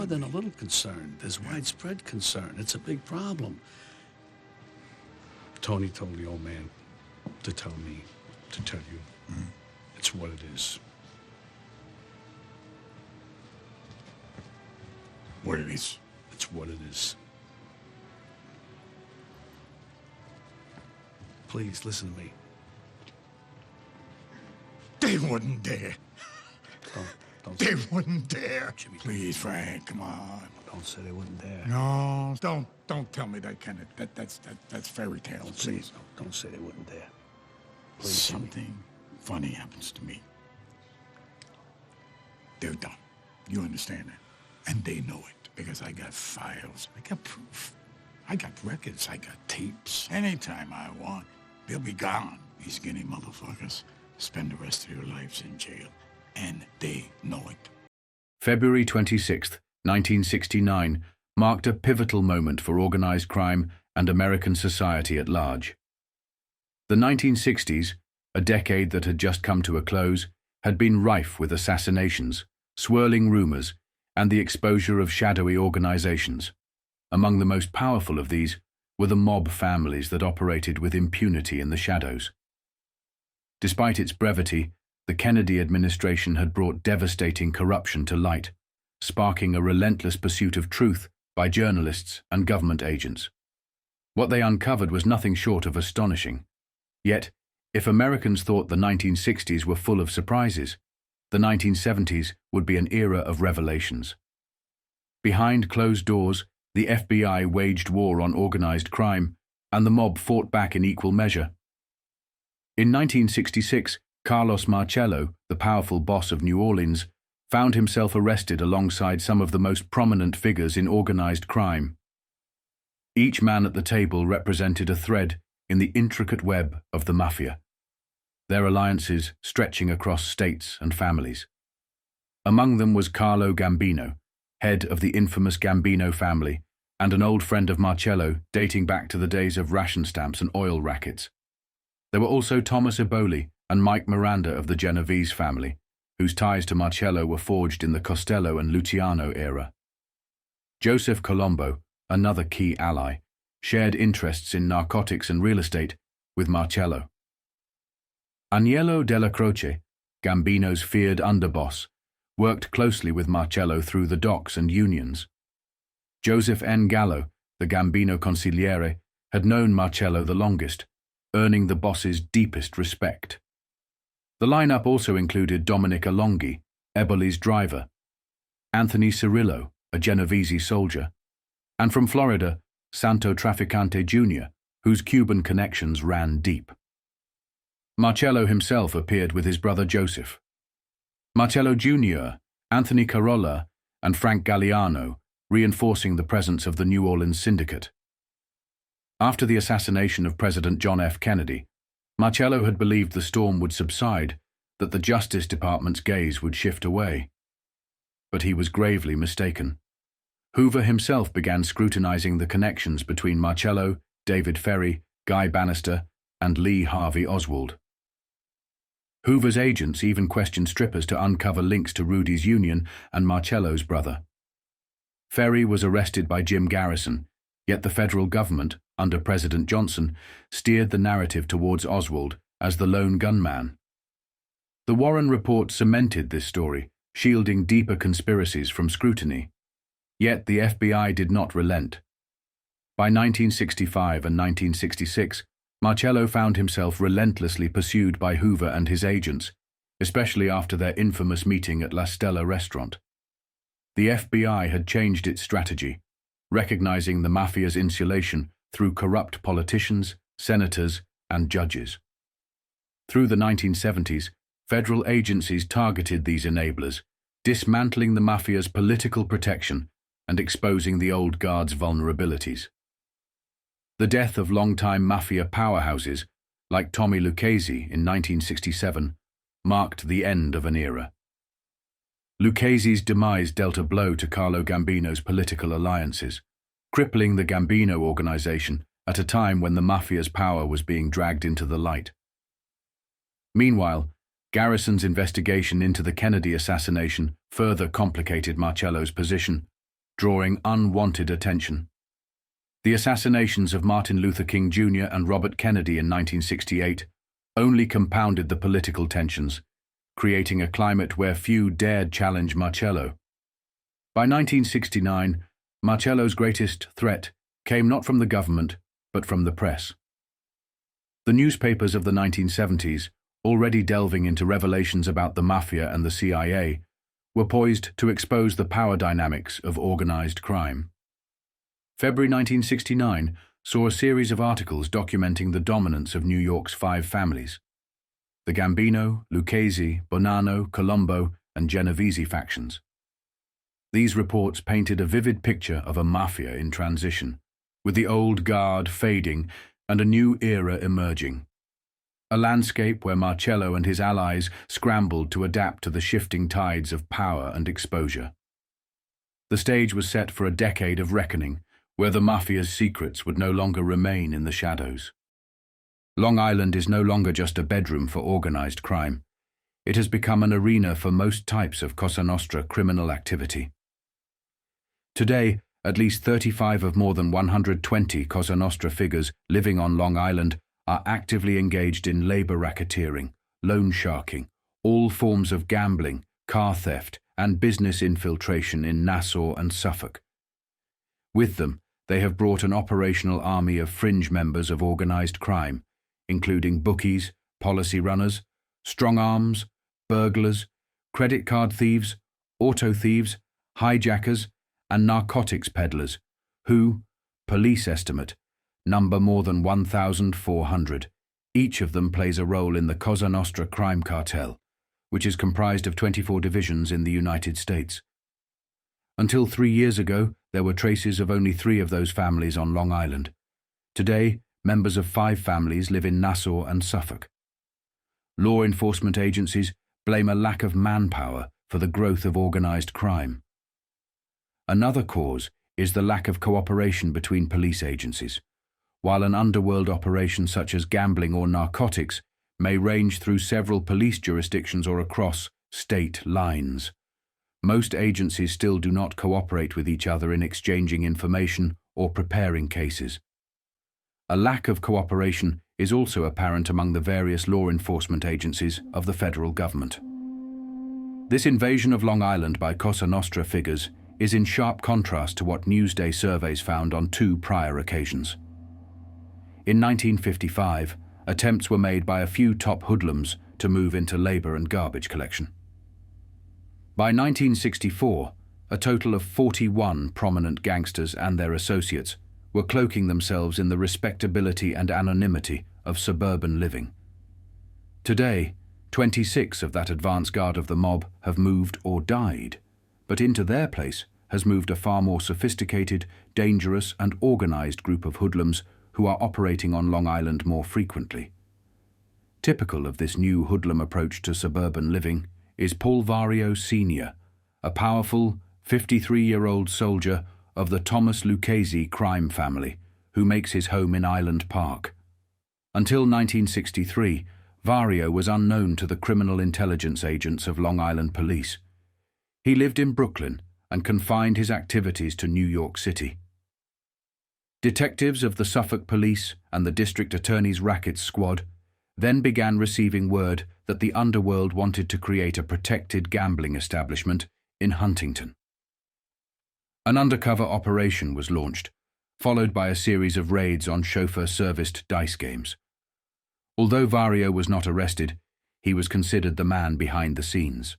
than a little concern. There's widespread concern. It's a big problem. Tony told the old man to tell me, to tell you. It's what it is. What it is? It's what it is. Please, listen to me. They wouldn't dare. Don't They wouldn't dare. Jimmy, Please, Frank, come on. don't say they wouldn't dare. No, don't tell me that kind of that's fairy tales, please. Don't say they wouldn't dare. Please, Jimmy. Something funny happens to me. They're done. You understand that? And they know it because I got files. I got proof. I got records. I got tapes. Anytime I want, they'll be gone. These skinny motherfuckers spend the rest of their lives in jail. And they know it. February 26, 1969, marked a pivotal moment for organized crime and American society at large. The 1960s, a decade that had just come to a close, had been rife with assassinations, swirling rumors, and the exposure of shadowy organizations. Among the most powerful of these were the mob families that operated with impunity in the shadows. Despite its brevity, the Kennedy administration had brought devastating corruption to light, sparking a relentless pursuit of truth by journalists and government agents. What they uncovered was nothing short of astonishing. Yet, if Americans thought the 1960s were full of surprises, the 1970s would be an era of revelations. Behind closed doors, the FBI waged war on organized crime, and the mob fought back in equal measure. In 1966, Carlos Marcello, the powerful boss of New Orleans, found himself arrested alongside some of the most prominent figures in organized crime. Each man at the table represented a thread in the intricate web of the mafia, their alliances stretching across states and families. Among them was Carlo Gambino, head of the infamous Gambino family, and an old friend of Marcello dating back to the days of ration stamps and oil rackets. There were also Thomas Eboli and Mike Miranda of the Genovese family, whose ties to Marcello were forged in the Costello and Luciano era. Joseph Colombo, another key ally, shared interests in narcotics and real estate with Marcello. Agnello Dellacroce, Gambino's feared underboss, worked closely with Marcello through the docks and unions. Joseph N. Gallo, the Gambino consigliere, had known Marcello the longest, earning the boss's deepest respect. The lineup also included Dominic Alonghi, Eboli's driver, Anthony Cirillo, a Genovese soldier, and from Florida, Santo Traficante Jr., whose Cuban connections ran deep. Marcello himself appeared with his brother Joseph. Marcello Jr., Anthony Carolla, and Frank Galliano, reinforcing the presence of the New Orleans syndicate. After the assassination of President John F. Kennedy, Marcello had believed the storm would subside, that the Justice Department's gaze would shift away. But he was gravely mistaken. Hoover himself began scrutinizing the connections between Marcello, David Ferry, Guy Bannister, and Lee Harvey Oswald. Hoover's agents even questioned strippers to uncover links to Rudy's union and Marcello's brother. Ferry was arrested by Jim Garrison, yet the federal government, under President Johnson, steered the narrative towards Oswald as the lone gunman. The Warren report cemented this story, shielding deeper conspiracies from scrutiny. Yet the FBI did not relent. By 1965 and 1966, Marcello found himself relentlessly pursued by Hoover and his agents, especially after their infamous meeting at La Stella restaurant. The FBI had changed its strategy, recognizing the mafia's insulation through corrupt politicians, senators, and judges. Through the 1970s, federal agencies targeted these enablers, dismantling the mafia's political protection and exposing the old guard's vulnerabilities. The death of longtime mafia powerhouses, like Tommy Luchese in 1967, marked the end of an era. Lucchese's demise dealt a blow to Carlo Gambino's political alliances, crippling the Gambino organization at a time when the mafia's power was being dragged into the light. Meanwhile, Garrison's investigation into the Kennedy assassination further complicated Marcello's position, drawing unwanted attention. The assassinations of Martin Luther King Jr. and Robert Kennedy in 1968 only compounded the political tensions, creating a climate where few dared challenge Marcello. By 1969, Marcello's greatest threat came not from the government, but from the press. The newspapers of the 1970s, already delving into revelations about the Mafia and the CIA, were poised to expose the power dynamics of organized crime. February 1969 saw a series of articles documenting the dominance of New York's 5 families: the Gambino, Lucchese, Bonanno, Colombo, and Genovese factions. These reports painted a vivid picture of a mafia in transition, with the old guard fading and a new era emerging. A landscape where Marcello and his allies scrambled to adapt to the shifting tides of power and exposure. The stage was set for a decade of reckoning, where the mafia's secrets would no longer remain in the shadows. Long Island is no longer just a bedroom for organized crime. It has become an arena for most types of Cosa Nostra criminal activity. Today, at least 35 of more than 120 Cosa Nostra figures living on Long Island are actively engaged in labor racketeering, loan sharking, all forms of gambling, car theft, and business infiltration in Nassau and Suffolk. With them, they have brought an operational army of fringe members of organized crime, including bookies, policy runners, strong arms, burglars, credit card thieves, auto thieves, hijackers, and narcotics peddlers, who, police estimate, number more than 1,400. Each of them plays a role in the Cosa Nostra crime cartel, which is comprised of 24 divisions in the United States. Until 3 years ago, there were traces of only 3 of those families on Long Island. Today, members of 5 families live in Nassau and Suffolk. Law enforcement agencies blame a lack of manpower for the growth of organized crime. Another cause is the lack of cooperation between police agencies. While an underworld operation such as gambling or narcotics may range through several police jurisdictions or across state lines, most agencies still do not cooperate with each other in exchanging information or preparing cases. A lack of cooperation is also apparent among the various law enforcement agencies of the federal government. This invasion of Long Island by Cosa Nostra figures is in sharp contrast to what Newsday surveys found on 2 prior occasions. In 1955, attempts were made by a few top hoodlums to move into labor and garbage collection. By 1964, a total of 41 prominent gangsters and their associates were cloaking themselves in the respectability and anonymity of suburban living. Today, 26 of that advance guard of the mob have moved or died, but into their place has moved a far more sophisticated, dangerous, and organized group of hoodlums who are operating on Long Island more frequently. Typical of this new hoodlum approach to suburban living is Paul Vario Sr., a powerful 53-year-old soldier of the Thomas Lucchese crime family, who makes his home in Island Park. Until 1963, Vario was unknown to the criminal intelligence agents of Long Island Police. He lived in Brooklyn and confined his activities to New York City. Detectives of the Suffolk Police and the District Attorney's Rackets Squad then began receiving word that the underworld wanted to create a protected gambling establishment in Huntington. An undercover operation was launched, followed by a series of raids on chauffeur-serviced dice games. Although Vario was not arrested, he was considered the man behind the scenes.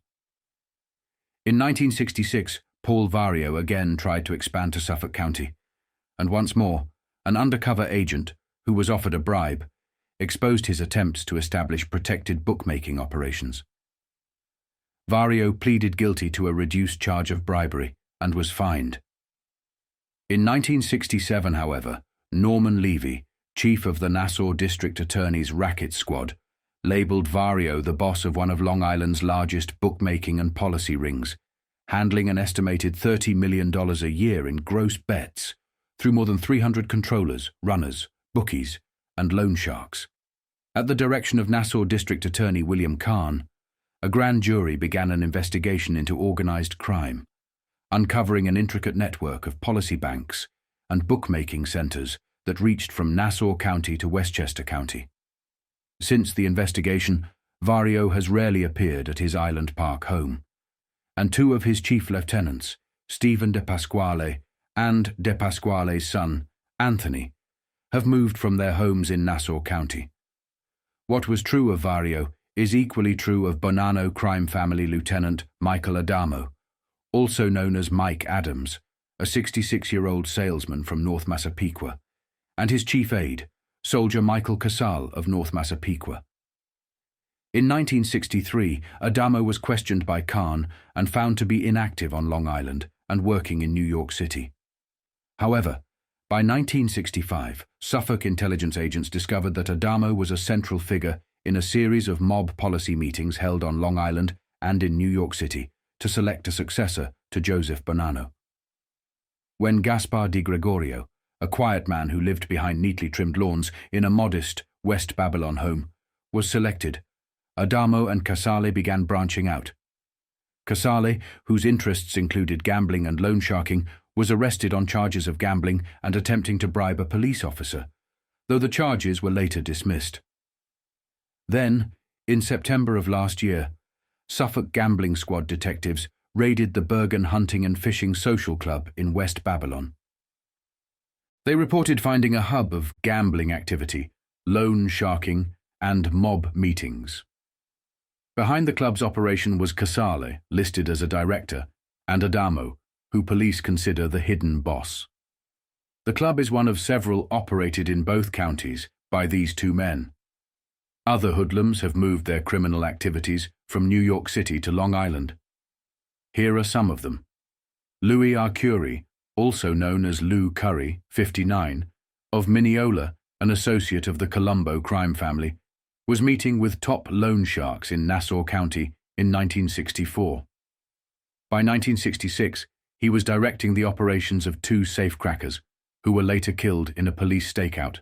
In 1966, Paul Vario again tried to expand to Suffolk County, and once more, an undercover agent, who was offered a bribe, exposed his attempts to establish protected bookmaking operations. Vario pleaded guilty to a reduced charge of bribery and was fined. In 1967, however, Norman Levy, chief of the Nassau District Attorney's Racket Squad, labeled Vario the boss of one of Long Island's largest bookmaking and policy rings, handling an estimated $30 million a year in gross bets through more than 300 controllers, runners, bookies, and loan sharks. At the direction of Nassau District Attorney William Kahn, a grand jury began an investigation into organized crime, uncovering an intricate network of policy banks and bookmaking centers that reached from Nassau County to Westchester County. Since the investigation, Vario has rarely appeared at his Island Park home, and two of his chief lieutenants, Stephen De Pasquale and De Pasquale's son, Anthony, have moved from their homes in Nassau County. What was true of Vario is equally true of Bonanno crime family Lieutenant Michael Adamo, also known as Mike Adams, a 66-year-old salesman from North Massapequa, and his chief aide, Soldier Michael Casal of North Massapequa. In 1963, Adamo was questioned by Khan and found to be inactive on Long Island and working in New York City. However, by 1965, Suffolk intelligence agents discovered that Adamo was a central figure in a series of mob policy meetings held on Long Island and in New York City to select a successor to Joseph Bonanno. When Gaspar Di Gregorio, a quiet man who lived behind neatly trimmed lawns in a modest West Babylon home, was selected, Adamo and Casale began branching out. Casale, whose interests included gambling and loan sharking, was arrested on charges of gambling and attempting to bribe a police officer, though the charges were later dismissed. Then, in September of last year, Suffolk Gambling Squad detectives raided the Bergen Hunting and Fishing Social Club in West Babylon. They reported finding a hub of gambling activity, loan sharking, and mob meetings. Behind the club's operation was Casale, listed as a director, and Adamo, who police consider the hidden boss. The club is one of several operated in both counties by these two men. Other hoodlums have moved their criminal activities from New York City to Long Island. Here are some of them. Louis Arcuri, also known as Lou Curry, 59, of Mineola, an associate of the Colombo crime family, was meeting with top loan sharks in Nassau County in 1964. By 1966, he was directing the operations of two safecrackers, who were later killed in a police stakeout.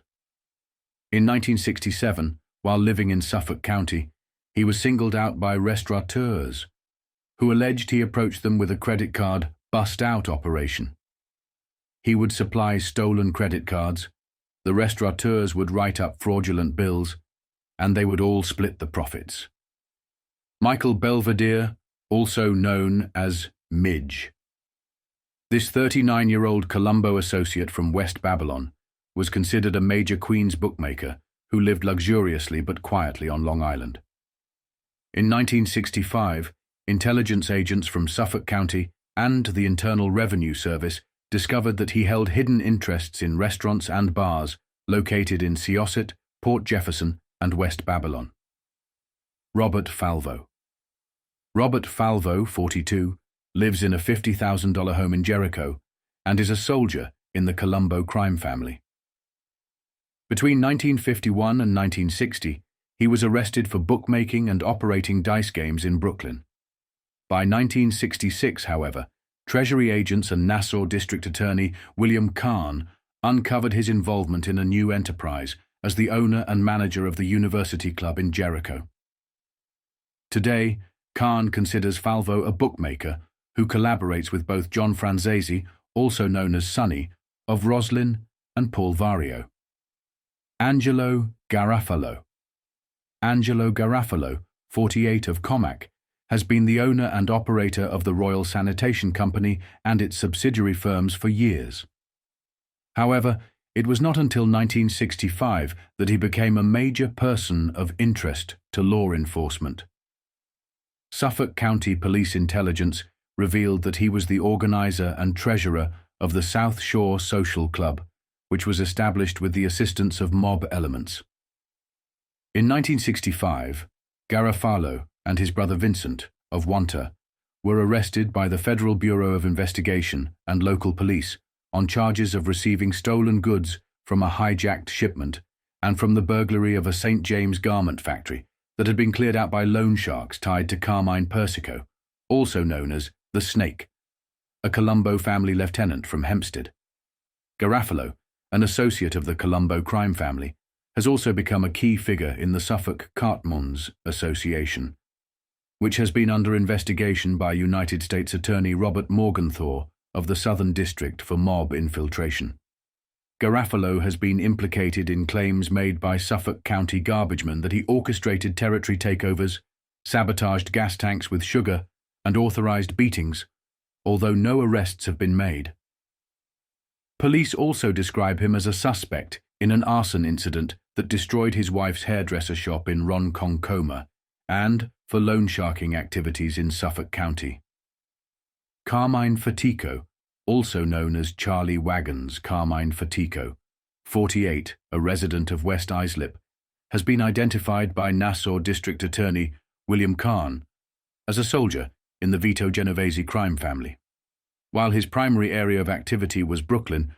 In 1967, while living in Suffolk County, he was singled out by restaurateurs, who alleged he approached them with a credit card bust-out operation. He would supply stolen credit cards, the restaurateurs would write up fraudulent bills, and they would all split the profits. Michael Belvedere, also known as Midge. This 39-year-old Colombo associate from West Babylon was considered a major Queens bookmaker who lived luxuriously but quietly on Long Island. In 1965, intelligence agents from Suffolk County and the Internal Revenue Service discovered that he held hidden interests in restaurants and bars located in Syosset, Port Jefferson, and West Babylon. Robert Falvo. Robert Falvo, 42, lives in a $50,000 home in Jericho and is a soldier in the Colombo crime family. Between 1951 and 1960, he was arrested for bookmaking and operating dice games in Brooklyn. By 1966, however, Treasury agents and Nassau District Attorney William Kahn uncovered his involvement in a new enterprise as the owner and manager of the University Club in Jericho. Today, Kahn considers Falvo a bookmaker who collaborates with both John Franzese, also known as Sonny, of Roslyn, and Paul Vario. Angelo Garofalo. Angelo Garofalo, 48, of Comac, has been the owner and operator of the Royal Sanitation Company and its subsidiary firms for years. However, it was not until 1965 that he became a major person of interest to law enforcement. Suffolk County Police Intelligence revealed that he was the organizer and treasurer of the South Shore Social Club, which was established with the assistance of mob elements. In 1965, Garofalo and his brother Vincent, of Wanta, were arrested by the Federal Bureau of Investigation and local police on charges of receiving stolen goods from a hijacked shipment and from the burglary of a St. James garment factory that had been cleared out by loan sharks tied to Carmine Persico, also known as the Snake, a Colombo family lieutenant from Hempstead. Garofalo, an associate of the Colombo crime family, has also become a key figure in the Suffolk Cartmans Association. which has been under investigation by United States Attorney Robert Morgenthau of the Southern District for mob infiltration. Garofalo has been implicated in claims made by Suffolk County garbagemen that he orchestrated territory takeovers, sabotaged gas tanks with sugar, and authorized beatings, although no arrests have been made. Police also describe him as a suspect in an arson incident that destroyed his wife's hairdresser shop in Ronkonkoma and for loan sharking activities in Suffolk County. Carmine Fatico, also known as Charlie Wagons Carmine Fatico, 48, a resident of West Islip, has been identified by Nassau District Attorney William Kahn as a soldier in the Vito Genovese crime family. While his primary area of activity was Brooklyn,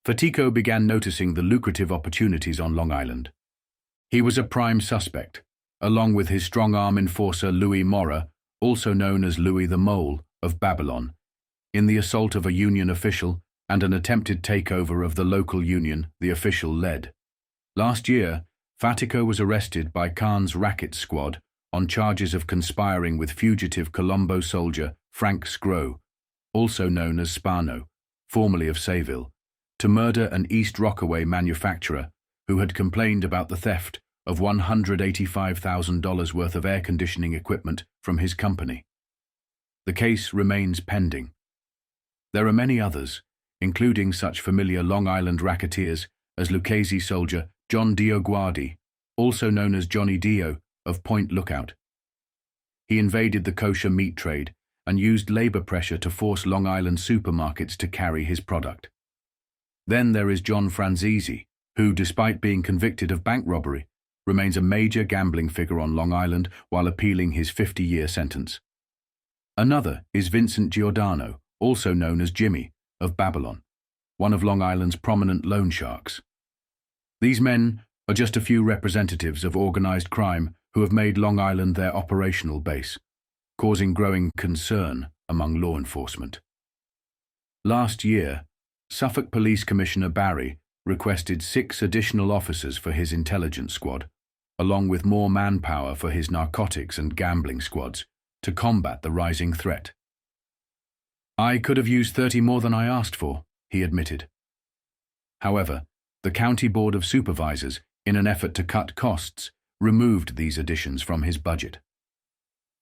Fatico began noticing the lucrative opportunities on Long Island. He was a prime suspect, along with his strong-arm enforcer Louis Mora, also known as Louis the Mole, of Babylon, in the assault of a union official and an attempted takeover of the local union the official led. Last year, Fatico was arrested by Khan's racket squad on charges of conspiring with fugitive Colombo soldier Frank Scrow, also known as Spano, formerly of Sayville, to murder an East Rockaway manufacturer who had complained about the theft of $185,000 worth of air conditioning equipment from his company. The case remains pending. There are many others, including such familiar Long Island racketeers as Luchese soldier John Dio Guardi, also known as Johnny Dio, of Point Lookout. He invaded the kosher meat trade and used labor pressure to force Long Island supermarkets to carry his product. Then there is John Franzese, who, despite being convicted of bank robbery, remains a major gambling figure on Long Island while appealing his 50-year sentence. Another is Vincent Giordano, also known as Jimmy, of Babylon, one of Long Island's prominent loan sharks. These men are just a few representatives of organized crime who have made Long Island their operational base, causing growing concern among law enforcement. Last year, Suffolk Police Commissioner Barry requested 6 additional officers for his intelligence squad, along with more manpower for his narcotics and gambling squads, to combat the rising threat. "I could have used 30 more than I asked for," he admitted. However, the County Board of Supervisors, in an effort to cut costs, removed these additions from his budget.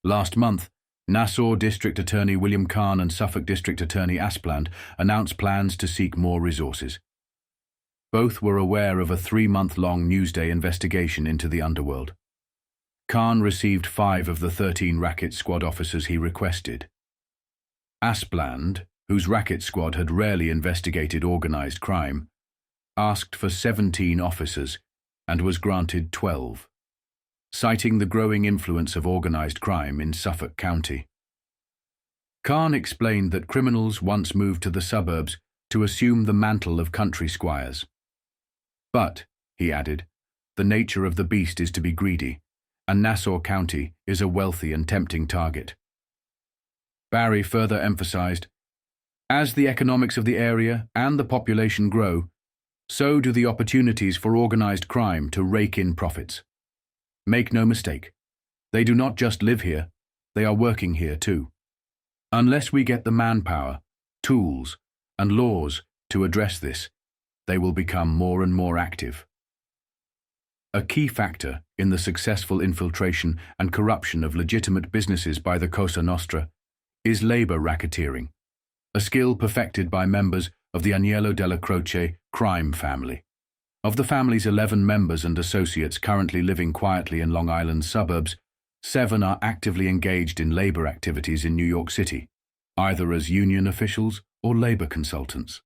Last month, Nassau District Attorney William Kahn and Suffolk District Attorney Aspland announced plans to seek more resources. Both were aware of a 3-month-long Newsday investigation into the underworld. Kahn received 5 of the 13 racket squad officers he requested. Aspland, whose racket squad had rarely investigated organized crime, asked for 17 officers and was granted 12. Citing the growing influence of organized crime in Suffolk County. Kahn explained that criminals once moved to the suburbs to assume the mantle of country squires. But, he added, the nature of the beast is to be greedy, and Nassau County is a wealthy and tempting target. Barry further emphasized, as the economics of the area and the population grow, so do the opportunities for organized crime to rake in profits. Make no mistake, they do not just live here, they are working here too. Unless we get the manpower, tools, and laws to address this, they will become more and more active. A key factor in the successful infiltration and corruption of legitimate businesses by the Cosa Nostra is labor racketeering, a skill perfected by members of the Agnello Dellacroce crime family. Of the family's 11 members and associates currently living quietly in Long Island's suburbs, 7 are actively engaged in labor activities in New York City, either as union officials or labor consultants.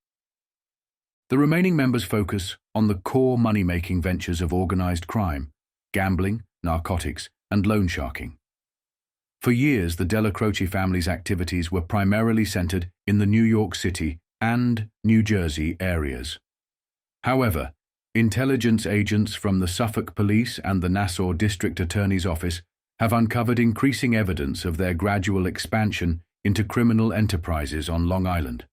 The remaining members focus on the core money-making ventures of organized crime, gambling, narcotics, and loan sharking. For years, the Dellacroce family's activities were primarily centered in the New York City and New Jersey areas. However, intelligence agents from the Suffolk Police and the Nassau District Attorney's Office have uncovered increasing evidence of their gradual expansion into criminal enterprises on Long Island.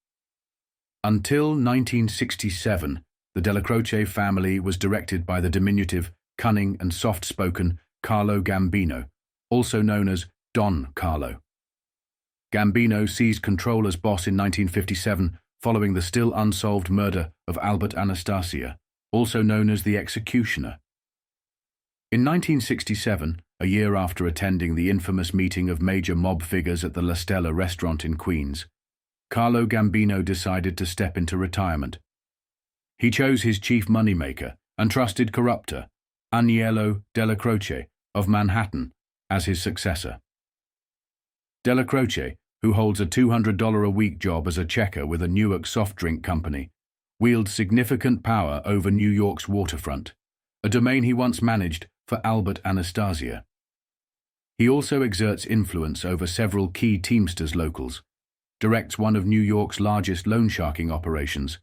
Until 1967, the Dellacroce family was directed by the diminutive, cunning and soft-spoken Carlo Gambino, also known as Don Carlo. Gambino seized control as boss in 1957 following the still unsolved murder of Albert Anastasia, also known as the Executioner. In 1967, a year after attending the infamous meeting of major mob figures at the La Stella restaurant in Queens, Carlo Gambino decided to step into retirement. He chose his chief moneymaker and trusted corrupter, Agnello Dellacroce of Manhattan, as his successor. Dellacroce, who holds a $200 a week job as a checker with a Newark soft drink company, wields significant power over New York's waterfront, a domain he once managed for Albert Anastasia. He also exerts influence over several key Teamsters locals, directs one of New York's largest loan sharking operations,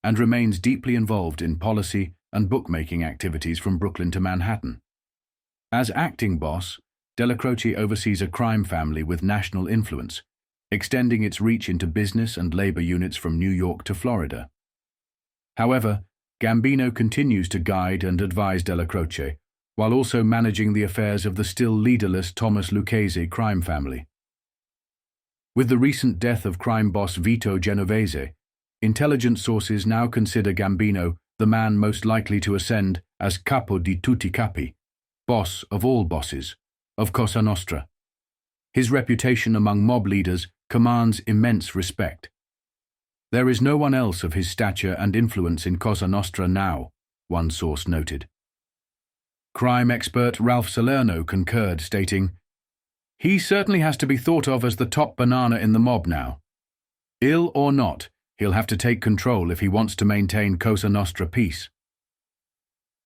and remains deeply involved in policy and bookmaking activities from Brooklyn to Manhattan. As acting boss, Dellacroce oversees a crime family with national influence, extending its reach into business and labor units from New York to Florida. However, Gambino continues to guide and advise Dellacroce, while also managing the affairs of the still leaderless Thomas Luchese crime family. With the recent death of crime boss Vito Genovese, intelligence sources now consider Gambino the man most likely to ascend as capo di tutti capi, boss of all bosses, of Cosa Nostra. His reputation among mob leaders commands immense respect. There is no one else of his stature and influence in Cosa Nostra now, one source noted. Crime expert Ralph Salerno concurred, stating, "He certainly has to be thought of as the top banana in the mob now. Ill or not, he'll have to take control if he wants to maintain Cosa Nostra peace."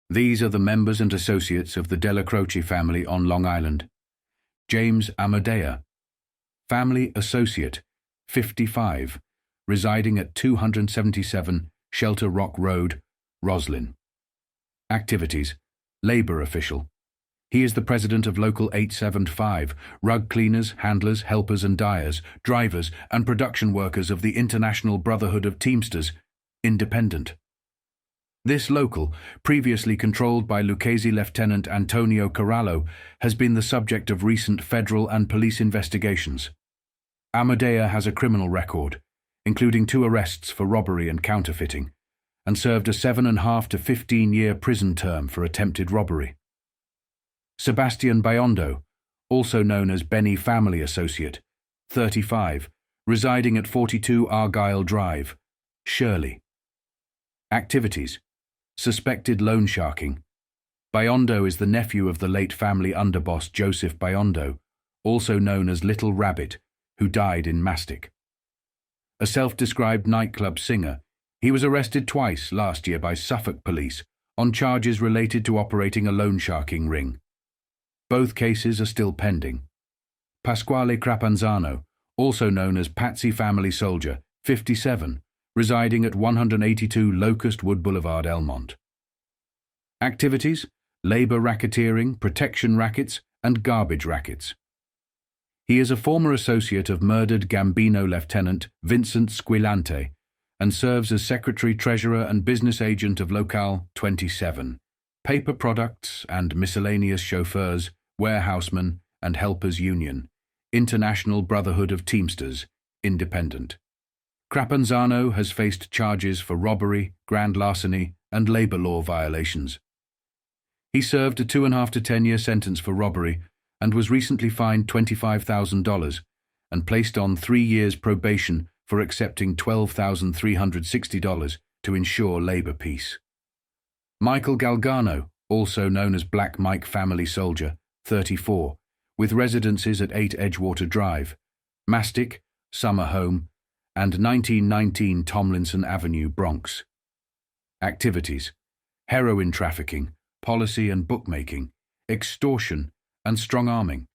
These are the members and associates of the Dellacroce family on Long Island. James Amadea, family associate, 55, residing at 277 Shelter Rock Road, Roslyn. Activities: labor official. He is the president of Local 875, rug cleaners, handlers, helpers and dyers, drivers and production workers of the International Brotherhood of Teamsters, independent. This local, previously controlled by Lucchese Lieutenant Antonio Corallo, has been the subject of recent federal and police investigations. Amadea has a criminal record, including 2 arrests for robbery and counterfeiting, and served a 7.5 to 15-year prison term for attempted robbery. Sebastian Biondo, also known as Benny Family Associate, 35, residing at 42 Argyle Drive, Shirley. Activities: suspected loan sharking. Biondo is the nephew of the late family underboss Joseph Biondo, also known as Little Rabbit, who died in Mastic. A self-described nightclub singer, he was arrested twice last year by Suffolk police on charges related to operating a loan sharking ring. Both cases are still pending. Pasquale Crapanzano, also known as Patsy Family Soldier, 57, residing at 182 Locust Wood Boulevard, Elmont. Activities: labor racketeering, protection rackets, and garbage rackets. He is a former associate of murdered Gambino Lieutenant Vincent Squillante and serves as Secretary, Treasurer and Business Agent of Locale 27, Paper Products and Miscellaneous Chauffeurs, Warehousemen and Helpers Union, International Brotherhood of Teamsters, independent. Crapanzano has faced charges for robbery, grand larceny and labor law violations. He served a 2.5 to 10-year sentence for robbery and was recently fined $25,000 and placed on 3 years probation for accepting $12,360 to ensure labor peace. Michael Galgano, also known as Black Mike Family Soldier, 34, with residences at 8 Edgewater Drive, Mastic, Summer Home, and 1919 Tomlinson Avenue, Bronx. Activities: heroin trafficking, policy and bookmaking, extortion, and strong-arming.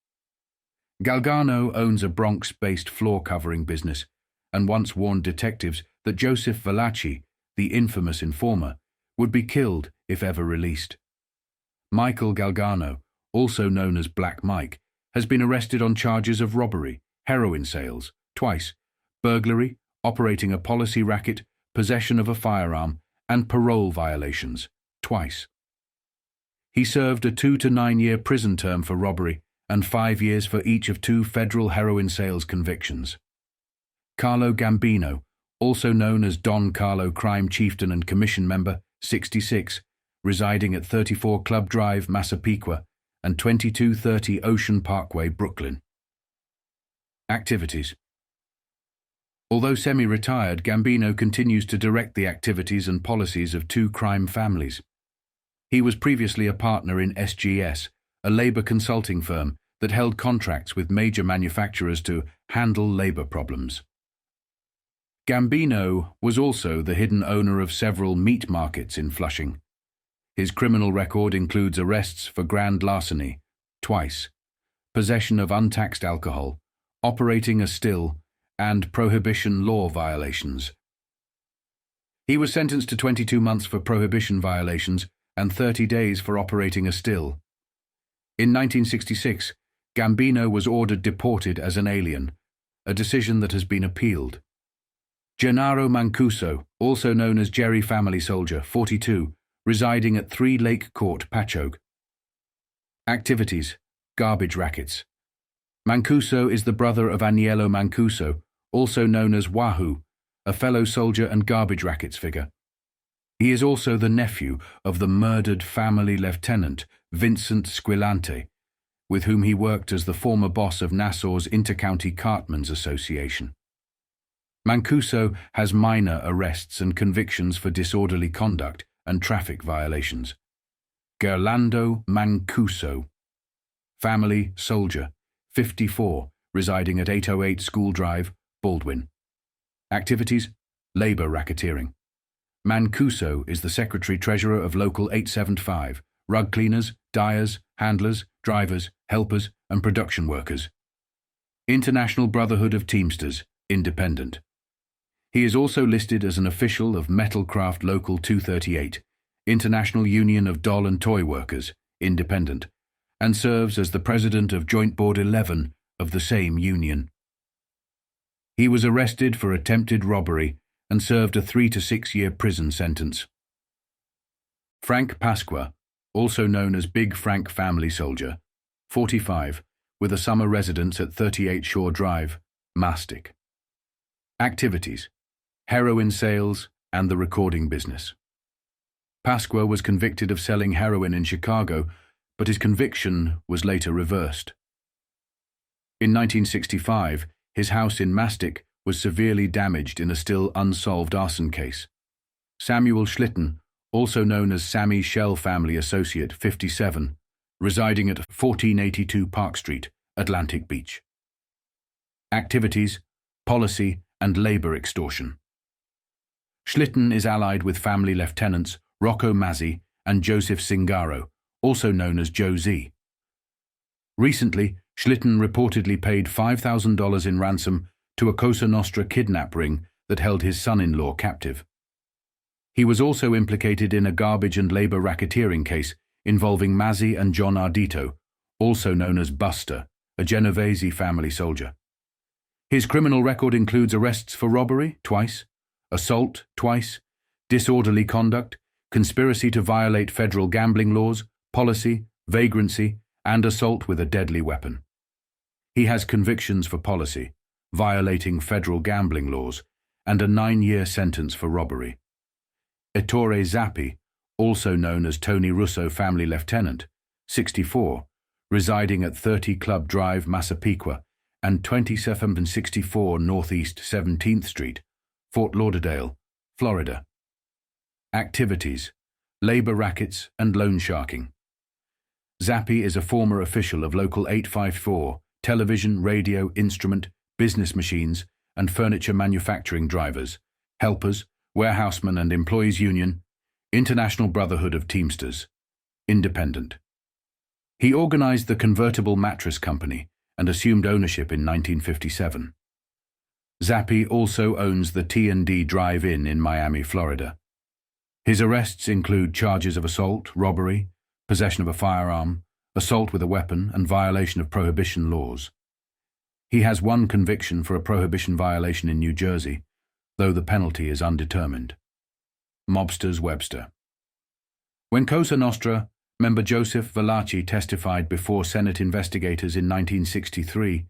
Galgano owns a Bronx-based floor-covering business and once warned detectives that Joseph Valachi, the infamous informer, would be killed if ever released. Michael Galgano, also known as Black Mike, has been arrested on charges of robbery, heroin sales, twice, burglary, operating a policy racket, possession of a firearm, and parole violations, twice. He served a 2 to 9 year prison term for robbery and 5 years for each of 2 federal heroin sales convictions. Carlo Gambino, also known as Don Carlo, crime chieftain and commission member, 66, residing at 34 Club Drive, Massapequa, and 2230 Ocean Parkway, Brooklyn. Activities. Although semi-retired, Gambino continues to direct the activities and policies of 2 crime families. He was previously a partner in SGS, a labor consulting firm that held contracts with major manufacturers to handle labor problems. Gambino was also the hidden owner of several meat markets in Flushing. His criminal record includes arrests for grand larceny, twice, possession of untaxed alcohol, operating a still, and prohibition law violations. He was sentenced to 22 months for prohibition violations and 30 days for operating a still. In 1966, Gambino was ordered deported as an alien, a decision that has been appealed. Gennaro Mancuso, also known as Jerry Family Soldier, 42, residing at 3 Lake Court, Patchogue. Activities: garbage rackets. Mancuso is the brother of Agnello Mancuso, also known as Wahoo, a fellow soldier and garbage rackets figure. He is also the nephew of the murdered family lieutenant Vincent Squillante, with whom he worked as the former boss of Nassau's Intercounty Cartmen's Association. Mancuso has minor arrests and convictions for disorderly conduct and traffic violations. Gerlando Mancuso, family soldier, 54, residing at 808 School Drive, Baldwin. Activities: labor racketeering. Mancuso is the secretary-treasurer of Local 875, rug cleaners, dyers, handlers, drivers, helpers, and production workers. International Brotherhood of Teamsters, independent. He is also listed as an official of Metalcraft Local 238, International Union of Doll and Toy Workers, independent, and serves as the president of Joint Board 11 of the same union. He was arrested for attempted robbery and served a 3 to 6 year prison sentence. Frank Pasqua, also known as Big Frank Family Soldier, 45, with a summer residence at 38 Shore Drive, Mastic. Activities: heroin sales and the recording business. Pasqua was convicted of selling heroin in Chicago, but his conviction was later reversed. In 1965, his house in Mastic was severely damaged in a still unsolved arson case. Samuel Schlitten, also known as Sammy Shell Family Associate, 57, residing at 1482 Park Street, Atlantic Beach. Activities: policy and labor extortion. Schlitten is allied with family lieutenants Rocco Mazzi and Joseph Singaro, also known as Joe Z. Recently, Schlitten reportedly paid $5,000 in ransom to a Cosa Nostra kidnap ring that held his son-in-law captive. He was also implicated in a garbage and labor racketeering case involving Mazzi and John Ardito, also known as Buster, a Genovese family soldier. His criminal record includes arrests for robbery, twice, assault, twice, disorderly conduct, conspiracy to violate federal gambling laws, policy, vagrancy, and assault with a deadly weapon. He has convictions for policy, violating federal gambling laws, and a 9-year sentence for robbery. Ettore Zappi, also known as Tony Russo Family Lieutenant, 64, residing at 30 Club Drive, Massapequa, and 2764 Northeast 17th Street, Fort Lauderdale, Florida. Activities: labor rackets and loan sharking. Zappi is a former official of Local 854, television, radio, instrument, business machines, and furniture manufacturing drivers, helpers, warehousemen and employees union, International Brotherhood of Teamsters, independent. He organized the Convertible Mattress Company and assumed ownership in 1957. Zappi also owns the T&D Drive-In in Miami, Florida. His arrests include charges of assault, robbery, possession of a firearm, assault with a weapon, and violation of prohibition laws. He has one conviction for a prohibition violation in New Jersey, though the penalty is undetermined. Mobsters Webster. When Cosa Nostra Member Joseph Valachi testified before Senate investigators in 1963.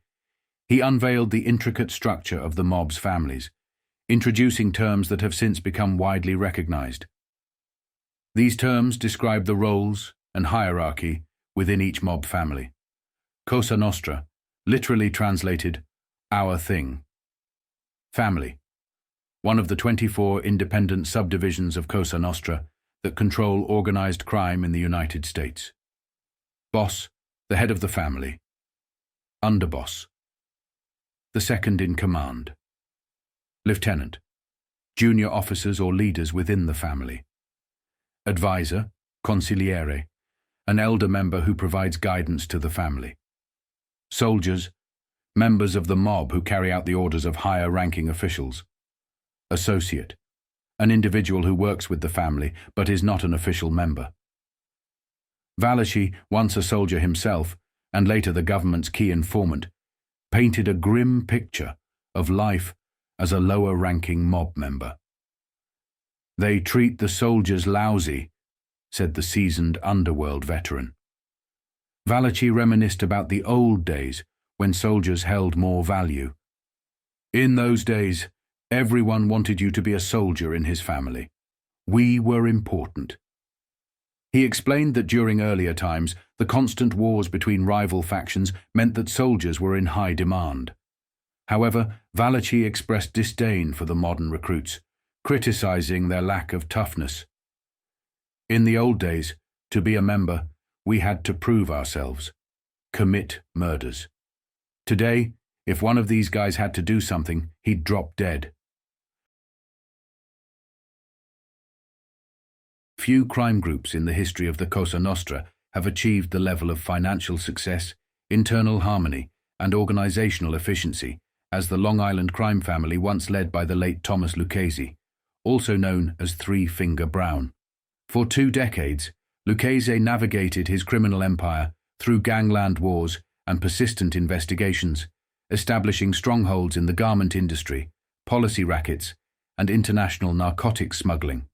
He unveiled the intricate structure of the mob's families, introducing terms that have since become widely recognized. These terms describe the roles and hierarchy within each mob family. Cosa Nostra, literally translated, our thing. Family, one of the 24 independent subdivisions of Cosa Nostra that control organized crime in the United States. Boss, the head of the family. Underboss, the second in command. Lieutenant, junior officers or leaders within the family. Advisor, consigliere, an elder member who provides guidance to the family. Soldiers, members of the mob who carry out the orders of higher-ranking officials. Associate, an individual who works with the family but is not an official member. Valachi, once a soldier himself, and later the government's key informant, painted a grim picture of life as a lower-ranking mob member. They treat the soldiers lousy, said the seasoned underworld veteran. Valachi reminisced about the old days when soldiers held more value. In those days, everyone wanted you to be a soldier in his family. We were important. He explained that during earlier times, the constant wars between rival factions meant that soldiers were in high demand. However, Valachi expressed disdain for the modern recruits, criticizing their lack of toughness. In the old days, to be a member, we had to prove ourselves, commit murders. Today, if one of these guys had to do something, he'd drop dead. Few crime groups in the history of the Cosa Nostra have achieved the level of financial success, internal harmony, and organizational efficiency as the Long Island crime family once led by the late Thomas Luchese, also known as Three Finger Brown. For 2 decades, Luchese navigated his criminal empire through gangland wars and persistent investigations, establishing strongholds in the garment industry, policy rackets, and international narcotics smuggling.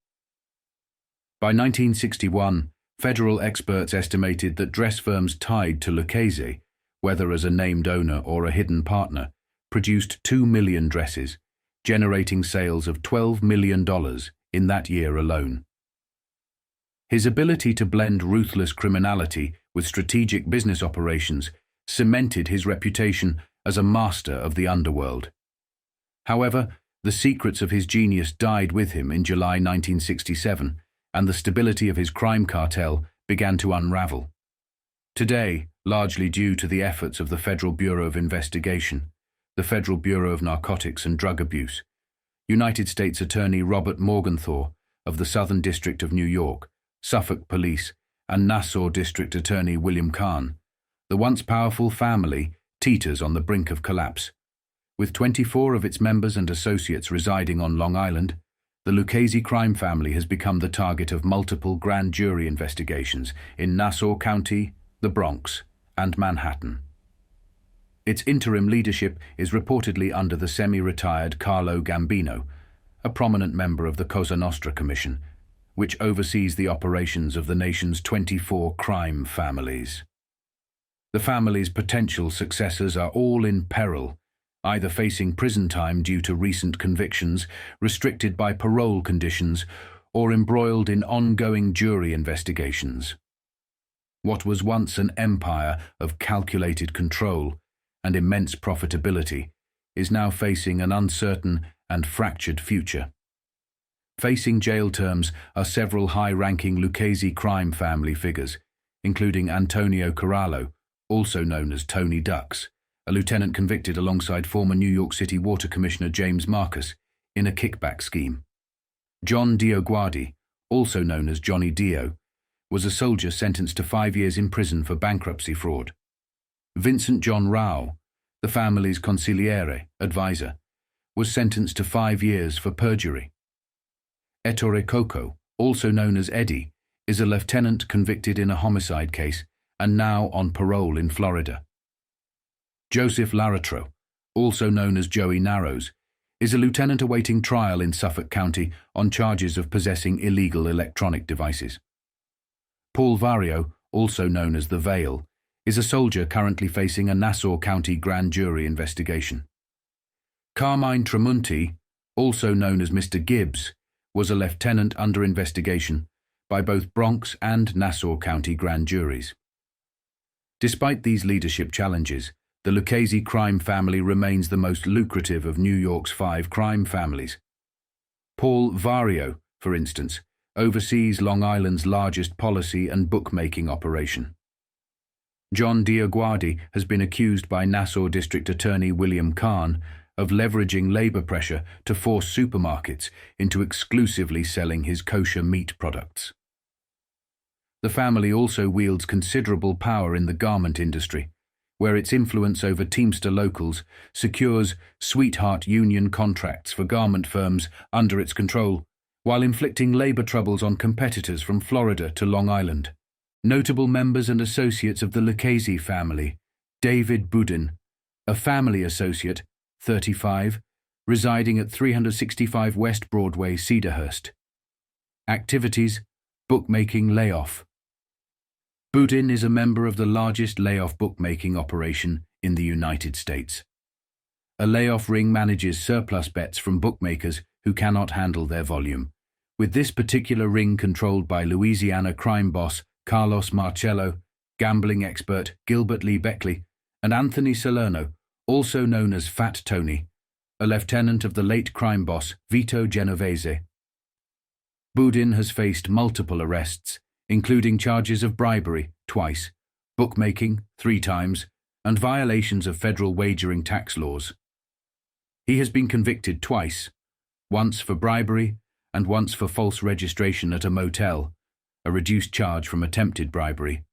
By 1961, federal experts estimated that dress firms tied to Lucchese, whether as a named owner or a hidden partner, produced 2 million dresses, generating sales of $12 million in that year alone. His ability to blend ruthless criminality with strategic business operations cemented his reputation as a master of the underworld. However, the secrets of his genius died with him in July 1967, and the stability of his crime cartel began to unravel. Today, largely due to the efforts of the Federal Bureau of Investigation, the Federal Bureau of Narcotics and Drug Abuse, United States Attorney Robert Morgenthau of the Southern District of New York, Suffolk Police, and Nassau District Attorney William Kahn, the once powerful family teeters on the brink of collapse. With 24 of its members and associates residing on Long Island, the Lucchese crime family has become the target of multiple grand jury investigations in Nassau County, the Bronx, and Manhattan. Its interim leadership is reportedly under the semi-retired Carlo Gambino, a prominent member of the Cosa Nostra Commission, which oversees the operations of the nation's 24 crime families. The family's potential successors are all in peril, either facing prison time due to recent convictions, restricted by parole conditions, or embroiled in ongoing jury investigations. What was once an empire of calculated control and immense profitability is now facing an uncertain and fractured future. Facing jail terms are several high-ranking Lucchese crime family figures, including Antonio Corallo, also known as Tony Ducks, a lieutenant convicted alongside former New York City Water Commissioner James Marcus in a kickback scheme. John DioGuardi, also known as Johnny Dio, was a soldier sentenced to 5 years in prison for bankruptcy fraud. Vincent John Rao, the family's consigliere, advisor, was sentenced to 5 years for perjury. Ettore Coco, also known as Eddie, is a lieutenant convicted in a homicide case and now on parole in Florida. Joseph Laratro, also known as Joey Narrows, is a lieutenant awaiting trial in Suffolk County on charges of possessing illegal electronic devices. Paul Vario, also known as the Veil, is a soldier currently facing a Nassau County grand jury investigation. Carmine Tramunti, also known as Mr. Gibbs, was a lieutenant under investigation by both Bronx and Nassau County grand juries. Despite these leadership challenges, the Luchese crime family remains the most lucrative of New York's 5 crime families. Paul Vario, for instance, oversees Long Island's largest policy and bookmaking operation. John DiAguardi has been accused by Nassau District Attorney William Kahn of leveraging labor pressure to force supermarkets into exclusively selling his kosher meat products. The family also wields considerable power in the garment industry, where its influence over Teamster locals secures sweetheart union contracts for garment firms under its control, while inflicting labor troubles on competitors from Florida to Long Island. Notable members and associates of the Lucchese family: David Boudin, a family associate, 35, residing at 365 West Broadway, Cedarhurst. Activities: bookmaking layoff. Boudin is a member of the largest layoff bookmaking operation in the United States. A layoff ring manages surplus bets from bookmakers who cannot handle their volume, with this particular ring controlled by Louisiana crime boss Carlos Marcello, gambling expert Gilbert Lee Beckley, and Anthony Salerno, also known as Fat Tony, a lieutenant of the late crime boss Vito Genovese. Boudin has faced multiple arrests, including charges of bribery, twice, bookmaking, 3 times, and violations of federal wagering tax laws. He has been convicted twice, once for bribery and once for false registration at a motel, a reduced charge from attempted bribery.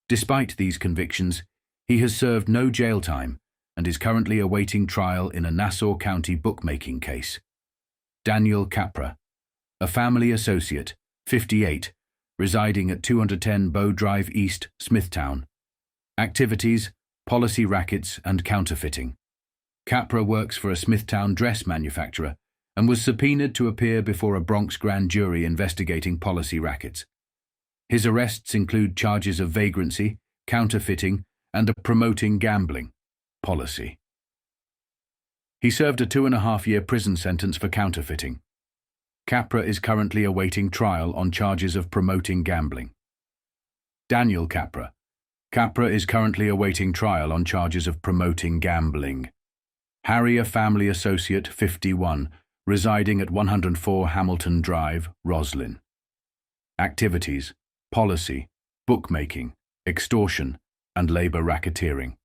Despite these convictions, he has served no jail time and is currently awaiting trial in a Nassau County bookmaking case. Daniel Capra, a family associate, 58, residing at 210 Bow Drive East, Smithtown. Activities: policy rackets and counterfeiting. Capra works for a Smithtown dress manufacturer and was subpoenaed to appear before a Bronx grand jury investigating policy rackets. His arrests include charges of vagrancy, counterfeiting, and a promoting gambling policy. He served a 2.5-year prison sentence for counterfeiting. Capra is currently awaiting trial on charges of promoting gambling. Daniel Capra. Capra is currently awaiting trial on charges of promoting gambling. Harry, a family associate, 51, residing at 104 Hamilton Drive, Roslyn. Activities: policy, bookmaking, extortion, and labor racketeering.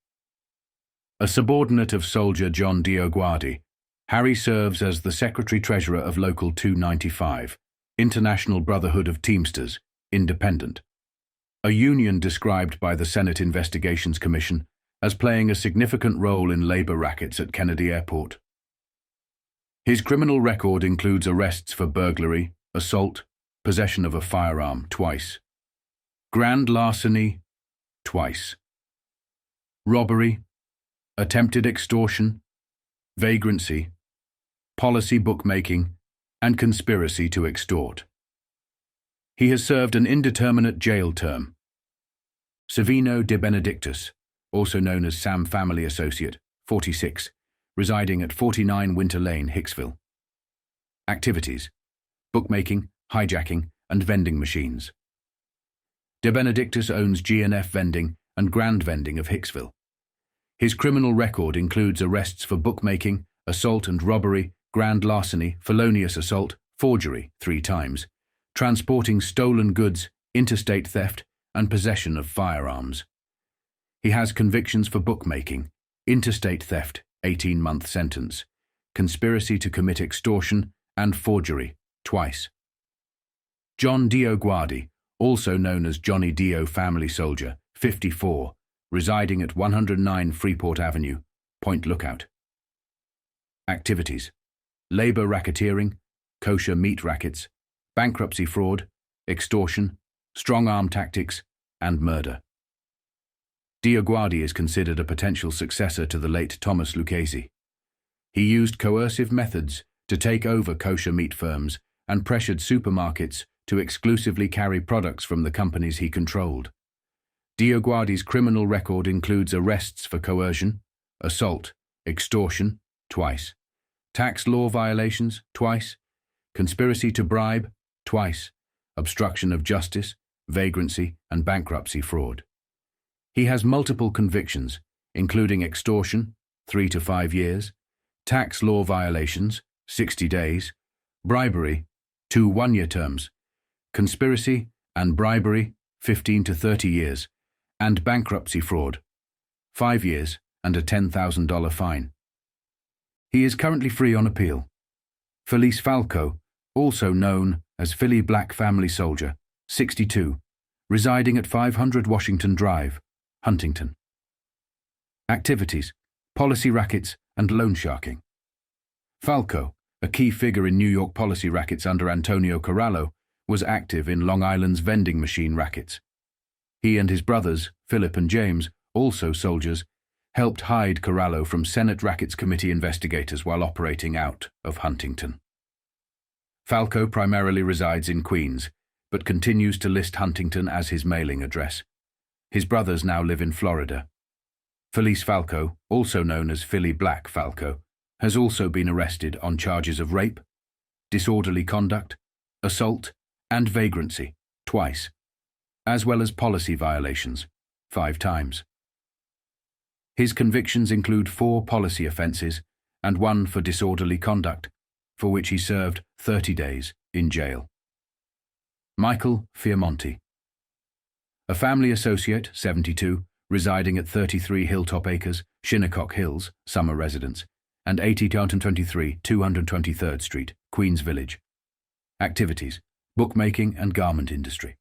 A subordinate of soldier John DiAguardi, Harry serves as the Secretary-Treasurer of Local 295, International Brotherhood of Teamsters, Independent, a union described by the Senate Investigations Commission as playing a significant role in labor rackets at Kennedy Airport. His criminal record includes arrests for burglary, assault, possession of a firearm twice, grand larceny twice, robbery, attempted extortion, vagrancy, policy bookmaking, and conspiracy to extort. He has served an indeterminate jail term. Savino De Benedictus, also known as Sam Family Associate, 46, residing at 49 Winter Lane, Hicksville. Activities: bookmaking, hijacking, and vending machines. De Benedictus owns G&F Vending and Grand Vending of Hicksville. His criminal record includes arrests for bookmaking, assault and robbery, grand larceny, felonious assault, forgery 3 times, transporting stolen goods, interstate theft, and possession of firearms. He has convictions for bookmaking, interstate theft, 18-month sentence, conspiracy to commit extortion, and forgery, twice. John DiAguardi, also known as Johnny Dio Family Soldier, 54, residing at 109 Freeport Avenue, Point Lookout. Activities: labor racketeering, kosher meat rackets, bankruptcy fraud, extortion, strong-arm tactics, and murder. DiAguardi is considered a potential successor to the late Thomas Lucchese. He used coercive methods to take over kosher meat firms and pressured supermarkets to exclusively carry products from the companies he controlled. DioGuardi's criminal record includes arrests for coercion, assault, extortion, twice, tax law violations, twice, conspiracy to bribe, twice, obstruction of justice, vagrancy, and bankruptcy fraud. He has multiple convictions, including extortion, 3 to 5 years, tax law violations, 60 days, bribery, 2 one-year terms, conspiracy and bribery, 15 to 30 years, and bankruptcy fraud, 5 years and a $10,000 fine. He is currently free on appeal. Felice Falco, also known as Philly Black Family Soldier, 62, residing at 500 Washington Drive, Huntington. Activities: policy rackets and loan sharking. Falco, a key figure in New York policy rackets under Antonio Corralo, was active in Long Island's vending machine rackets. He and his brothers, Philip and James, also soldiers, helped hide Corralo from Senate Rackets Committee investigators while operating out of Huntington. Falco primarily resides in Queens, but continues to list Huntington as his mailing address. His brothers now live in Florida. Felice Falco, also known as Philly Black Falco, has also been arrested on charges of rape, disorderly conduct, assault, and vagrancy, twice, as well as policy violations, 5 times. His convictions include 4 policy offences and 1 for disorderly conduct, for which he served 30 days in jail. Michael Fiamonti, a family associate, 72, residing at 33 Hilltop Acres, Shinnecock Hills, summer residence, and 80-223 223rd Street, Queens Village. Activities: bookmaking and garment industry.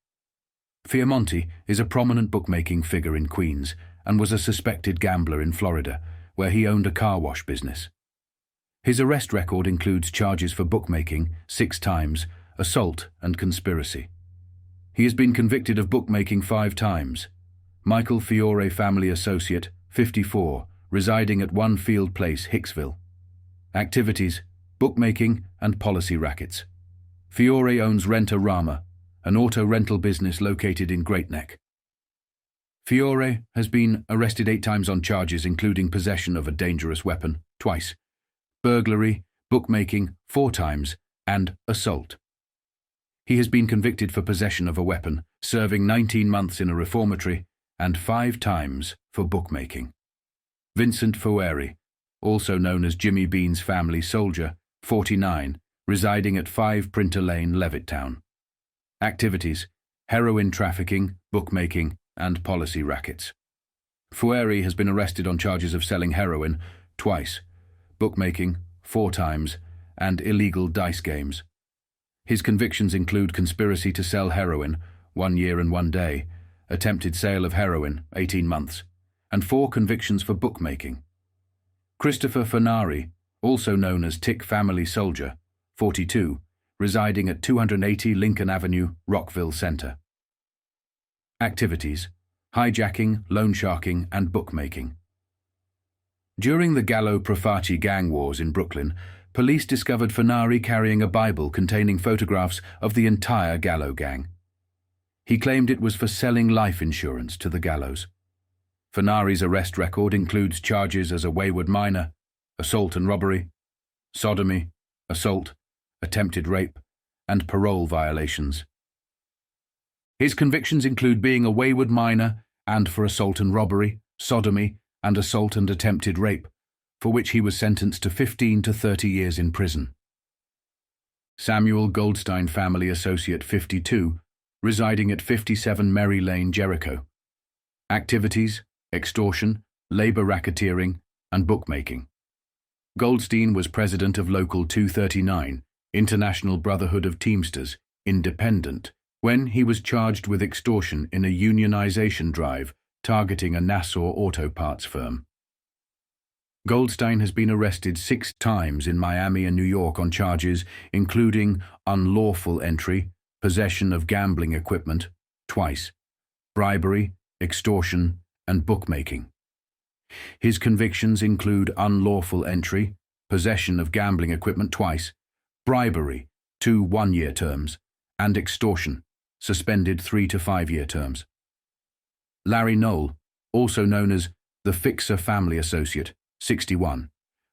Fiamonti is a prominent bookmaking figure in Queens and was a suspected gambler in Florida, where he owned a car wash business. His arrest record includes charges for bookmaking, 6 times, assault, and conspiracy. He has been convicted of bookmaking 5 times. Michael Fiore family associate, 54, residing at 1 Field Place, Hicksville. Activities: bookmaking and policy rackets. Fiore owns Rent-A-Rama, an auto rental business located in Great Neck. Fiore has been arrested 8 times on charges including possession of a dangerous weapon, twice, burglary, bookmaking, 4 times, and assault. He has been convicted for possession of a weapon, serving 19 months in a reformatory, and 5 times for bookmaking. Vincent Fiore, also known as Jimmy Bean's family soldier, 49, residing at 5 Printer Lane, Levittown. Activities: heroin trafficking, bookmaking, and policy rackets. Fiore has been arrested on charges of selling heroin, twice, bookmaking, 4 times, and illegal dice games. His convictions include conspiracy to sell heroin, 1 year and 1 day, attempted sale of heroin, 18 months, and 4 convictions for bookmaking. Christopher Fernari, also known as Tick Family Soldier, 42, residing at 280 Lincoln Avenue, Rockville Center. Activities: hijacking, loan sharking, and bookmaking. During the Gallo Profaci gang wars in Brooklyn, police discovered Fernari carrying a Bible containing photographs of the entire Gallo gang. He claimed it was for selling life insurance to the Gallos. Fernari's arrest record includes charges as a wayward minor, assault and robbery, sodomy, assault, attempted rape, and parole violations. His convictions include being a wayward minor and for assault and robbery, sodomy, and assault and attempted rape, for which he was sentenced to 15 to 30 years in prison. Samuel Goldstein family associate, 52, residing at 57 Mary Lane, Jericho. Activities: extortion, labor racketeering, and bookmaking. Goldstein was president of Local 239, International Brotherhood of Teamsters, Independent, when he was charged with extortion in a unionization drive targeting a Nassau auto parts firm. Goldstein has been arrested 6 times in Miami and New York on charges including unlawful entry, possession of gambling equipment, twice, bribery, extortion, and bookmaking. His convictions include unlawful entry, possession of gambling equipment, twice, bribery, 2 one-year terms, and extortion, suspended 3 to 5 year terms. Larry Knoll, also known as the Fixer Family Associate, 61,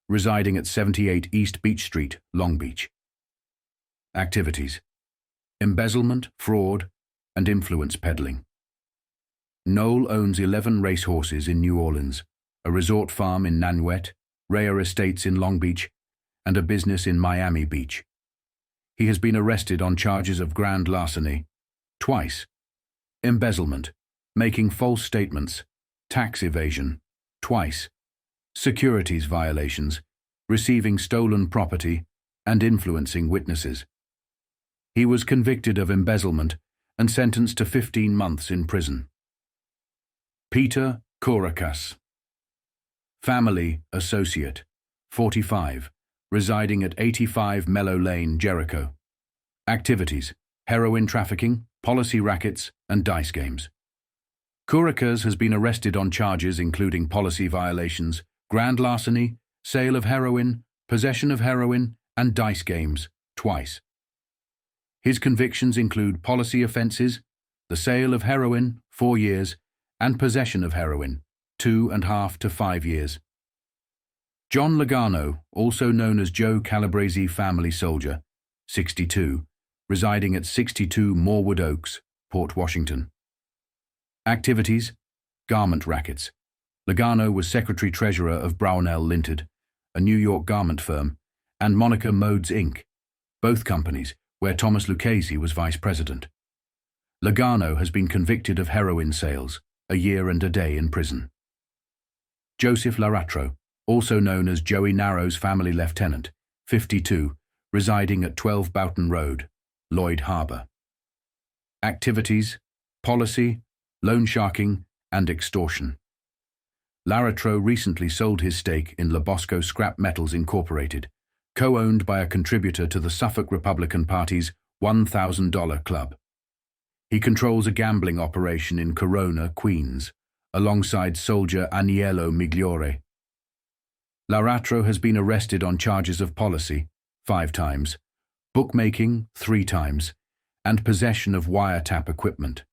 residing at 78 East Beach Street, Long Beach. Activities: embezzlement, fraud, and influence peddling. Knoll owns 11 racehorses in New Orleans, a resort farm in Nanuet, rare estates in Long Beach, and a business in Miami Beach. He has been arrested on charges of grand larceny, twice, embezzlement, making false statements, tax evasion, twice, securities violations, receiving stolen property, and influencing witnesses. He was convicted of embezzlement and sentenced to 15 months in prison. Peter Kourakas, Family Associate, 45, residing at 85 Mellow Lane, Jericho. Activities: heroin trafficking, policy rackets, and dice games. Kourakas has been arrested on charges including policy violations, grand larceny, sale of heroin, possession of heroin, and dice games, twice. His convictions include policy offences, the sale of heroin, 4 years, and possession of heroin, 2.5 to 5 years. John Logano, also known as Joe Calabrese Family Soldier, 62, residing at 62 Morwood Oaks, Port Washington. Activities: garment rackets. Logano was secretary-treasurer of Brownell Linted, a New York garment firm, and Monica Modes Inc., both companies where Thomas Luchese was vice president. Logano has been convicted of heroin sales, 1 year and a day in prison. Joseph Laratro, also known as Joey Narrow's family lieutenant, 52, residing at 12 Boughton Road, Lloyd Harbor. Activities: policy, loan sharking, and extortion. Laratro recently sold his stake in Labosco Scrap Metals Incorporated, co-owned by a contributor to the Suffolk Republican Party's $1,000 Club. He controls a gambling operation in Corona, Queens, alongside soldier Aniello Migliore. Laratro has been arrested on charges of policy, 5 times, bookmaking, 3 times, and possession of wiretap equipment.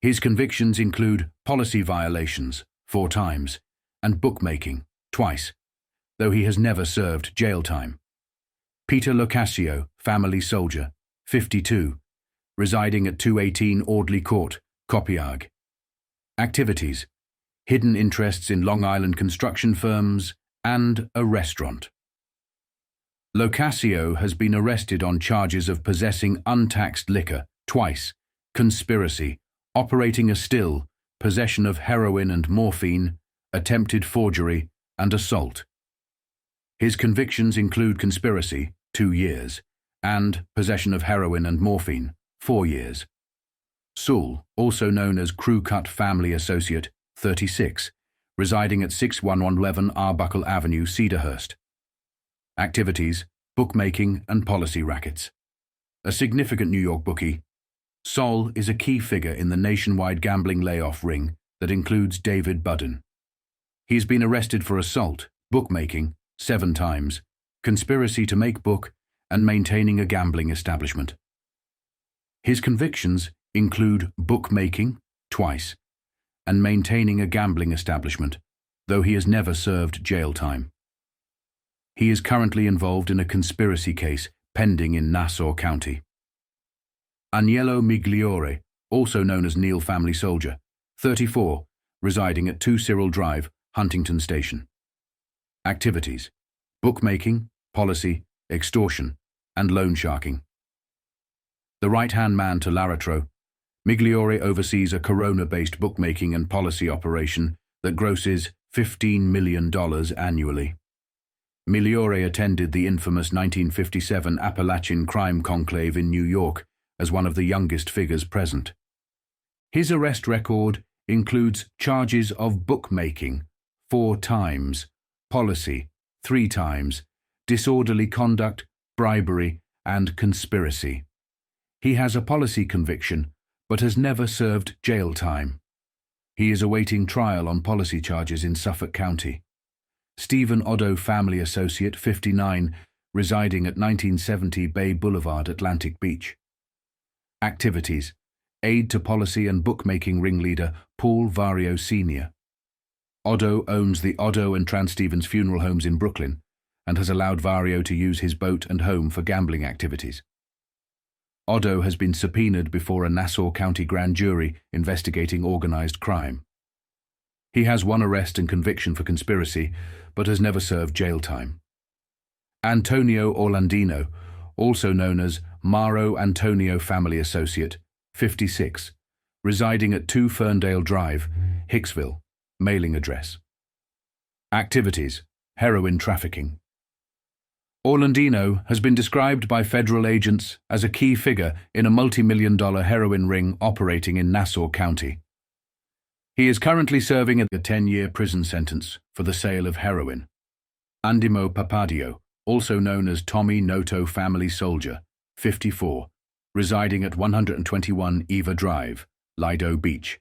His convictions include policy violations, 4 times, and bookmaking, twice, though he has never served jail time. Peter Locascio, family soldier, 52, residing at 218 Audley Court, Copiague. Activities: hidden interests in Long Island construction firms and a restaurant. Locascio has been arrested on charges of possessing untaxed liquor, twice, conspiracy, operating a still, possession of heroin and morphine, attempted forgery, and assault. His convictions include conspiracy, 2 years, and possession of heroin and morphine, 4 years. Sewell, also known as Crew Cut Family Associate, 36, residing at 61111 Arbuckle Avenue, Cedarhurst. Activities: bookmaking and policy rackets. A significant New York bookie, Sol is a key figure in the nationwide gambling layoff ring that includes David Budden. He has been arrested for assault, bookmaking, 7 times, conspiracy to make book, and maintaining a gambling establishment. His convictions include bookmaking, twice, and maintaining a gambling establishment, though he has never served jail time. He is currently involved in a conspiracy case pending in Nassau County. Aniello Migliore, also known as Neil Family Soldier, 34, residing at 2 Cyril Drive, Huntington Station. Activities: bookmaking, policy, extortion, and loan sharking. The right-hand man to Laratro, Migliore oversees a Corona-based bookmaking and policy operation that grosses $15 million annually. Migliore attended the infamous 1957 Appalachian Crime Conclave in New York as one of the youngest figures present. His arrest record includes charges of bookmaking, 4 times, policy, 3 times, disorderly conduct, bribery, and conspiracy. He has a policy conviction, but has never served jail time. He is awaiting trial on policy charges in Suffolk County. Stephen Oddo Family Associate, 59, residing at 1970 Bay Boulevard, Atlantic Beach. Activities: aid to policy and bookmaking ringleader Paul Vario Sr. Oddo owns the Oddo and Transtevens funeral homes in Brooklyn and has allowed Vario to use his boat and home for gambling activities. Oddo has been subpoenaed before a Nassau County grand jury investigating organized crime. He has one arrest and conviction for conspiracy, but has never served jail time. Antonio Orlandino, also known as Maro Antonio Family Associate, 56, residing at 2 Ferndale Drive, Hicksville, mailing address. Activities: heroin trafficking. Orlandino has been described by federal agents as a key figure in a multi-million-dollar heroin ring operating in Nassau County. He is currently serving a 10-year prison sentence for the sale of heroin. Andimo Papadio, also known as Tommy Noto Family Soldier, 54, residing at 121 Eva Drive, Lido Beach.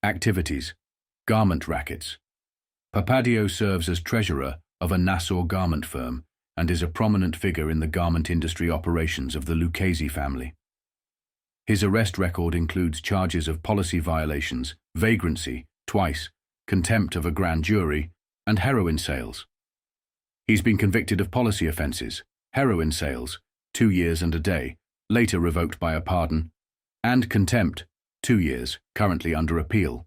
Activities: garment rackets. Papadio serves as treasurer of a Nassau garment firm and is a prominent figure in the garment industry operations of the Luchese family. His arrest record includes charges of policy violations, vagrancy, twice, contempt of a grand jury, and heroin sales. He's been convicted of policy offences, heroin sales, 2 years and a day, later revoked by a pardon, and contempt, 2 years, currently under appeal.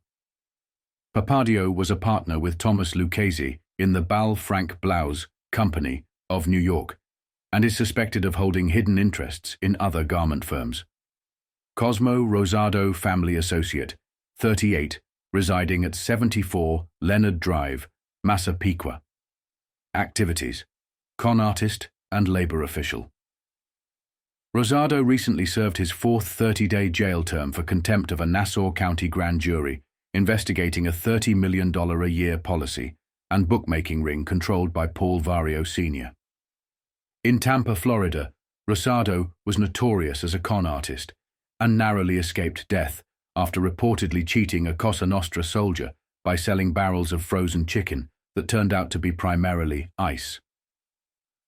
Papadio was a partner with Thomas Luchese in the Bal Frank Blaus Company of New York and is suspected of holding hidden interests in other garment firms. Cosmo Rosado Family Associate, 38, residing at 74 Leonard Drive, Massapequa. Activities: con artist and labor official. Rosado recently served his 4th 30-day jail term for contempt of a Nassau County grand jury investigating a $30 million a year policy and bookmaking ring controlled by Paul Vario Sr. In Tampa, Florida, Rosado was notorious as a con artist and narrowly escaped death after reportedly cheating a Cosa Nostra soldier by selling barrels of frozen chicken that turned out to be primarily ice.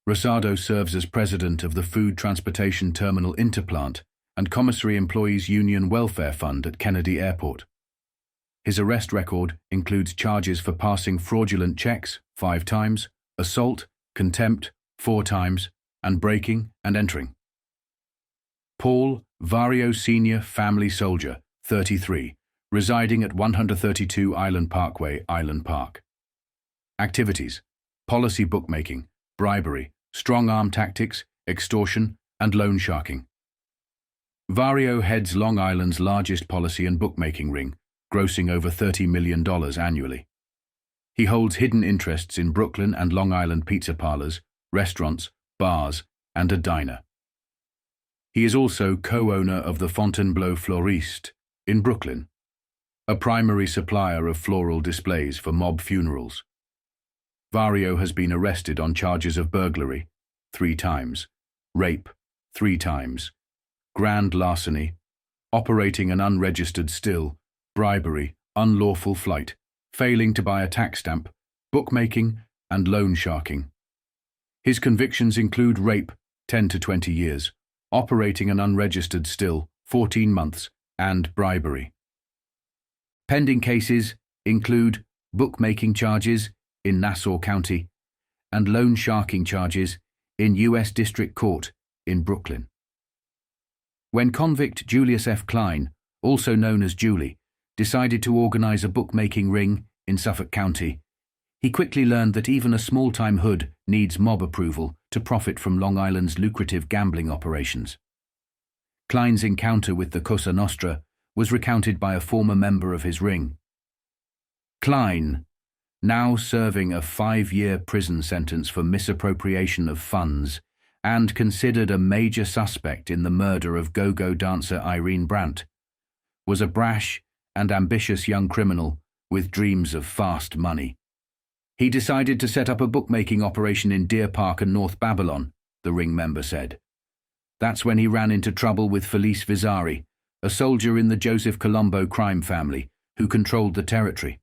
Rosado serves as president of the Food Transportation Terminal Interplant and Commissary Employees Union Welfare Fund at Kennedy Airport. His arrest record includes charges for passing fraudulent checks 5 times, assault, contempt 4 times, and breaking and entering. Paul Vario Sr. Family Soldier, 33, residing at 132 Island Parkway, Island Park. Activities: policy bookmaking, bribery, strong-arm tactics, extortion, and loan sharking. Vario heads Long Island's largest policy and bookmaking ring, grossing over $30 million annually. He holds hidden interests in Brooklyn and Long Island pizza parlors, restaurants, bars, and a diner. He is also co-owner of the Fontainebleau Floriste in Brooklyn, a primary supplier of floral displays for mob funerals. Vario has been arrested on charges of burglary 3 times, rape 3 times, grand larceny, operating an unregistered still, bribery, unlawful flight, failing to buy a tax stamp, bookmaking, and loan sharking. His convictions include rape, 10 to 20 years, operating an unregistered still, 14 months, and bribery. Pending cases include bookmaking charges in Nassau County and loan sharking charges in U.S. District Court in Brooklyn. When convict Julius F. Klein, also known as Julie, decided to organize a bookmaking ring in Suffolk County, he quickly learned that even a small-time hood needs mob approval to profit from Long Island's lucrative gambling operations. Klein's encounter with the Cosa Nostra was recounted by a former member of his ring. Klein, now serving a 5-year prison sentence for misappropriation of funds and considered a major suspect in the murder of go-go dancer Irene Brandt, was a brash and ambitious young criminal with dreams of fast money. He decided to set up a bookmaking operation in Deer Park and North Babylon, the ring member said. That's when he ran into trouble with Felice Vizzari, a soldier in the Joseph Colombo crime family who controlled the territory.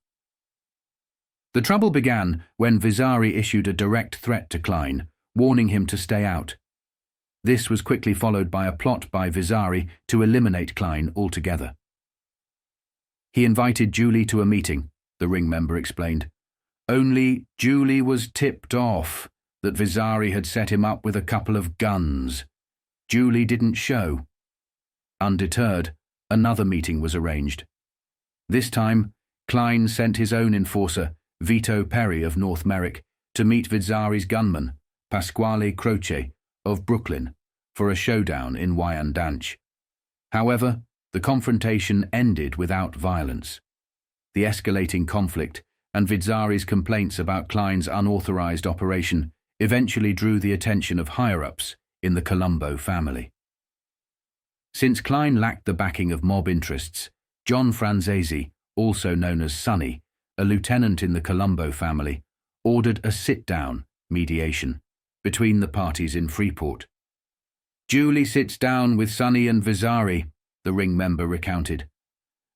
The trouble began when Vizzari issued a direct threat to Klein, warning him to stay out. This was quickly followed by a plot by Vasari to eliminate Klein altogether. He invited Julie to a meeting, the ring member explained. Only Julie was tipped off that Vasari had set him up with a couple of guns. Julie didn't show. Undeterred, another meeting was arranged. This time, Klein sent his own enforcer, Vito Perry of North Merrick, to meet Vasari's gunman, Pasquale Croce of Brooklyn, for a showdown in Wyandanch. However, the confrontation ended without violence. The escalating conflict and Vasari's complaints about Klein's unauthorized operation eventually drew the attention of higher-ups in the Colombo family. Since Klein lacked the backing of mob interests, John Franzese, also known as Sonny, a lieutenant in the Colombo family, ordered a sit-down mediation between the parties in Freeport. Julie sits down with Sonny and Vasari, the ring member recounted.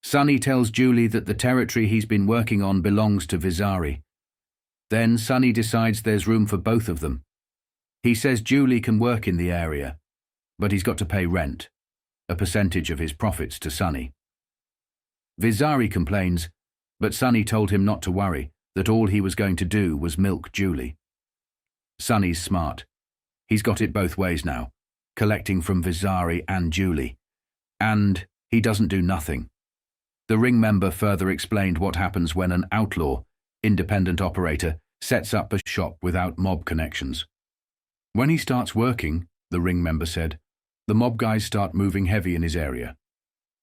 Sonny tells Julie that the territory he's been working on belongs to Vasari. Then Sonny decides there's room for both of them. He says Julie can work in the area, but he's got to pay rent, a percentage of his profits to Sonny. Vasari complains, but Sonny told him not to worry, that all he was going to do was milk Julie. Sonny's smart. He's got it both ways now, collecting from Vasari and Julie. And he doesn't do nothing. The ring member further explained what happens when an outlaw, independent operator, sets up a shop without mob connections. When he starts working, the ring member said, the mob guys start moving heavy in his area.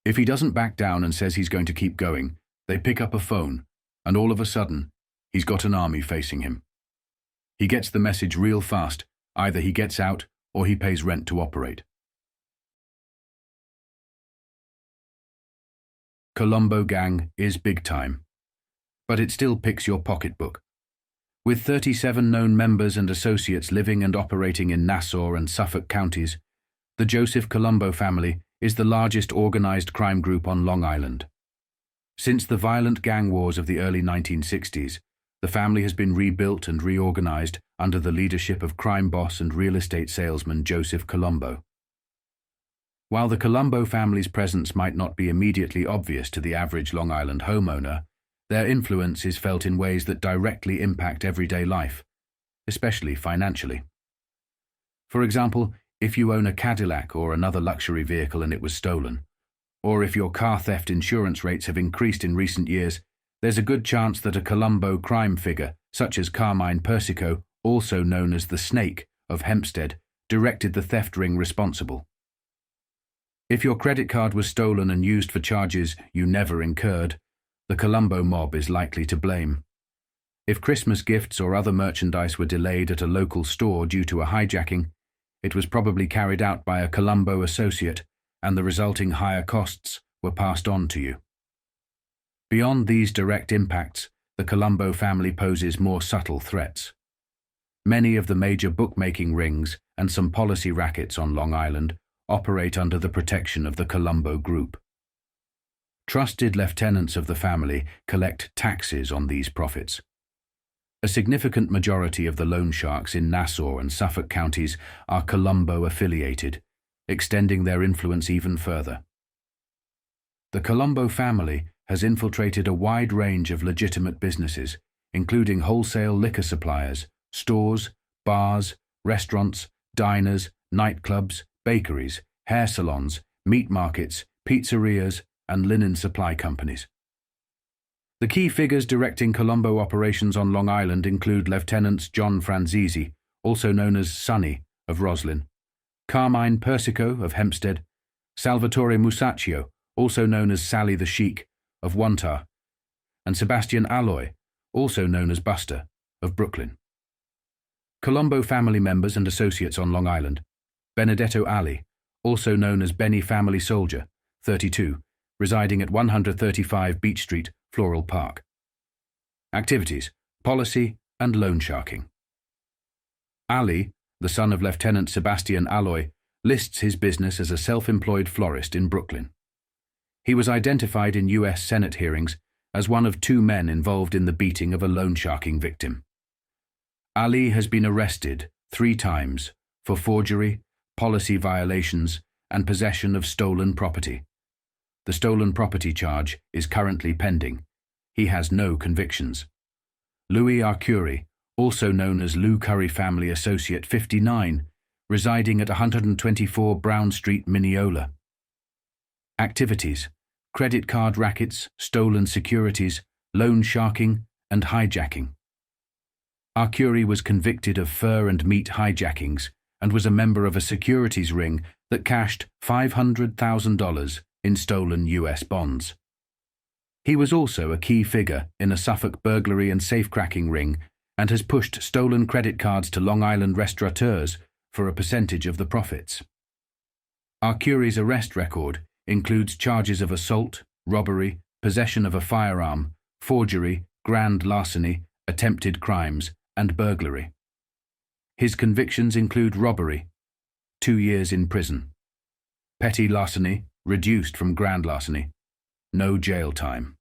If he doesn't back down and says he's going to keep going, they pick up a phone, and all of a sudden, he's got an army facing him. He gets the message real fast. Either he gets out or he pays rent to operate. Colombo gang is big time, but it still picks your pocketbook. With 37 known members and associates living and operating in Nassau and Suffolk counties, the Joseph Colombo family is the largest organized crime group on Long Island. Since the violent gang wars of the early 1960s, the family has been rebuilt and reorganized under the leadership of crime boss and real estate salesman Joseph Colombo. While the Colombo family's presence might not be immediately obvious to the average Long Island homeowner, their influence is felt in ways that directly impact everyday life, especially financially. For example, if you own a Cadillac or another luxury vehicle and it was stolen, or if your car theft insurance rates have increased in recent years, there's a good chance that a Colombo crime figure, such as Carmine Persico, also known as the Snake of Hempstead, directed the theft ring responsible. If your credit card was stolen and used for charges you never incurred, the Colombo mob is likely to blame. If Christmas gifts or other merchandise were delayed at a local store due to a hijacking, it was probably carried out by a Colombo associate, and the resulting higher costs were passed on to you. Beyond these direct impacts, the Colombo family poses more subtle threats. Many of the major bookmaking rings and some policy rackets on Long Island operate under the protection of the Colombo Group. Trusted lieutenants of the family collect taxes on these profits. A significant majority of the loan sharks in Nassau and Suffolk counties are Colombo-affiliated, extending their influence even further. The Colombo family has infiltrated a wide range of legitimate businesses, including wholesale liquor suppliers, stores, bars, restaurants, diners, nightclubs, bakeries, hair salons, meat markets, pizzerias, and linen supply companies. The key figures directing Colombo operations on Long Island include Lieutenants John Franzese, also known as Sonny, of Roslyn, Carmine Persico, of Hempstead, Salvatore Musacchio, also known as Sally the Sheik, of Wantagh, and Sebastian Alloy, also known as Buster, of Brooklyn. Colombo family members and associates on Long Island: Benedetto Ali, also known as Benny Family Soldier, 32, residing at 135 Beach Street, Floral Park. Activities: policy and loan sharking. Ali, the son of Lieutenant Sebastian Alloy, lists his business as a self-employed florist in Brooklyn. He was identified in U.S. Senate hearings as one of 2 men involved in the beating of a loan sharking victim. Ali has been arrested 3 times for forgery, policy violations, and possession of stolen property. The stolen property charge is currently pending. He has no convictions. Louis Arcuri, also known as Lou Curry Family Associate 59, residing at 124 Brown Street, Mineola. Activities: credit card rackets, stolen securities, loan sharking, and hijacking. Arcuri was convicted of fur and meat hijackings and was a member of a securities ring that cashed $500,000 in stolen US bonds. He was also a key figure in a Suffolk burglary and safecracking ring and has pushed stolen credit cards to Long Island restaurateurs for a percentage of the profits. Arcuri's arrest record includes charges of assault, robbery, possession of a firearm, forgery, grand larceny, attempted crimes, and burglary. His convictions include robbery, 2 years in prison; petty larceny, reduced from grand larceny, no jail time;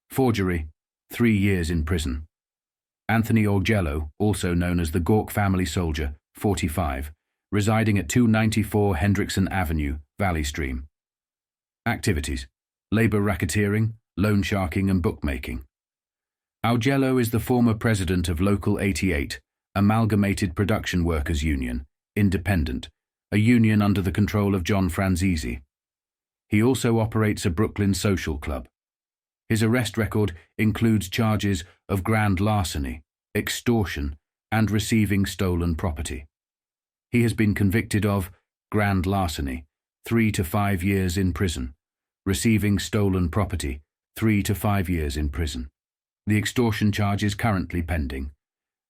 forgery, 3 years in prison. Anthony Augello, also known as the Gawk family soldier, 45, residing at 294 Hendrickson Avenue, Valley Stream. Activities: labor racketeering, loan sharking, and bookmaking. Augello is the former president of Local 88, Amalgamated Production Workers Union, independent, a union under the control of John Franzese. He also operates a Brooklyn social club. His arrest record includes charges of grand larceny, extortion, and receiving stolen property. He has been convicted of grand larceny, 3 to 5 years in prison; receiving stolen property, 3 to 5 years in prison. The extortion charge is currently pending.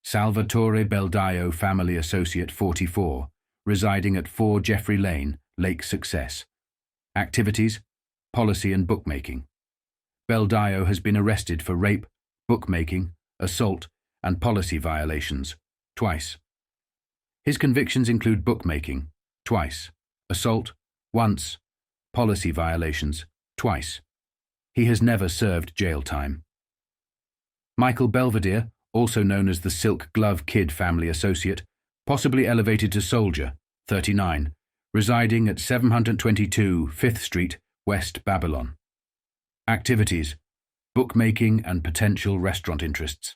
Salvatore Beldaio Family Associate 44, residing at 4 Jeffrey Lane, Lake Success. Activities: policy and bookmaking. Beldaio has been arrested for rape, bookmaking, assault, and policy violations, twice. His convictions include bookmaking, twice; assault, once; policy violations, twice. He has never served jail time. Michael Belvedere, also known as the Silk Glove Kid Family Associate, possibly elevated to soldier, 39, residing at 722 5th Street, West Babylon. Activities: bookmaking and potential restaurant interests.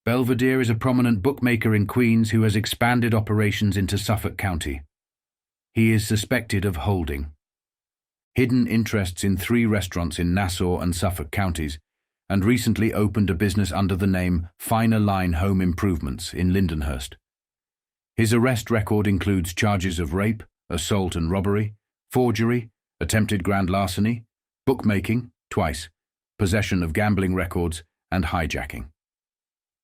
Belvedere is a prominent bookmaker in Queens who has expanded operations into Suffolk County. He is suspected of holding hidden interests in 3 restaurants in Nassau and Suffolk counties, and recently opened a business under the name Finer Line Home Improvements in Lindenhurst. His arrest record includes charges of rape, assault and robbery, forgery, attempted grand larceny, bookmaking, twice, possession of gambling records, and hijacking.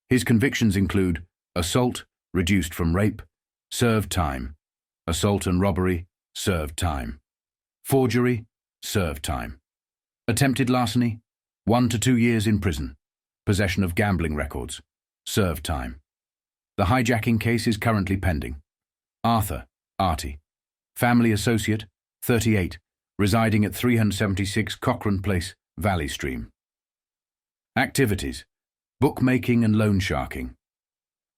His convictions include assault, reduced from rape, served time; assault and robbery, served time; forgery, served time; attempted larceny, 1 to 2 years in prison; possession of gambling records, served time. The hijacking case is currently pending. Arthur, Artie, family associate, 38, residing at 376 Cochrane Place, Valley Stream. Activities: bookmaking and loan sharking.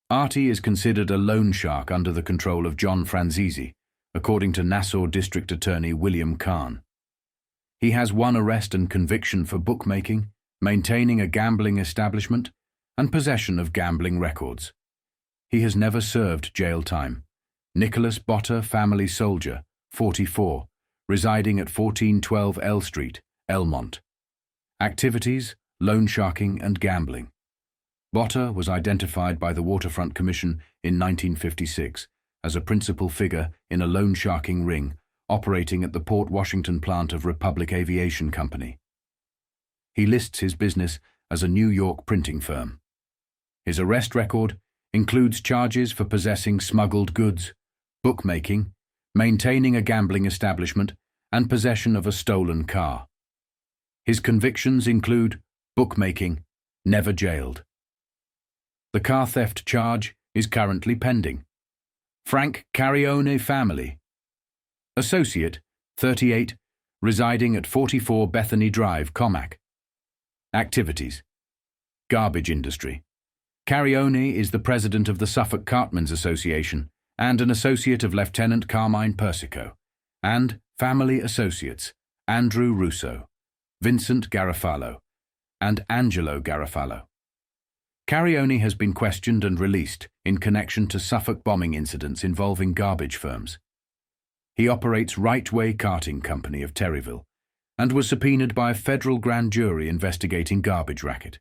Artie is considered a loan shark under the control of John Franzese, according to Nassau District Attorney William Kahn. He has 1 arrest and conviction for bookmaking, maintaining a gambling establishment, and possession of gambling records. He has never served jail time. Nicholas Botter, family soldier, 44, residing at 1412 L Street, Elmont. Activities: loan sharking and gambling. Botter was identified by the Waterfront Commission in 1956 as a principal figure in a loan sharking ring operating at the Port Washington plant of Republic Aviation Company. He lists his business as a New York printing firm. His arrest record includes charges for possessing smuggled goods, bookmaking, maintaining a gambling establishment, and possession of a stolen car. His convictions include bookmaking, never jailed. The car theft charge is currently pending. Frank Carione family associate, 38, residing at 44 Bethany Drive, Comac. Activities: garbage industry. Carione is the president of the Suffolk Cartmen's Association and an associate of Lieutenant Carmine Persico, and family associates Andrew Russo, Vincent Garofalo, and Angelo Garofalo. Carioni has been questioned and released in connection to Suffolk bombing incidents involving garbage firms. He operates Right-Way Carting Company of Terryville and was subpoenaed by a federal grand jury investigating garbage racket.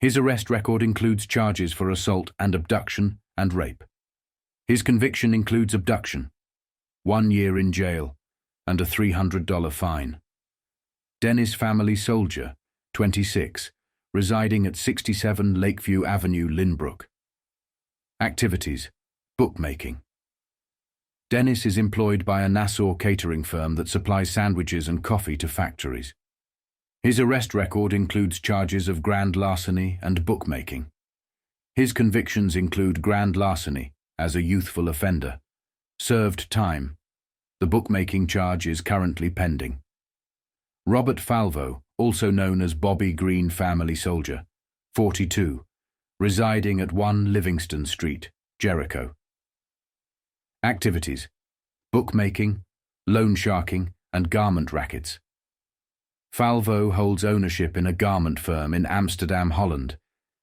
His arrest record includes charges for assault and abduction and rape. His conviction includes abduction, 1 year in jail, and a $300 fine. Dennis family soldier, 26, residing at 67 Lakeview Avenue, Lynbrook. Activities: bookmaking. Dennis is employed by a Nassau catering firm that supplies sandwiches and coffee to factories. His arrest record includes charges of grand larceny and bookmaking. His convictions include grand larceny as a youthful offender. Served time. The bookmaking charge is currently pending. Robert Falvo, also known as Bobby Green family soldier, 42, residing at 1 Livingston Street, Jericho. Activities: bookmaking, loan sharking, and garment rackets. Falvo holds ownership in a garment firm in Amsterdam, Holland,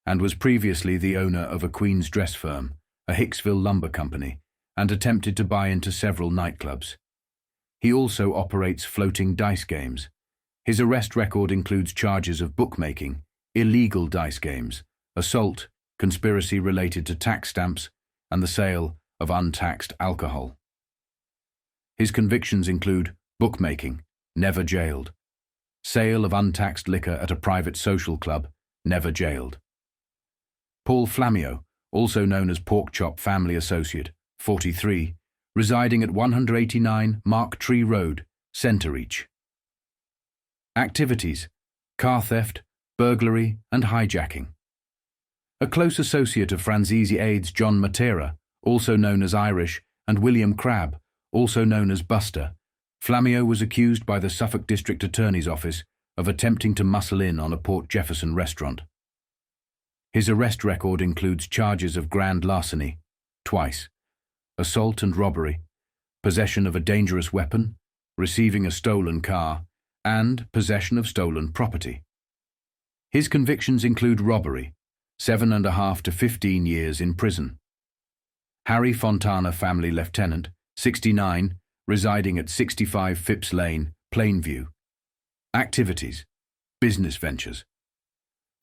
and was previously the owner of a Queen's dress firm, a Hicksville lumber company, and attempted to buy into several nightclubs. He also operates floating dice games. His arrest record includes charges of bookmaking, illegal dice games, assault, conspiracy related to tax stamps, and the sale of untaxed alcohol. His convictions include bookmaking, never jailed; sale of untaxed liquor at a private social club, never jailed. Paul Flamio, also known as Pork Chop family associate, 43, residing at 189 Mark Tree Road, Centereach. Activities: car theft, burglary, and hijacking. A close associate of Franzese aides John Matera, also known as Irish, and William Crabb, also known as Buster, Flamio was accused by the Suffolk District Attorney's Office of attempting to muscle in on a Port Jefferson restaurant. His arrest record includes charges of grand larceny, twice, assault and robbery, possession of a dangerous weapon, receiving a stolen car, and possession of stolen property. His convictions include robbery, 7.5 to 15 years in prison. Harry Fontana family lieutenant, 69, residing at 65 Phipps Lane, Plainview. Activities: business ventures.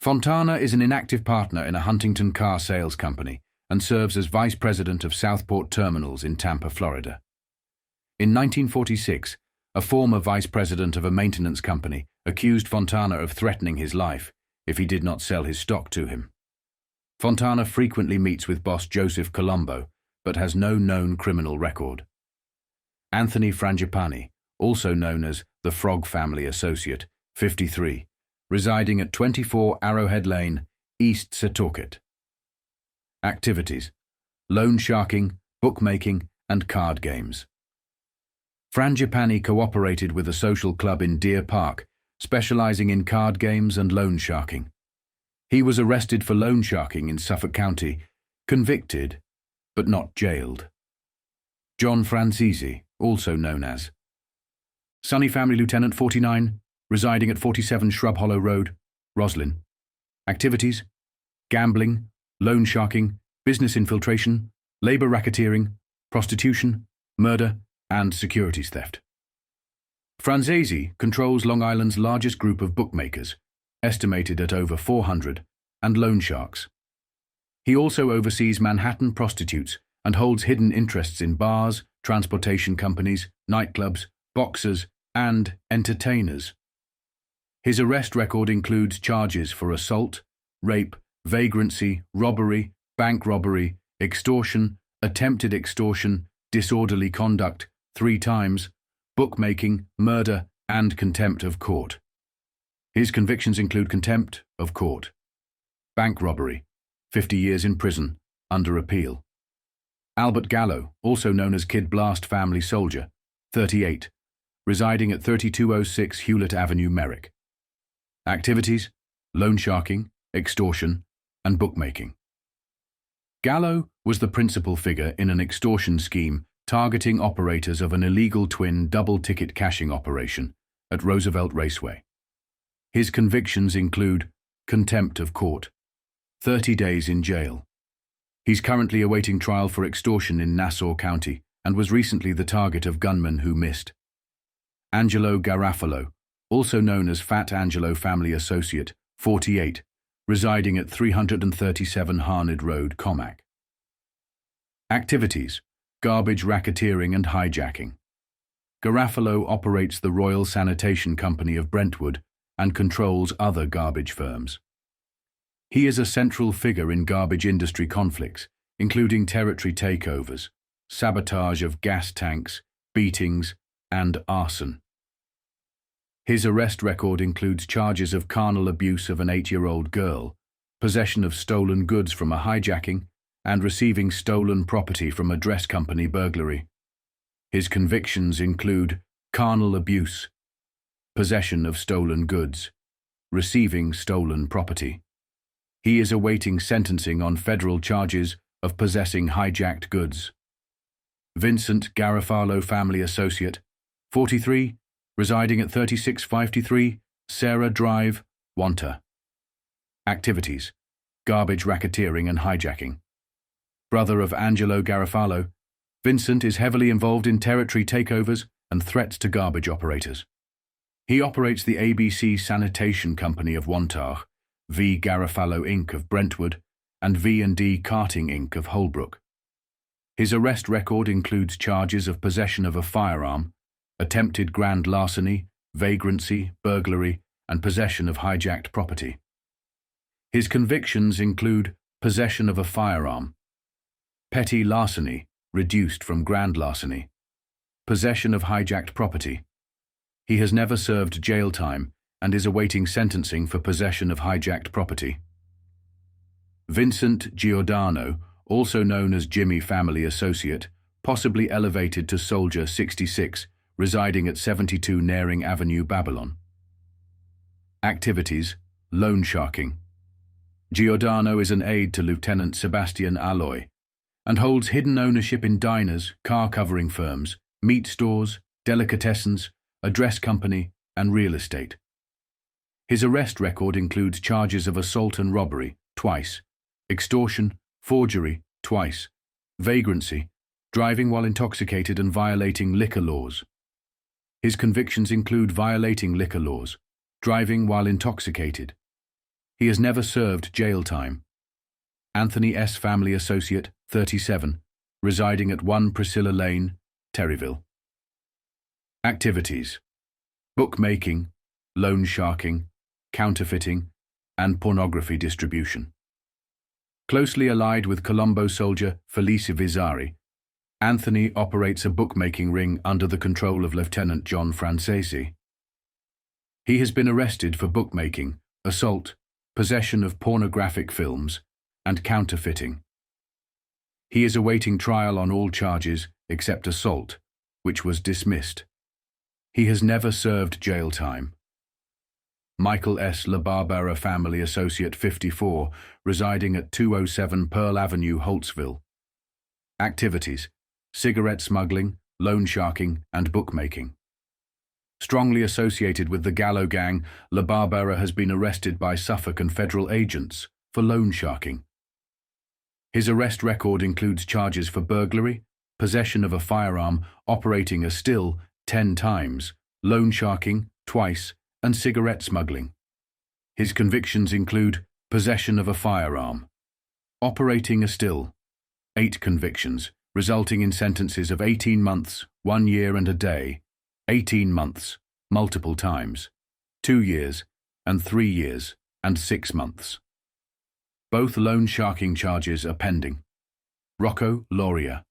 Fontana is an inactive partner in a Huntington car sales company and serves as vice president of Southport Terminals in Tampa, Florida. In 1946, a former vice president of a maintenance company accused Fontana of threatening his life if he did not sell his stock to him. Fontana frequently meets with boss Joseph Colombo, but has no known criminal record. Anthony Frangipani, also known as the Frog family associate, 53, residing at 24 Arrowhead Lane, East Setauket. Activities: loan sharking, bookmaking, and card games. Frangipani cooperated with a social club in Deer Park, specializing in card games and loan sharking. He was arrested for loan sharking in Suffolk County, convicted, but not jailed. John Franzese, also known as Sunny family lieutenant, 49, residing at 47 Shrub Hollow Road, Roslyn. Activities: gambling, loan sharking, business infiltration, labor racketeering, prostitution, murder, and securities theft. Franzese controls Long Island's largest group of bookmakers, estimated at over 400, and loan sharks. He also oversees Manhattan prostitutes and holds hidden interests in bars, transportation companies, nightclubs, boxers, and entertainers. His arrest record includes charges for assault, rape, vagrancy, robbery, bank robbery, extortion, attempted extortion, disorderly conduct, 3 times, bookmaking, murder, and contempt of court. His convictions include contempt of court, bank robbery, 50 years in prison, under appeal. Albert Gallo, also known as Kid Blast family soldier, 38, residing at 3206 Hewlett Avenue, Merrick. Activities: loan sharking, extortion, and bookmaking. Gallo was the principal figure in an extortion scheme targeting operators of an illegal twin double-ticket cashing operation at Roosevelt Raceway. His convictions include contempt of court, 30 days in jail. He's currently awaiting trial for extortion in Nassau County and was recently the target of gunmen who missed. Angelo Garofalo, also known as Fat Angelo Family Associate, 48, residing at 337 Harned Road, Comac. Activities: garbage racketeering and hijacking. Garofalo operates the Royal Sanitation Company of Brentwood and controls other garbage firms. He is a central figure in garbage industry conflicts, including territory takeovers, sabotage of gas tanks, beatings, and arson. His arrest record includes charges of carnal abuse of an 8-year-old girl, possession of stolen goods from a hijacking, and receiving stolen property from a dress company burglary. His convictions include carnal abuse, possession of stolen goods, receiving stolen property. He is awaiting sentencing on federal charges of possessing hijacked goods. Vincent Garofalo Family Associate, 43, residing at 3653 Sarah Drive, Wanta. Activities: garbage racketeering and hijacking. Brother of Angelo Garofalo, Vincent is heavily involved in territory takeovers and threats to garbage operators. He operates the ABC Sanitation Company of Wantage, V. Garofalo Inc. of Brentwood, and V&D Carting Inc. of Holbrook. His arrest record includes charges of possession of a firearm, attempted grand larceny, vagrancy, burglary, and possession of hijacked property. His convictions include possession of a firearm, petty larceny, reduced from grand larceny, possession of hijacked property. He has never served jail time and is awaiting sentencing for possession of hijacked property. Vincent Giordano, also known as Jimmy Family Associate, possibly elevated to Soldier 66, residing at 72 Naring Avenue, Babylon. Activities: loan sharking. Giordano is an aide to Lieutenant Sebastian Alloy and holds hidden ownership in diners, car covering firms, meat stores, delicatessens, a dress company, and real estate. His arrest record includes charges of assault and robbery, twice, extortion, forgery, twice, vagrancy, driving while intoxicated and violating liquor laws. His convictions include violating liquor laws, driving while intoxicated. He has never served jail time. Anthony S. Family Associate, 37, residing at 1 Priscilla Lane, Terryville. Activities: bookmaking, loan sharking, counterfeiting, and pornography distribution. Closely allied with Colombo soldier Felice Vizzari, Anthony operates a bookmaking ring under the control of Lieutenant John Francesi. He has been arrested for bookmaking, assault, possession of pornographic films, and counterfeiting. He is awaiting trial on all charges except assault, which was dismissed. He has never served jail time. Michael S. LaBarbera Family Associate, 54, residing at 207 Pearl Avenue, Holtsville. Activities: cigarette smuggling, loan sharking, and bookmaking. Strongly associated with the Gallo gang, LaBarbera has been arrested by Suffolk and federal agents for loan sharking. His arrest record includes charges for burglary, possession of a firearm, operating a still 10 times, loan sharking twice, and cigarette smuggling. His convictions include possession of a firearm, operating a still, 8 convictions, resulting in sentences of 18 months, 1 year and a day, 18 months, multiple times, 2 years, and 3 years, and 6 months. Both loan sharking charges are pending. Rocco Loria,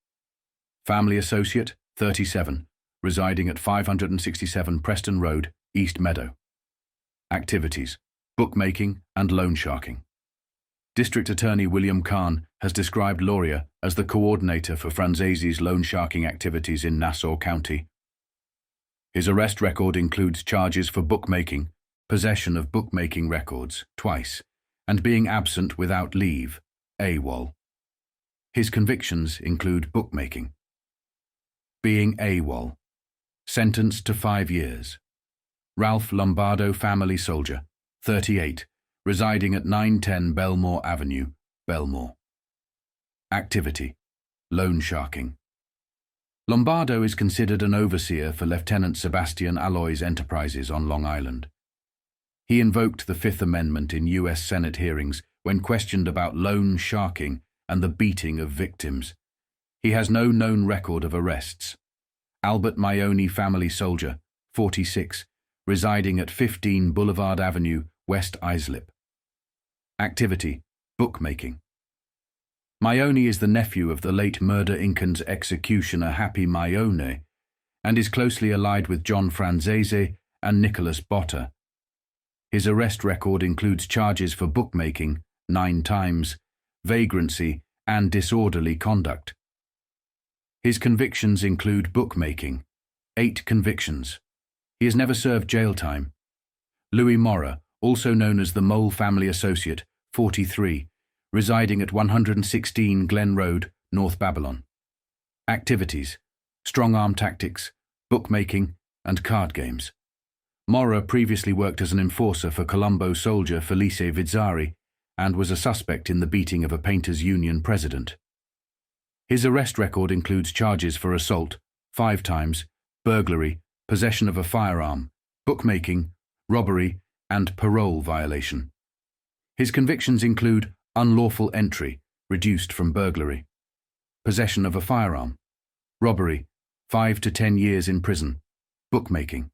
Family Associate, 37, residing at 567 Preston Road, East Meadow. Activities: bookmaking and loan sharking. District Attorney William Kahn has described Loria as the coordinator for Franzese's loan sharking activities in Nassau County. His arrest record includes charges for bookmaking, possession of bookmaking records, twice, and being absent without leave, AWOL. His convictions include bookmaking. Being AWOL. Sentenced to 5 years. Ralph Lombardo, family soldier, 38, residing at 910 Belmore Avenue, Belmore. Activity: loan sharking. Lombardo is considered an overseer for Lieutenant Sebastian Alloy's enterprises on Long Island. He invoked the Fifth Amendment in U.S. Senate hearings when questioned about loan sharking and the beating of victims. He has no known record of arrests. Albert Maione, family soldier, 46, residing at 15 Boulevard Avenue, West Islip. Activity: bookmaking. Maione is the nephew of the late Murder Incan's executioner Happy Maione and is closely allied with John Franzese and Nicholas Botta. His arrest record includes charges for bookmaking, 9 times, vagrancy, and disorderly conduct. His convictions include bookmaking, 8 convictions. He has never served jail time. Louis Mora, also known as the Mole family associate, 43, residing at 116 Glen Road, North Babylon. Activities: strong-arm tactics, bookmaking, and card games. Mora previously worked as an enforcer for Colombo soldier Felice Vizzari and was a suspect in the beating of a painters' union president. His arrest record includes charges for assault, 5 times, burglary, possession of a firearm, bookmaking, robbery, and parole violation. His convictions include unlawful entry, reduced from burglary, possession of a firearm, robbery, 5 to 10 years in prison, bookmaking.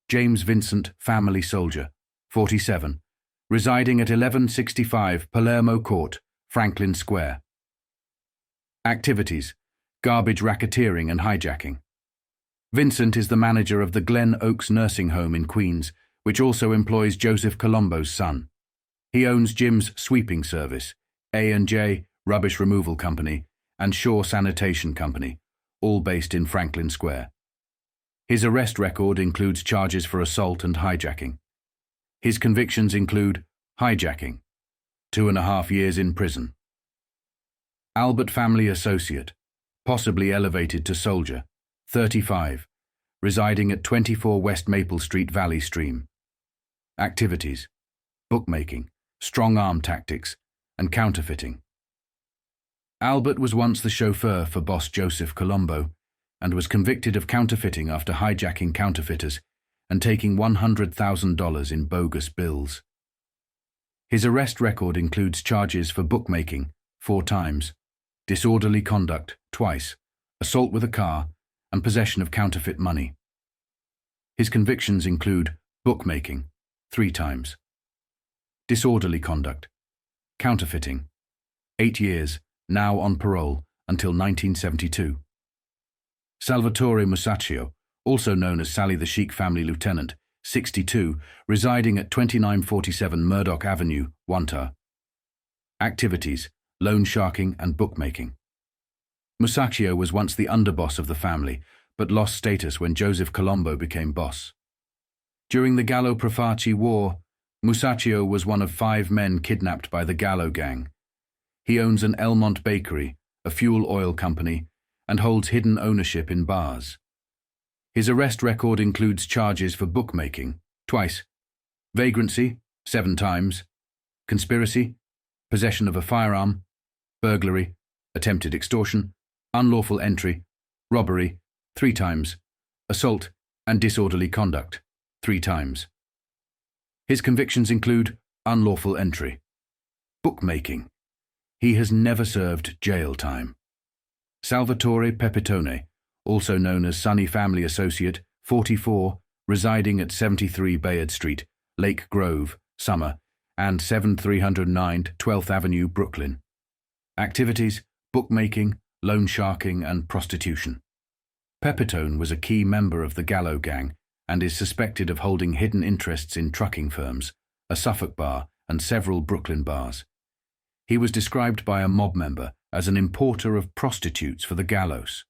James Vincent, family soldier, 47, residing at 1165 Palermo Court, Franklin Square. Activities: garbage racketeering and hijacking. Vincent is the manager of the Glen Oaks nursing home in Queens, which also employs Joseph Colombo's son. He owns Jim's Sweeping Service, A&J Rubbish Removal Company, and Shore Sanitation Company, all based in Franklin Square. His arrest record includes charges for assault and hijacking. His convictions include hijacking, 2.5 years in prison. Albert family associate, possibly elevated to soldier, 35, residing at 24 West Maple Street, Valley Stream. Activities: bookmaking, strong-arm tactics, and counterfeiting. Albert was once the chauffeur for boss Joseph Colombo and was convicted of counterfeiting after hijacking counterfeiters and taking $100,000 in bogus bills. His arrest record includes charges for bookmaking, 4 times, disorderly conduct, twice, assault with a car, and possession of counterfeit money. His convictions include bookmaking, 3 times, disorderly conduct, counterfeiting, 8 years, now on parole until 1972. Salvatore Musacchio, also known as Sally the Chic family lieutenant, 62, residing at 2947 Murdoch Avenue, Wantagh. Activities: loan sharking and bookmaking. Musacchio was once the underboss of the family, but lost status when Joseph Colombo became boss. During the Gallo Profaci War, Musacchio was one of 5 men kidnapped by the Gallo gang. He owns an Elmont bakery, a fuel oil company, and holds hidden ownership in bars. His arrest record includes charges for bookmaking, twice, vagrancy, 7 times, conspiracy, possession of a firearm, burglary, attempted extortion, unlawful entry, robbery, 3 times, assault and disorderly conduct, 3 times. His convictions include unlawful entry, bookmaking. He has never served jail time. Salvatore Pepitone, also known as Sunny family associate, 44, residing at 73 Bayard Street, Lake Grove, Summer, and 7309 12th Avenue, Brooklyn. Activities: bookmaking, loan sharking, and prostitution. Pepitone was a key member of the Gallo gang and is suspected of holding hidden interests in trucking firms, a Suffolk bar, and several Brooklyn bars. He was described by a mob member as an importer of prostitutes for the gallows.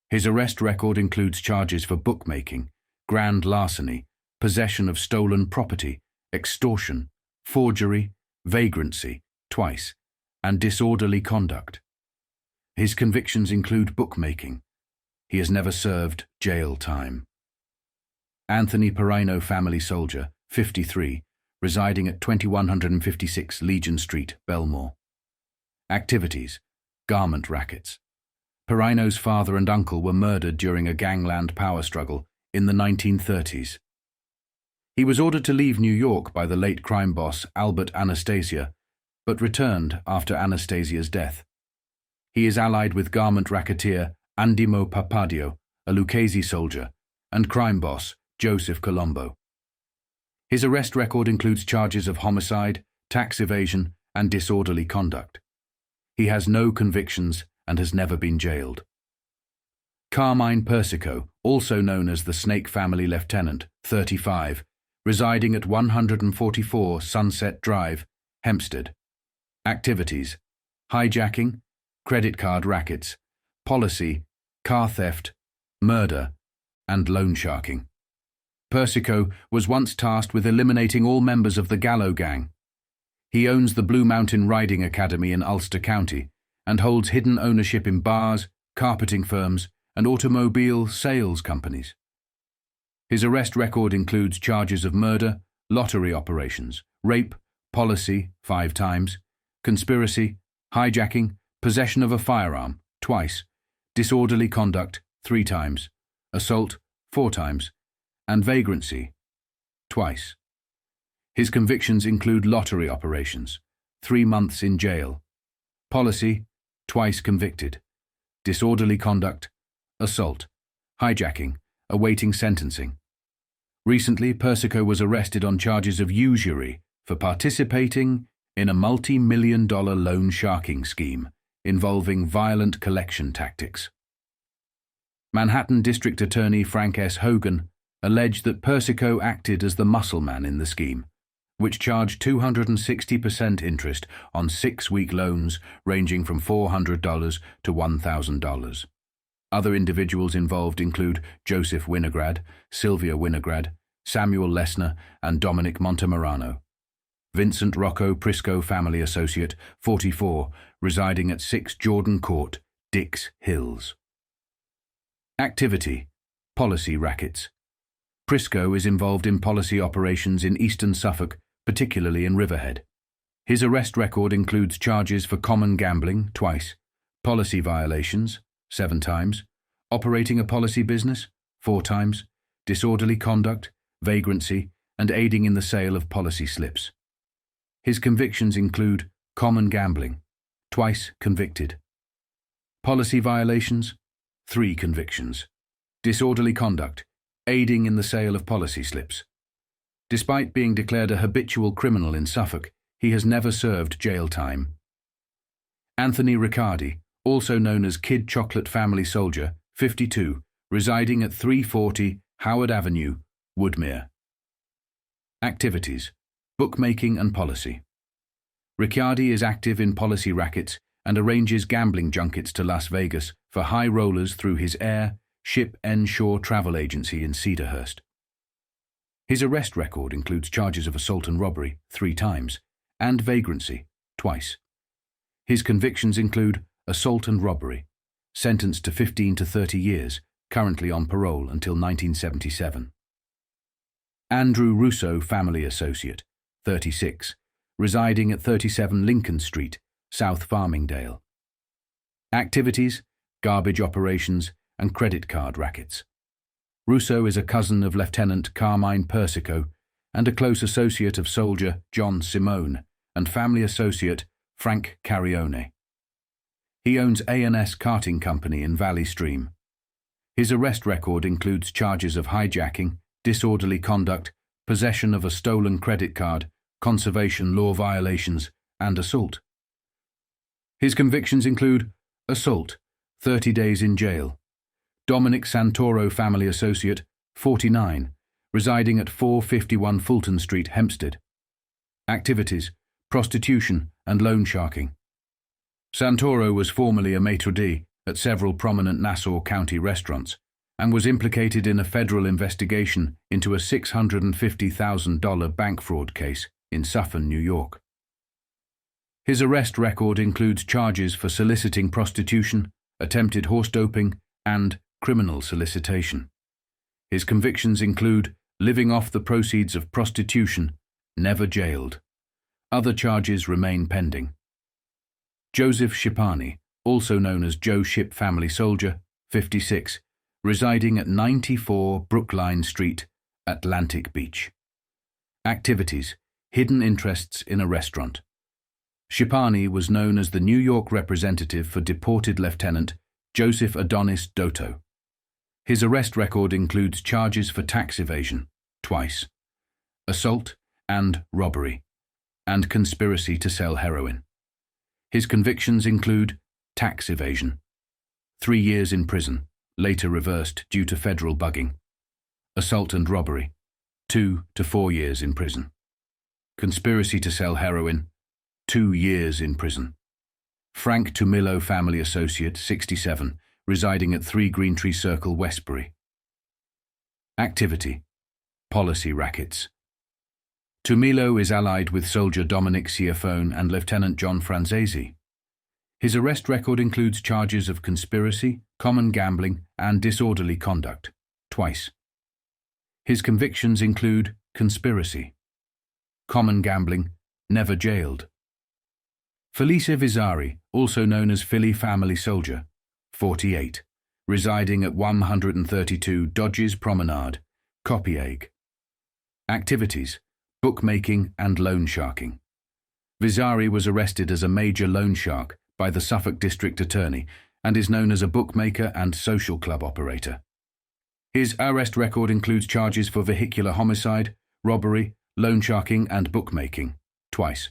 His arrest record includes charges for bookmaking, grand larceny, possession of stolen property, extortion, forgery, vagrancy, twice, and disorderly conduct. His convictions include bookmaking. He has never served jail time. Anthony Perino, family soldier, 53, residing at 2156 Legion Street, Belmore. Activities: garment rackets. Perino's father and uncle were murdered during a gangland power struggle in the 1930s. He was ordered to leave New York by the late crime boss Albert Anastasia, but returned after Anastasia's death. He is allied with garment racketeer Andimo Papadio, a Lucchese soldier, and crime boss Joseph Colombo. His arrest record includes charges of homicide, tax evasion, and disorderly conduct. He has no convictions and has never been jailed. Carmine Persico, also known as the Snake Family Lieutenant, 35, residing at 144 Sunset Drive, Hempstead. Activities: hijacking, credit card rackets, policy, car theft, murder, and loan sharking. Persico was once tasked with eliminating all members of the Gallo Gang. He owns the Blue Mountain Riding Academy in Ulster County and holds hidden ownership in bars, carpeting firms, and automobile sales companies. His arrest record includes charges of murder, lottery operations, rape, policy, 5 times, conspiracy, hijacking, possession of a firearm, twice, disorderly conduct, 3 times, assault, 4 times, and vagrancy, twice. His convictions include lottery operations, 3 months in jail, policy, twice convicted, disorderly conduct, assault, hijacking, awaiting sentencing. Recently, Persico was arrested on charges of usury for participating in a multi-million-dollar loan sharking scheme involving violent collection tactics. Manhattan District Attorney Frank S. Hogan alleged that Persico acted as the muscle man in the scheme, which charged 260% interest on 6-week loans ranging from $400 to $1,000. Other individuals involved include Joseph Winograd, Sylvia Winograd, Samuel Lesner, and Dominic Montemarano. Vincent Rocco Prisco, family associate, 44, residing at 6 Jordan Court, Dix Hills. Activity: policy rackets. Prisco is involved in policy operations in eastern Suffolk, particularly in Riverhead. His arrest record includes charges for common gambling, twice, policy violations, 7 times, operating a policy business, 4 times, disorderly conduct, vagrancy, and aiding in the sale of policy slips. His convictions include common gambling, twice convicted, policy violations, 3 convictions, disorderly conduct, aiding in the sale of policy slips. Despite being declared a habitual criminal in Suffolk, he has never served jail time. Anthony Riccardi, also known as Kid Chocolate Family Soldier, 52, residing at 340 Howard Avenue, Woodmere. Activities: bookmaking and policy. Riccardi is active in policy rackets and arranges gambling junkets to Las Vegas for high rollers through his air, ship and shore travel agency in Cedarhurst. His arrest record includes charges of assault and robbery, 3 times, and vagrancy, twice. His convictions include assault and robbery, sentenced to 15 to 30 years, currently on parole until 1977. Andrew Russo, family associate, 36, residing at 37 Lincoln Street, South Farmingdale. Activities: garbage operations and credit card rackets. Russo is a cousin of Lieutenant Carmine Persico and a close associate of soldier John Simone and family associate Frank Carione. He owns A&S Karting Company in Valley Stream. His arrest record includes charges of hijacking, disorderly conduct, possession of a stolen credit card, conservation law violations, and assault. His convictions include assault, 30 days in jail. Dominic Santoro, family associate, 49, residing at 451 Fulton Street, Hempstead. Activities: prostitution and loan sharking. Santoro was formerly a maitre d' at several prominent Nassau County restaurants and was implicated in a federal investigation into a $650,000 bank fraud case in Suffern, New York. His arrest record includes charges for soliciting prostitution, attempted horse doping, and criminal solicitation. His convictions include living off the proceeds of prostitution, never jailed. Other charges remain pending. Joseph Shipani, also known as Joe Ship family soldier, 56, residing at 94 Brookline Street, Atlantic Beach. Activities: hidden interests in a restaurant. Shipani was known as the New York representative for deported Lieutenant Joseph Adonis Dotto. His arrest record includes charges for tax evasion, twice, assault and robbery, and conspiracy to sell heroin. His convictions include tax evasion, 3 years in prison, later reversed due to federal bugging, assault and robbery, 2 to 4 years in prison, conspiracy to sell heroin, 2 years in prison. Frank Tumillo family associate, 67, residing at 3 Greentree Circle, Westbury. Activity: policy rackets. Tumillo is allied with soldier Dominic Ciaffone and Lieutenant John Franzese. His arrest record includes charges of conspiracy, common gambling, and disorderly conduct, twice. His convictions include conspiracy, common gambling, never jailed. Felice Vizzari, also known as Philly family soldier, 48, residing at 132 Dodges Promenade, Copiague. Activities: bookmaking and loan sharking. Vizzari was arrested as a major loan shark by the Suffolk District Attorney and is known as a bookmaker and social club operator. His arrest record includes charges for vehicular homicide, robbery, loan sharking and bookmaking, twice.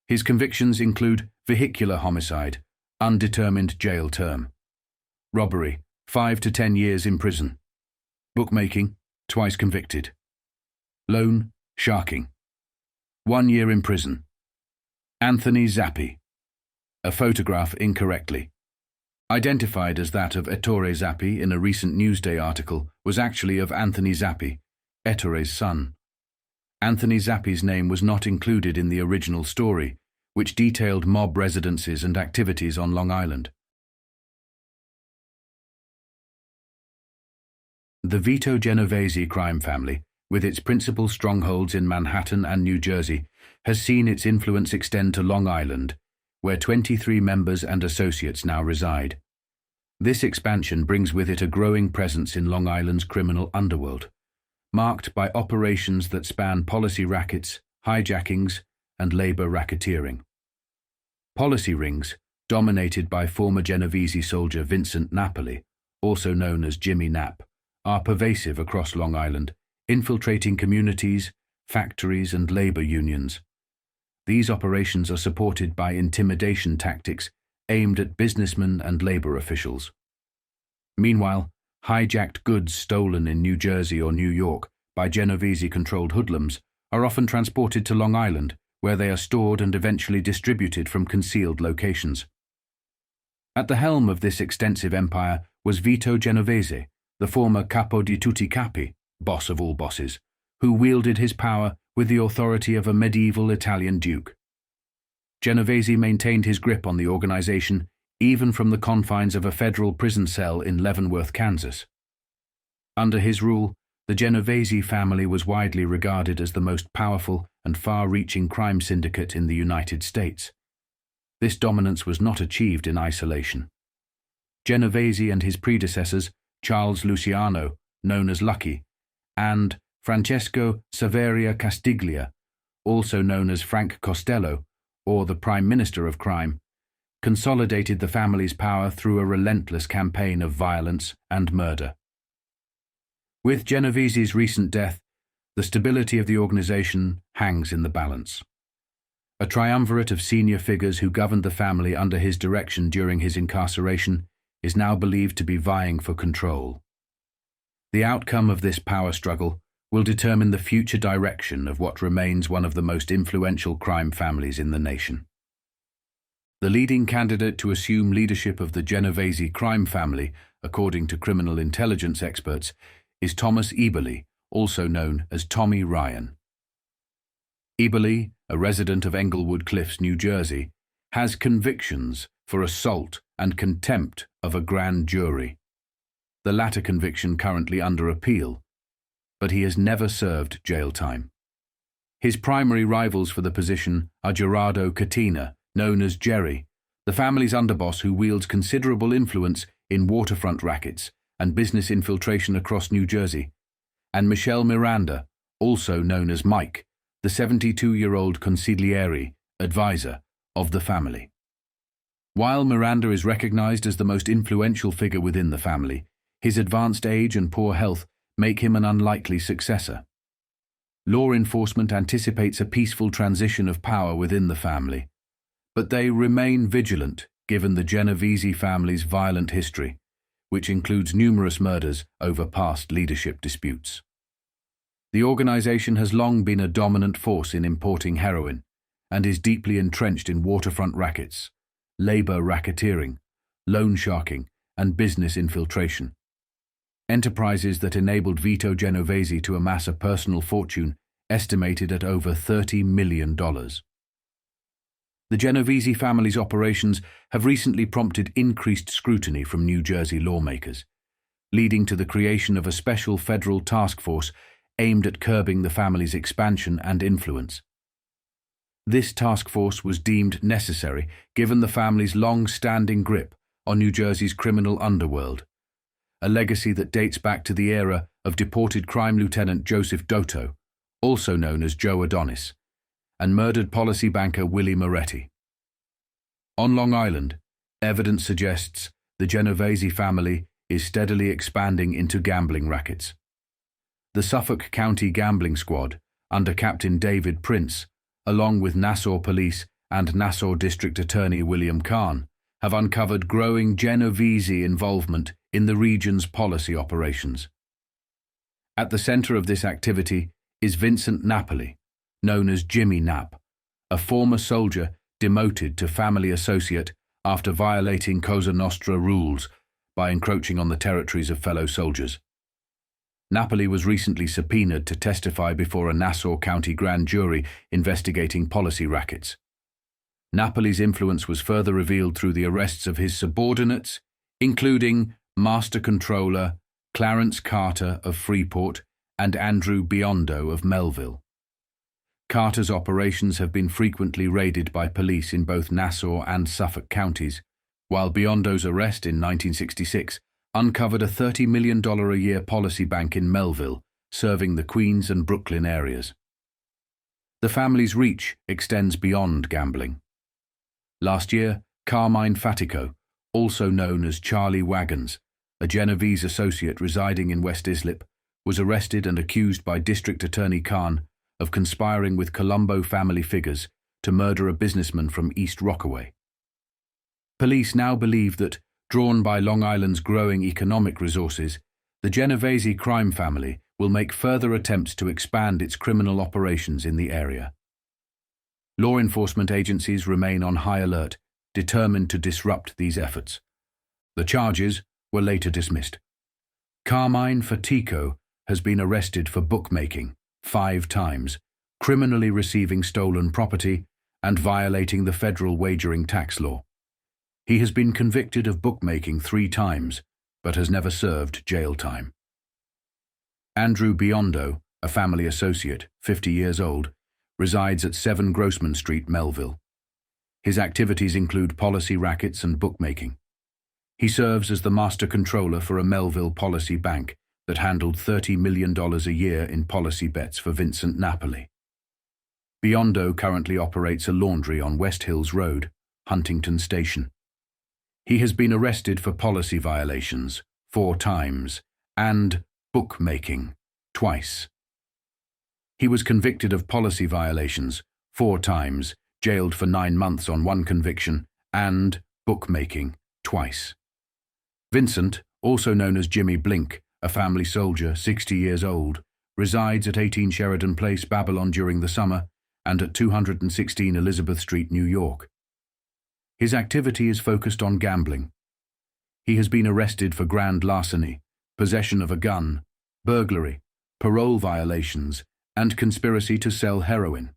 His convictions include vehicular homicide, undetermined jail term, robbery, 5 to 10 years in prison, bookmaking, twice convicted, loan sharking, 1 year in prison. Anthony Zappi, a photograph incorrectly, identified as that of Ettore Zappi in a recent Newsday article, was actually of Anthony Zappi, Ettore's son. Anthony Zappi's name was not included in the original story, which detailed mob residences and activities on Long Island. The Vito Genovese crime family, with its principal strongholds in Manhattan and New Jersey, has seen its influence extend to Long Island, where 23 members and associates now reside. This expansion brings with it a growing presence in Long Island's criminal underworld, marked by operations that span policy rackets, hijackings, and labor racketeering. Policy rings, dominated by former Genovese soldier Vincent Napoli, also known as Jimmy Knapp, are pervasive across Long Island, infiltrating communities, factories, and labor unions. These operations are supported by intimidation tactics aimed at businessmen and labor officials. Meanwhile, hijacked goods stolen in New Jersey or New York by Genovese-controlled hoodlums are often transported to Long Island, where they are stored and eventually distributed from concealed locations. At the helm of this extensive empire was Vito Genovese, the former capo di tutti capi, boss of all bosses, who wielded his power with the authority of a medieval Italian duke. Genovese maintained his grip on the organization even from the confines of a federal prison cell in Leavenworth, Kansas. Under his rule, the Genovese family was widely regarded as the most powerful and far-reaching crime syndicate in the United States. This dominance was not achieved in isolation. Genovese and his predecessors, Charles Luciano, known as Lucky, and Francesco Saveria Castiglia, also known as Frank Costello, or the Prime Minister of Crime, consolidated the family's power through a relentless campaign of violence and murder. With Genovese's recent death, the stability of the organization hangs in the balance. A triumvirate of senior figures who governed the family under his direction during his incarceration is now believed to be vying for control. The outcome of this power struggle will determine the future direction of what remains one of the most influential crime families in the nation. The leading candidate to assume leadership of the Genovese crime family, according to criminal intelligence experts, is Thomas Ebele, also known as Tommy Ryan. Libel, a resident of Englewood Cliffs, New Jersey, has convictions for assault and contempt of a grand jury, the latter conviction currently under appeal, but he has never served jail time. His primary rivals for the position are Gerardo Catina, known as Jerry, the family's underboss who wields considerable influence in waterfront rackets and business infiltration across New Jersey, and Michelle Miranda, also known as Mike, the 72-year-old consigliere, advisor, of the family. While Miranda is recognized as the most influential figure within the family, his advanced age and poor health make him an unlikely successor. Law enforcement anticipates a peaceful transition of power within the family, but they remain vigilant given the Genovese family's violent history, which includes numerous murders over past leadership disputes. The organization has long been a dominant force in importing heroin and is deeply entrenched in waterfront rackets, labor racketeering, loan sharking, and business infiltration. Enterprises that enabled Vito Genovese to amass a personal fortune estimated at over $30 million. The Genovese family's operations have recently prompted increased scrutiny from New Jersey lawmakers, leading to the creation of a special federal task force aimed at curbing the family's expansion and influence. This task force was deemed necessary given the family's long-standing grip on New Jersey's criminal underworld, a legacy that dates back to the era of deported crime lieutenant Joseph Dotto, also known as Joe Adonis, and murdered policy banker Willie Moretti. On Long Island, evidence suggests the Genovese family is steadily expanding into gambling rackets. The Suffolk County Gambling Squad, under Captain David Prince, along with Nassau Police and Nassau District Attorney William Kahn, have uncovered growing Genovese involvement in the region's policy operations. At the center of this activity is Vincent Napoli, known as Jimmy Knapp, a former soldier demoted to family associate after violating Cosa Nostra rules by encroaching on the territories of fellow soldiers. Napoli was recently subpoenaed to testify before a Nassau County grand jury investigating policy rackets. Napoli's influence was further revealed through the arrests of his subordinates, including Master Controller Clarence Carter of Freeport and Andrew Biondo of Melville. Carter's operations have been frequently raided by police in both Nassau and Suffolk counties, while Biondo's arrest in 1966 uncovered a $30 million a year policy bank in Melville, serving the Queens and Brooklyn areas. The family's reach extends beyond gambling. Last year, Carmine Fatico, also known as Charlie Wagons, a Genovese associate residing in West Islip, was arrested and accused by District Attorney Kahn of conspiring with Colombo family figures to murder a businessman from East Rockaway. Police now believe that, drawn by Long Island's growing economic resources, the Genovese crime family will make further attempts to expand its criminal operations in the area. Law enforcement agencies remain on high alert, determined to disrupt these efforts. The charges were later dismissed. Carmine Fatico has been arrested for bookmaking 5 times, criminally receiving stolen property, and violating the federal wagering tax law. He has been convicted of bookmaking 3 times, but has never served jail time. Andrew Biondo, a family associate, 50 years old, resides at 7 Grossman Street, Melville. His activities include policy rackets and bookmaking. He serves as the master controller for a Melville policy bank that handled $30 million a year in policy bets for Vincent Napoli. Biondo currently operates a laundry on West Hills Road, Huntington Station. He has been arrested for policy violations 4 times and bookmaking twice. He was convicted of policy violations 4 times, jailed for 9 months on 1 conviction, and bookmaking twice. Vincent, also known as Jimmy Blink, a family soldier, 60 years old, resides at 18 Sheridan Place, Babylon during the summer, and at 216 Elizabeth Street, New York. His activity is focused on gambling. He has been arrested for grand larceny, possession of a gun, burglary, parole violations, and conspiracy to sell heroin.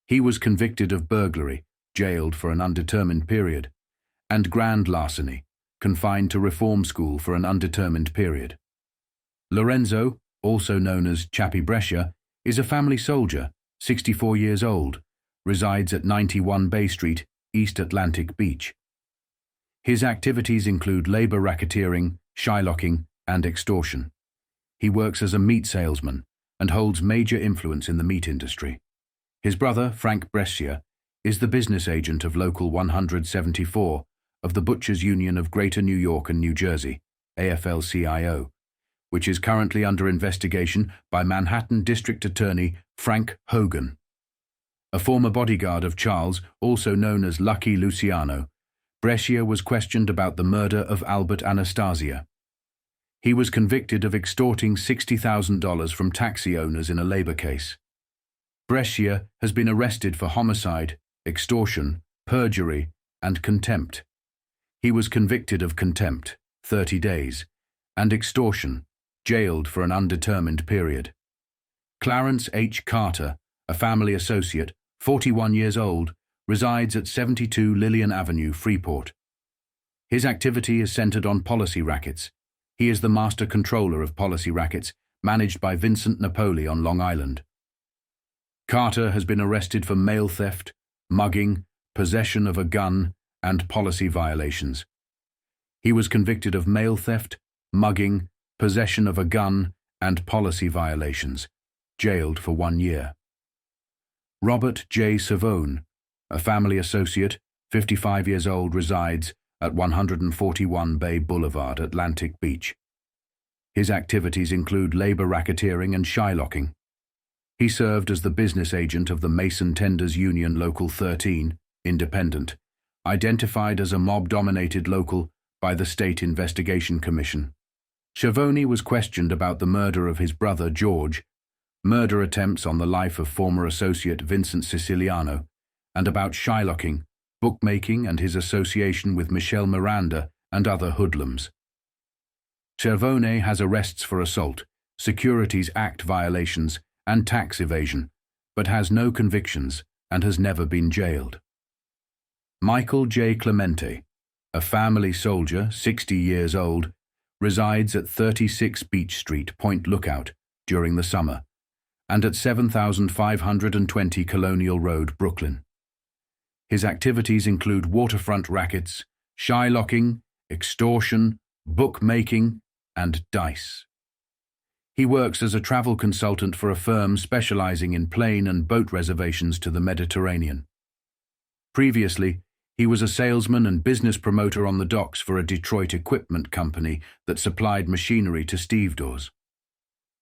He was convicted of burglary, jailed for an undetermined period, and grand larceny, confined to reform school for an undetermined period. Lorenzo, also known as Chappie Brescia, is a family soldier, 64 years old, resides at 91 Bay Street, East Atlantic Beach. His activities include labor racketeering, shylocking, and extortion. He works as a meat salesman and holds major influence in the meat industry. His brother, Frank Brescia, is the business agent of Local 174 of the Butchers' Union of Greater New York and New Jersey, AFL-CIO, which is currently under investigation by Manhattan District Attorney Frank Hogan. A former bodyguard of Charles, also known as Lucky Luciano, Brescia was questioned about the murder of Albert Anastasia. He was convicted of extorting $60,000 from taxi owners in a labor case. Brescia has been arrested for homicide, extortion, perjury, and contempt. He was convicted of contempt, 30 days, and extortion, jailed for an undetermined period. Clarence H. Carter, a family associate, 41 years old, resides at 72 Lillian Avenue, Freeport. His activity is centered on policy rackets. He is the master controller of policy rackets, managed by Vincent Napoli on Long Island. Carter has been arrested for mail theft, mugging, possession of a gun, and policy violations. He was convicted of mail theft, mugging, possession of a gun, and policy violations, jailed for 1 year. Robert J. Savone, a family associate, 55 years old, resides at 141 Bay Boulevard, Atlantic Beach. His activities include labor racketeering and shylocking. He served as the business agent of the Mason Tenders Union Local 13, independent, identified as a mob-dominated local by the State Investigation Commission. Schiavone was questioned about the murder of his brother George, murder attempts on the life of former associate Vincent Siciliano, and about shylocking, bookmaking, and his association with Michelle Miranda and other hoodlums. Schiavone has arrests for assault, Securities Act violations, and tax evasion, but has no convictions and has never been jailed. Michael J. Clemente, a family soldier, 60 years old, resides at 36 Beach Street, Point Lookout, during the summer, and at 7520 Colonial Road, Brooklyn. His activities include waterfront rackets, shylocking, extortion, bookmaking, and dice. He works as a travel consultant for a firm specializing in plane and boat reservations to the Mediterranean. Previously, he was a salesman and business promoter on the docks for a Detroit equipment company that supplied machinery to stevedores.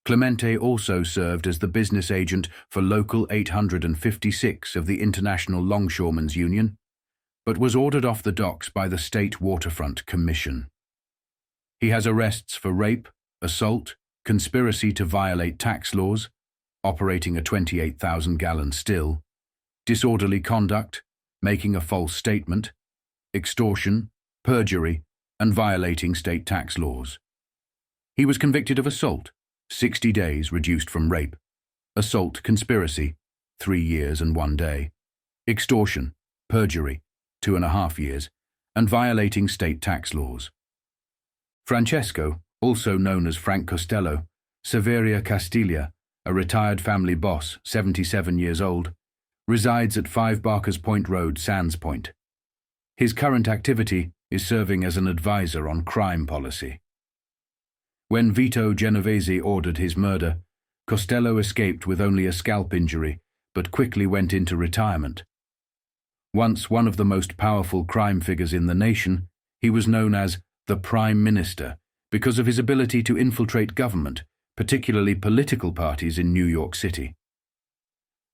Clemente also served as the business agent for Local 856 of the International Longshoremen's Union, but was ordered off the docks by the State Waterfront Commission. He has arrests for rape, assault, conspiracy to violate tax laws, operating a 28,000-gallon still, disorderly conduct, making a false statement, extortion, perjury, and violating state tax laws. He was convicted of assault, 60 days reduced from rape, assault conspiracy, 3 years and 1 day, extortion, perjury, 2.5 years, and violating state tax laws. Francesco, also known as Frank Costello, Severia Castiglia, a retired family boss, 77 years old, resides at 5 Barker's Point Road, Sands Point. His current activity is serving as an advisor on crime policy. When Vito Genovese ordered his murder, Costello escaped with only a scalp injury, but quickly went into retirement. Once one of the most powerful crime figures in the nation, he was known as the Prime Minister because of his ability to infiltrate government, particularly political parties in New York City.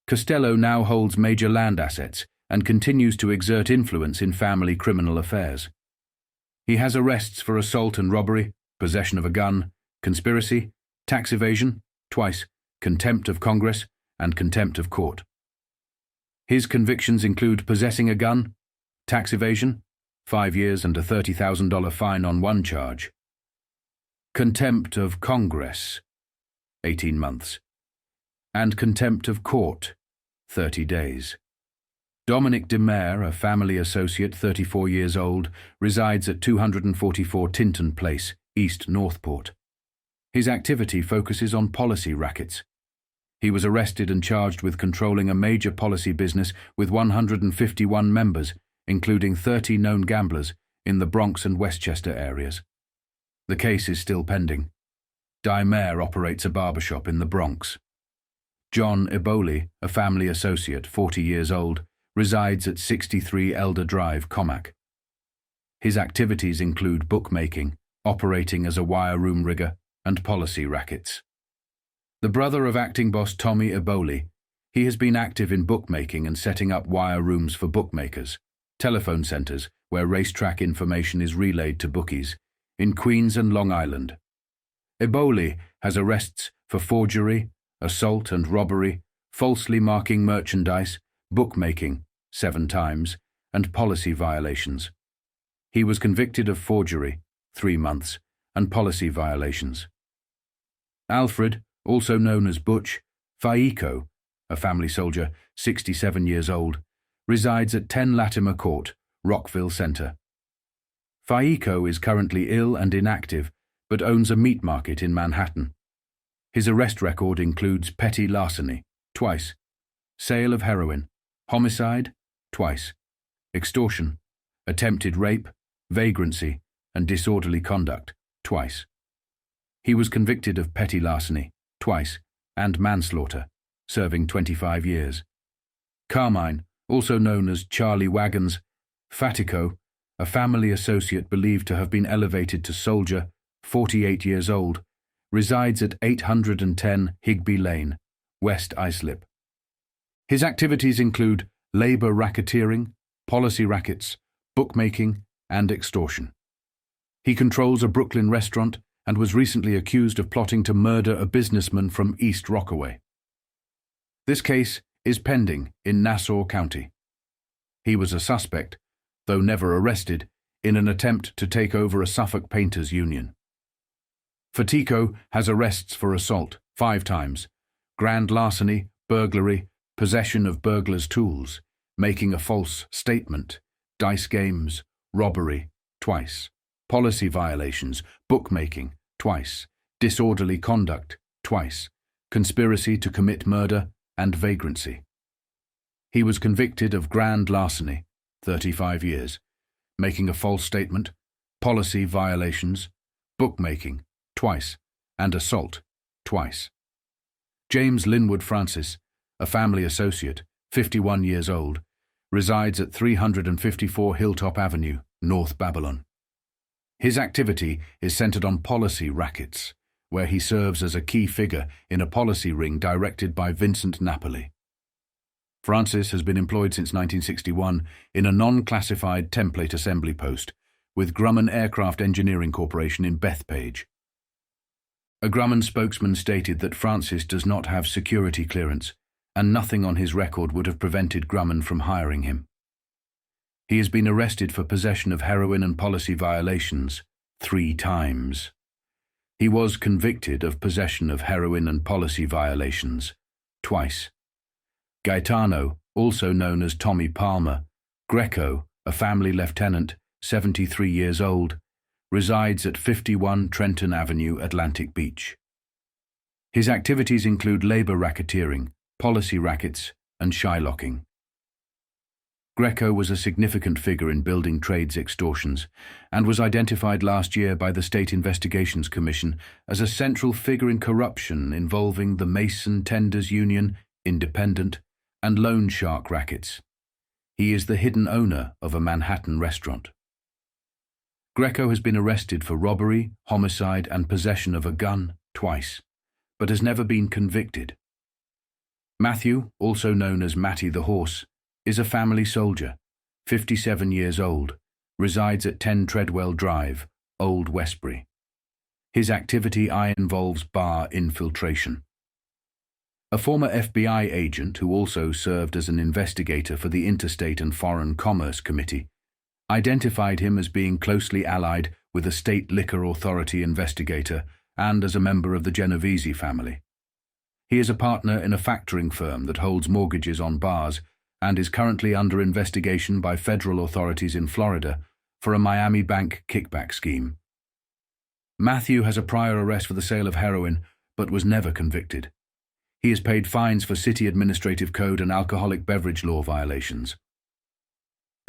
Costello now holds major land assets and continues to exert influence in family criminal affairs. He has arrests for assault and robbery, possession of a gun, conspiracy, tax evasion, twice, contempt of Congress, and contempt of court. His convictions include possessing a gun, tax evasion, 5 years and a $30,000 fine on one charge, contempt of Congress, 18 months, and contempt of court, 30 days. Dominic de Mere, a family associate, 34 years old, resides at 244 Tinton Place, East Northport. His activity focuses on policy rackets. He was arrested and charged with controlling a major policy business with 151 members, including 30 known gamblers, in the Bronx and Westchester areas. The case is still pending. De Mere operates a barbershop in the Bronx. John Eboli, a family associate, 40 years old, resides at 63 Elder Drive, Comac. His activities include bookmaking, operating as a wire room rigger, and policy rackets. The brother of acting boss Tommy Eboli, he has been active in bookmaking and setting up wire rooms for bookmakers, telephone centers where racetrack information is relayed to bookies, in Queens and Long Island. Eboli has arrests for forgery, assault and robbery, falsely marking merchandise, bookmaking, 7 times, and policy violations. He was convicted of forgery, 3 months, and policy violations. Alfred, also known as Butch, Faiko, a family soldier, 67 years old, resides at 10 Latimer Court, Rockville Center. Faiko is currently ill and inactive, but owns a meat market in Manhattan. His arrest record includes petty larceny, twice, sale of heroin, homicide, twice, extortion, attempted rape, vagrancy, and disorderly conduct, twice. He was convicted of petty larceny, twice, and manslaughter, serving 25 years. Carmine, also known as Charlie Wagons, Fatico, a family associate believed to have been elevated to soldier, 48 years old, resides at 810 Higby Lane, West Islip. His activities include labor racketeering, policy rackets, bookmaking, and extortion. He controls a Brooklyn restaurant and was recently accused of plotting to murder a businessman from East Rockaway. This case is pending in Nassau County. He was a suspect, though never arrested, in an attempt to take over a Suffolk painters' union. Fatico has arrests for assault, 5 times, grand larceny, burglary, possession of burglar's tools, making a false statement, dice games, robbery, twice, policy violations, bookmaking, twice, disorderly conduct, twice, conspiracy to commit murder, and vagrancy. He was convicted of grand larceny, 35 years, making a false statement, policy violations, bookmaking, twice, and assault, twice. James Linwood Francis, a family associate, 51 years old, resides at 354 Hilltop Avenue, North Babylon. His activity is centered on policy rackets, where he serves as a key figure in a policy ring directed by Vincent Napoli. Francis has been employed since 1961 in a non-classified template assembly post with Grumman Aircraft Engineering Corporation in Bethpage. A Grumman spokesman stated that Francis does not have security clearance, and nothing on his record would have prevented Grumman from hiring him. He has been arrested for possession of heroin and policy violations 3 times. He was convicted of possession of heroin and policy violations twice. Gaetano, also known as Tommy Palmer, Greco, a family lieutenant, 73 years old, resides at 51 Trenton Avenue, Atlantic Beach. His activities include labor racketeering, policy rackets, and shylocking. Greco was a significant figure in building trades extortions and was identified last year by the State Investigations Commission as a central figure in corruption involving the Mason Tenders Union, Independent, and Loan Shark rackets. He is the hidden owner of a Manhattan restaurant. Greco has been arrested for robbery, homicide, and possession of a gun twice, but has never been convicted. Matthew, also known as Matty the Horse, is a family soldier, 57 years old, resides at 10 Treadwell Drive, Old Westbury. His activity involves bar infiltration. A former FBI agent who also served as an investigator for the Interstate and Foreign Commerce Committee identified him as being closely allied with a state liquor authority investigator and as a member of the Genovese family. He is a partner in a factoring firm that holds mortgages on bars and is currently under investigation by federal authorities in Florida for a Miami bank kickback scheme. Matthew has a prior arrest for the sale of heroin, but was never convicted. He has paid fines for city administrative code and alcoholic beverage law violations.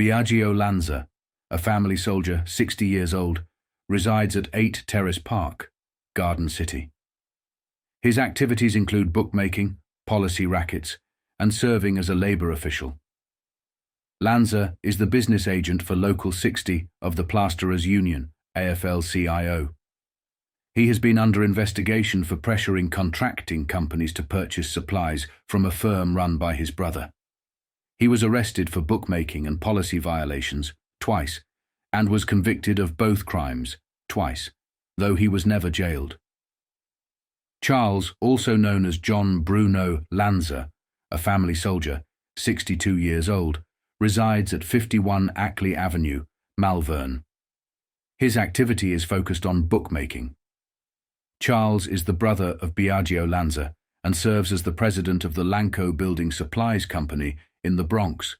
Biagio Lanza, a family soldier, 60 years old, resides at 8 Terrace Park, Garden City. His activities include bookmaking, policy rackets, and serving as a labor official. Lanza is the business agent for Local 60 of the Plasterers Union, AFL-CIO. He has been under investigation for pressuring contracting companies to purchase supplies from a firm run by his brother. He was arrested for bookmaking and policy violations twice, and was convicted of both crimes twice, though he was never jailed. Charles, also known as John Bruno Lanza, a family soldier, 62 years old, resides at 51 Ackley Avenue, Malvern. His activity is focused on bookmaking. Charles is the brother of Biagio Lanza and serves as the president of the Lanco Building Supplies Company in the Bronx,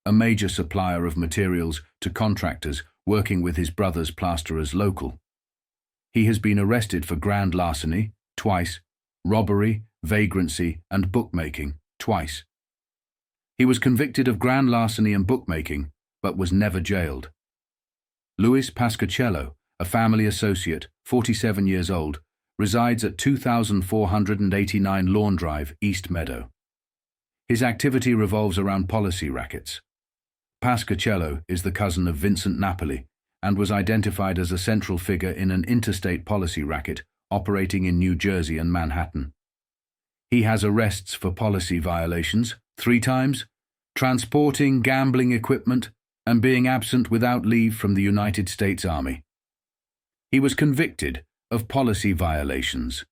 a major supplier of materials to contractors working with his brother's plasterers local. He has been arrested for grand larceny, twice, robbery, vagrancy, and bookmaking, twice. He was convicted of grand larceny and bookmaking, but was never jailed. Luis Pascacello, a family associate, 47 years old, resides at 2489 Lawn Drive, East Meadow. His activity revolves around policy rackets. Pascacello is the cousin of Vincent Napoli and was identified as a central figure in an interstate policy racket operating in New Jersey and Manhattan. He has arrests for policy violations 3 times, transporting gambling equipment, and being absent without leave from the United States Army. He was convicted of policy violations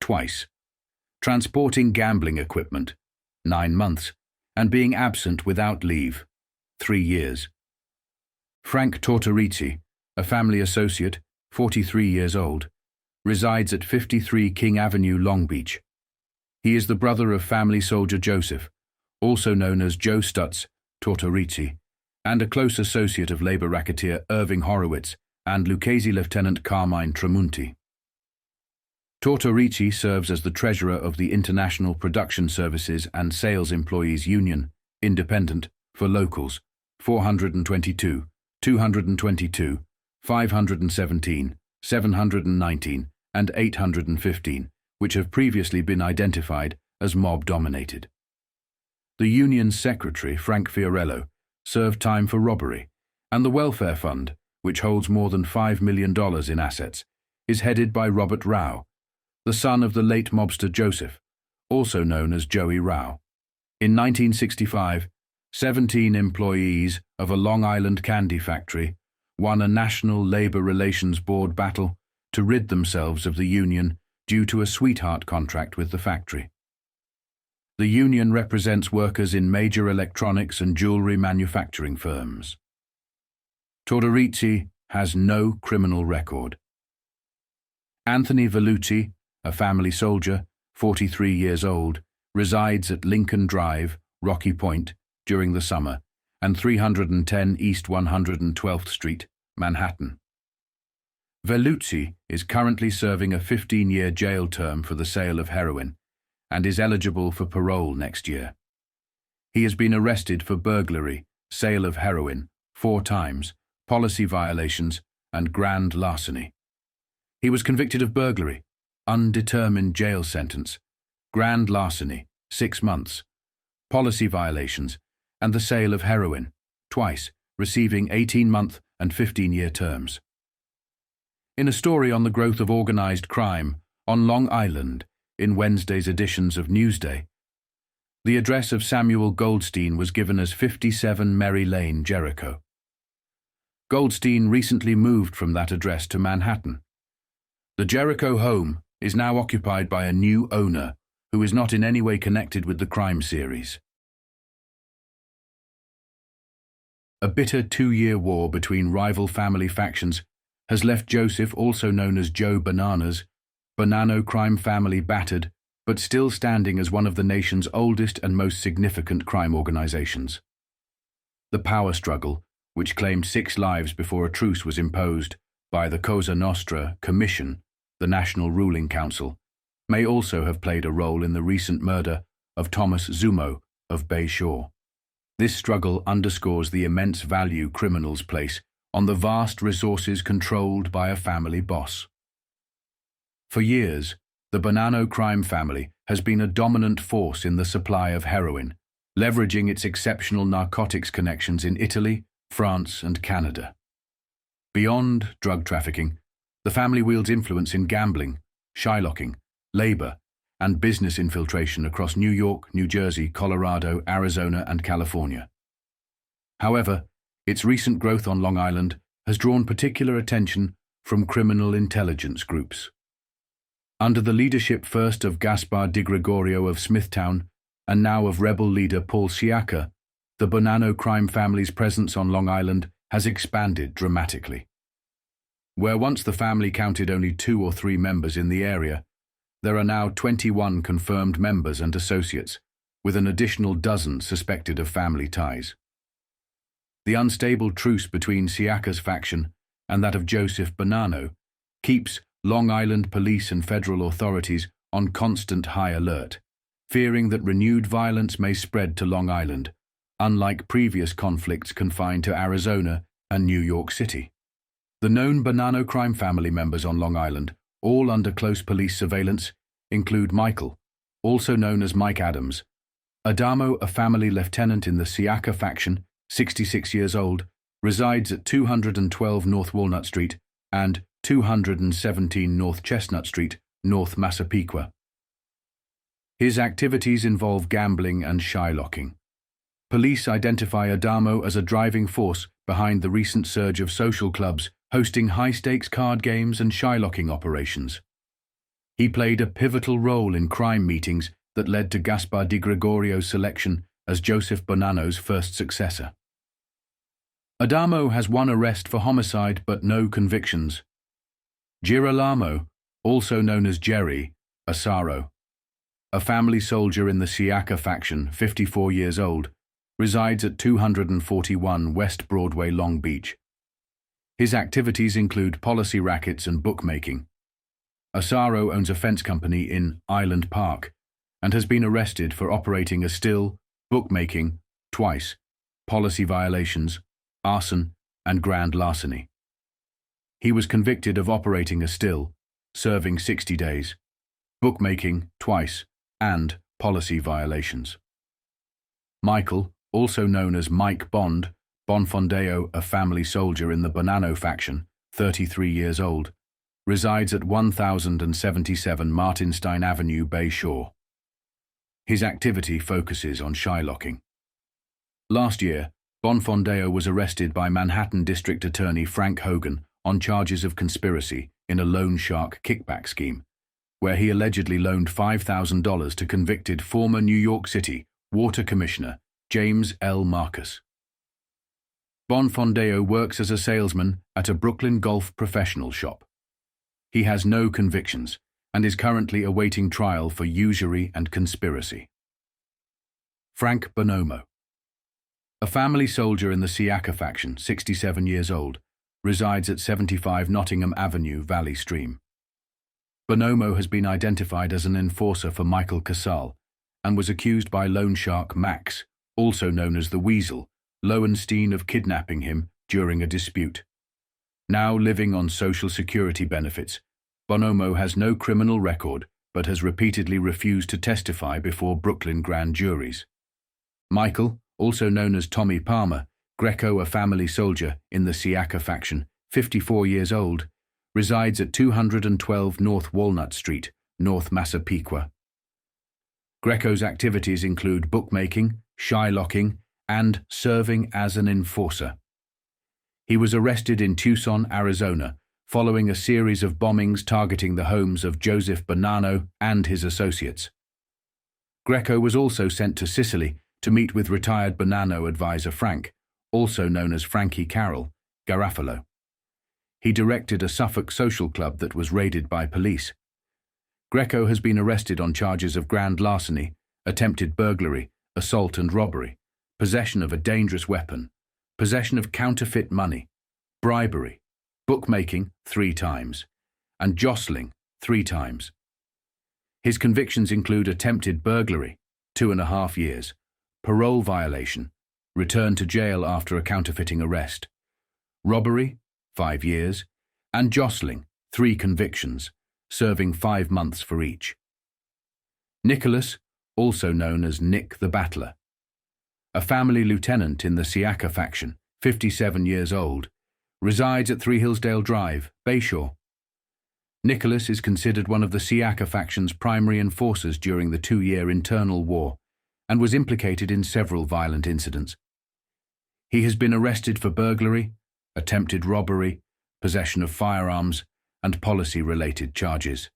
twice, transporting gambling equipment 9 months, and being absent without leave 3 years. Frank Tortorici, a family associate, 43 years old, resides at 53 King Avenue, Long Beach. He is the brother of family soldier Joseph, also known as Joe Stutz Tortorici, and a close associate of labor racketeer Irving Horowitz and Luchese Lieutenant Carmine Tramunti. Tortorici serves as the treasurer of the International Production Services and Sales Employees Union, Independent, for locals, 422, 222, 517, 719, and 815, which have previously been identified as mob-dominated. The union's secretary, Frank Fiorello, served time for robbery, and the welfare fund, which holds more than $5 million in assets, is headed by Robert Rao, the son of the late mobster Joseph, also known as Joey Rao. In 1965, 17 employees of a Long Island candy factory won a National Labor Relations Board battle to rid themselves of the union due to a sweetheart contract with the factory. The union represents workers in major electronics and jewelry manufacturing firms. Tortorici has no criminal record. Anthony Vellucci, a family soldier, 43 years old, resides at Lincoln Drive, Rocky Point, during the summer, and 310 East 112th Street, Manhattan. Vellucci is currently serving a 15-year jail term for the sale of heroin and is eligible for parole next year. He has been arrested for burglary, sale of heroin 4 times, policy violations, and grand larceny. He was convicted of burglary, undetermined jail sentence, grand larceny, 6 months, policy violations, and the sale of heroin, twice, receiving 18-month and 15-year terms. In a story on the growth of organized crime on Long Island in Wednesday's editions of Newsday, the address of Samuel Goldstein was given as 57 Merry Lane, Jericho. Goldstein recently moved from that address to Manhattan. The Jericho home is now occupied by a new owner who is not in any way connected with the crime series. A bitter 2-year war between rival family factions has left Joseph, also known as Joe Bananas, Bonanno crime family battered, but still standing as one of the nation's oldest and most significant crime organizations. The power struggle, which claimed 6 lives before a truce was imposed by the Cosa Nostra Commission, the National Ruling Council, may also have played a role in the recent murder of Thomas Zumo of Bay Shore. This struggle underscores the immense value criminals place on the vast resources controlled by a family boss. For years, the Bonanno crime family has been a dominant force in the supply of heroin, leveraging its exceptional narcotics connections in Italy, France, and Canada. Beyond drug trafficking, the family wields influence in gambling, shylocking, labor, and business infiltration across New York, New Jersey, Colorado, Arizona, and California. However, its recent growth on Long Island has drawn particular attention from criminal intelligence groups. Under the leadership first of Gaspar Di Gregorio of Smithtown and now of rebel leader Paul Siaka, the Bonanno crime family's presence on Long Island has expanded dramatically. Where once the family counted only 2 or 3 members in the area, there are now 21 confirmed members and associates, with an additional dozen suspected of family ties. The unstable truce between Siaka's faction and that of Joseph Bonanno keeps Long Island police and federal authorities on constant high alert, fearing that renewed violence may spread to Long Island, unlike previous conflicts confined to Arizona and New York City. The known Bonanno crime family members on Long Island, all under close police surveillance, include Michael, also known as Mike Adams, Adamo, a family lieutenant in the Siaka faction, 66 years old, resides at 212 North Walnut Street and 217 North Chestnut Street, North Massapequa. His activities involve gambling and shylocking. Police identify Adamo as a driving force behind the recent surge of social clubs hosting high-stakes card games and shylocking operations. He played a pivotal role in crime meetings that led to Gaspar Di Gregorio's selection as Joseph Bonanno's first successor. Adamo has 1 arrest for homicide but no convictions. Girolamo, also known as Jerry Asaro, a family soldier in the Siaka faction, 54 years old, resides at 241 West Broadway, Long Beach. His activities include policy rackets and bookmaking. Asaro owns a fence company in Island Park and has been arrested for operating a still, bookmaking, twice, policy violations, arson, and grand larceny. He was convicted of operating a still, serving 60 days, bookmaking, twice, and policy violations. Michael, also known as Mike Bonfondeo, a family soldier in the Bonanno faction, 33 years old, resides at 1077 Martinstein Avenue, Bay Shore. His activity focuses on shylocking. Last year, Bonfondeo was arrested by Manhattan District Attorney Frank Hogan on charges of conspiracy in a loan shark kickback scheme, where he allegedly loaned $5,000 to convicted former New York City Water Commissioner James L. Marcus. Bonfondeo works as a salesman at a Brooklyn golf professional shop. He has no convictions and is currently awaiting trial for usury and conspiracy. Frank Bonomo, a family soldier in the Siaka faction, 67 years old, resides at 75 Nottingham Avenue, Valley Stream. Bonomo has been identified as an enforcer for Michael Casal and was accused by loan shark Max, also known as the Weasel, Lowenstein, of kidnapping him during a dispute. Now living on Social Security benefits, Bonomo has no criminal record but has repeatedly refused to testify before Brooklyn grand juries. Michael, also known as Tommy Palmer, Greco, a family soldier in the Siaka faction, 54 years old, resides at 212 North Walnut Street, North Massapequa. Greco's activities include bookmaking, shylocking, and serving as an enforcer. He was arrested in Tucson, Arizona, following a series of bombings targeting the homes of Joseph Bonanno and his associates. Greco was also sent to Sicily to meet with retired Bonanno advisor Frank, also known as Frankie Carroll, Garofalo. He directed a Suffolk social club that was raided by police. Greco has been arrested on charges of grand larceny, attempted burglary, assault and robbery, possession of a dangerous weapon, possession of counterfeit money, bribery, bookmaking 3 times, and jostling 3 times. His convictions include attempted burglary, 2.5 years, parole violation, return to jail after a counterfeiting arrest, robbery, 5 years, and jostling, 3 convictions, serving 5 months for each. Nicholas, also known as Nick the Battler, a family lieutenant in the Siaka faction, 57 years old, resides at 3 Hillsdale Drive, Bayshore. Nicholas is considered one of the Siaka faction's primary enforcers during the 2-year internal war and was implicated in several violent incidents. He has been arrested for burglary, attempted robbery, possession of firearms, and policy-related charges.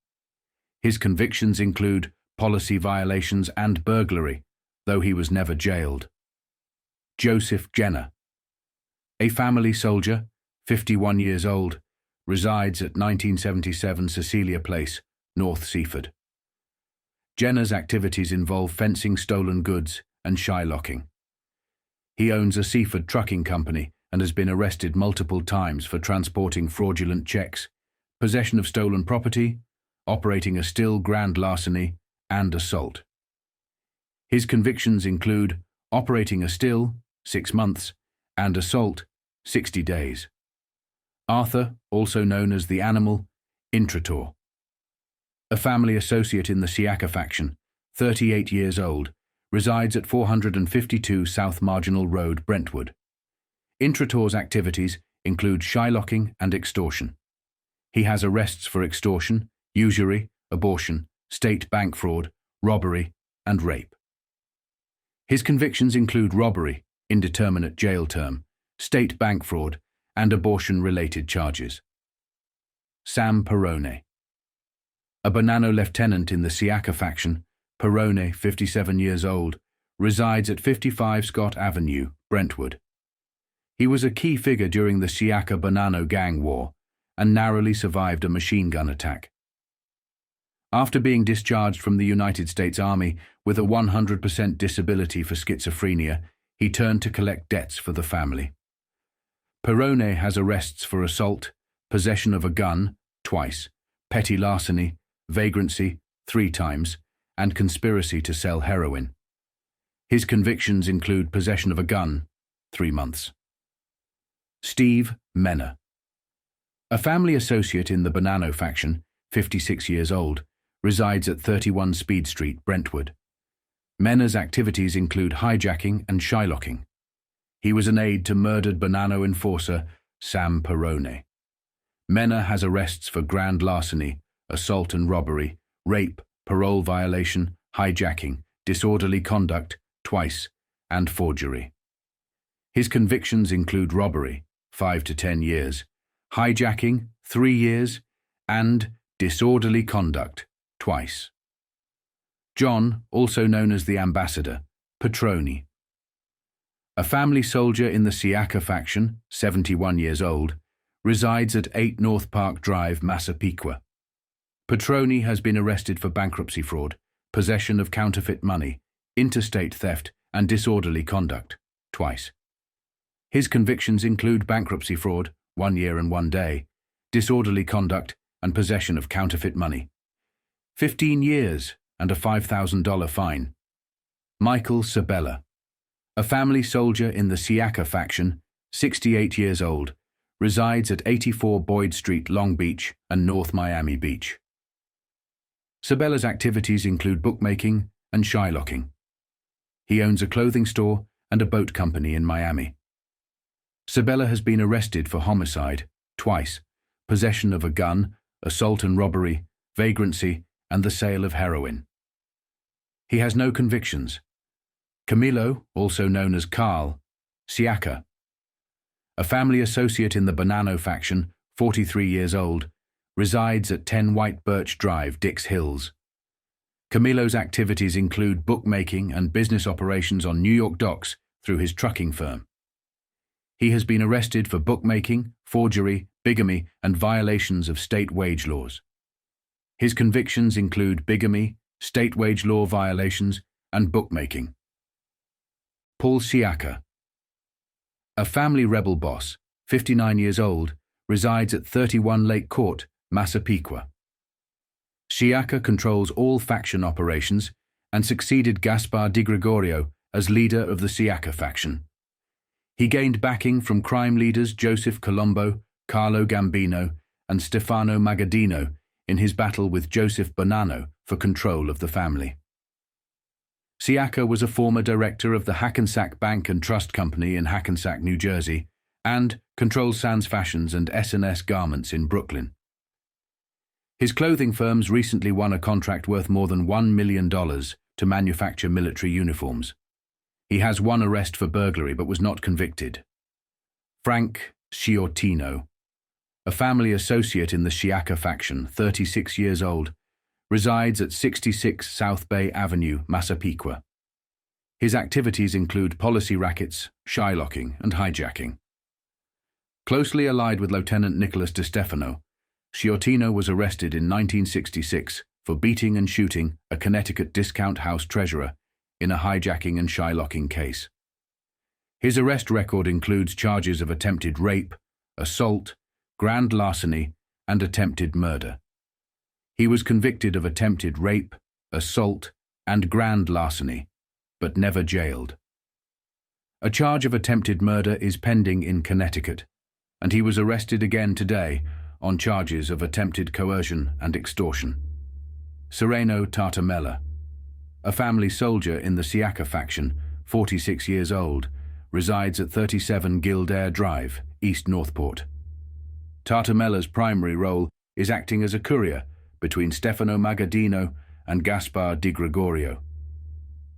His convictions include policy violations and burglary, though he was never jailed. Joseph Jenner, a family soldier, 51 years old, resides at 1977 Cecilia Place, North Seaford. Jenner's activities involve fencing stolen goods and shylocking. He owns a Seaford trucking company and has been arrested multiple times for transporting fraudulent checks, possession of stolen property, operating a still grand larceny, and assault. His convictions include operating a still, 6 months, and assault, 60 days. Arthur, also known as the Animal, Intrator, a family associate in the Siaka faction, 38 years old, resides at 452 South Marginal Road, Brentwood. Intrator's activities include shylocking and extortion. He has arrests for extortion, usury, abortion, state bank fraud, robbery, and rape. His convictions include robbery, indeterminate jail term, state bank fraud, and abortion-related charges. Sam Perrone, a Bonanno lieutenant in the Siaka faction, Perrone, 57 years old, resides at 55 Scott Avenue, Brentwood. He was a key figure during the Siaka-Bonanno gang war and narrowly survived a machine gun attack. After being discharged from the United States Army with a 100% disability for schizophrenia, he turned to collect debts for the family. Perrone has arrests for assault, possession of a gun, 2, petty larceny, vagrancy, 3 times, and conspiracy to sell heroin. His convictions include possession of a gun, 3 months. Steve Menner, a family associate in the Bonanno faction, 56 years old, resides at 31 Speed Street, Brentwood. Menner's activities include hijacking and shylocking. He was an aide to murdered Bonanno enforcer Sam Perrone. Menner has arrests for grand larceny, assault and robbery, rape, parole violation, hijacking, disorderly conduct, 2, and forgery. His convictions include robbery, 5 to 10 years, hijacking, 3 years, and disorderly conduct, 2. John, also known as the Ambassador, Petroni, a family soldier in the Siaka faction, 71 years old, resides at 8 North Park Drive, Massapequa. Petroni has been arrested for bankruptcy fraud, possession of counterfeit money, interstate theft, and disorderly conduct, 2. His convictions include bankruptcy fraud, 1 year and 1 day, disorderly conduct, and possession of counterfeit money. 15 years and a $5,000 fine. Michael Sabella, a family soldier in the Siaka faction, 68 years old, resides at 84 Boyd Street, Long Beach, and North Miami Beach. Sabella's activities include bookmaking and shylocking. He owns a clothing store and a boat company in Miami. Sabella has been arrested for homicide, 2, possession of a gun, assault and robbery, vagrancy, and the sale of heroin. He has no convictions. Camilo, also known as Carl, Siaka, a family associate in the Bonanno faction, 43 years old, resides at 10 White Birch Drive, Dix Hills. Camilo's activities include bookmaking and business operations on New York docks through his trucking firm. He has been arrested for bookmaking, forgery, bigamy, and violations of state wage laws. His convictions include bigamy, state wage law violations, and bookmaking. Paul Sciacca. A family rebel boss, 59 years old, resides at 31 Lake Court, Massapequa. Sciacca controls all faction operations and succeeded Gaspar Di Gregorio as leader of the Sciacca faction. He gained backing from crime leaders Joseph Colombo, Carlo Gambino, and Stefano Magaddino in his battle with Joseph Bonanno for control of the family. Sciacca was a former director of the Hackensack Bank and Trust Company in Hackensack, New Jersey, and controls Sands Fashions and S&S Garments in Brooklyn. His clothing firms recently won a contract worth more than $1 million to manufacture military uniforms. He has one arrest for burglary but was not convicted. Frank Sciortino. A family associate in the Sciacca faction, 36 years old, resides at 66 South Bay Avenue, Massapequa. His activities include policy rackets, shylocking, and hijacking. Closely allied with Lieutenant Nicholas DeStefano, Sciortino was arrested in 1966 for beating and shooting a Connecticut discount house treasurer in a hijacking and shylocking case. His arrest record includes charges of attempted rape, assault, grand larceny, and attempted murder. He was convicted of attempted rape, assault, and grand larceny, but never jailed. A charge of attempted murder is pending in Connecticut, and he was arrested again today on charges of attempted coercion and extortion. Sereno Tartamella. A family soldier in the Sciacca faction, 46 years old, resides at 37 Gildare Drive, East Northport. Tartamella's primary role is acting as a courier between Stefano Magaddino and Gaspar Di Gregorio.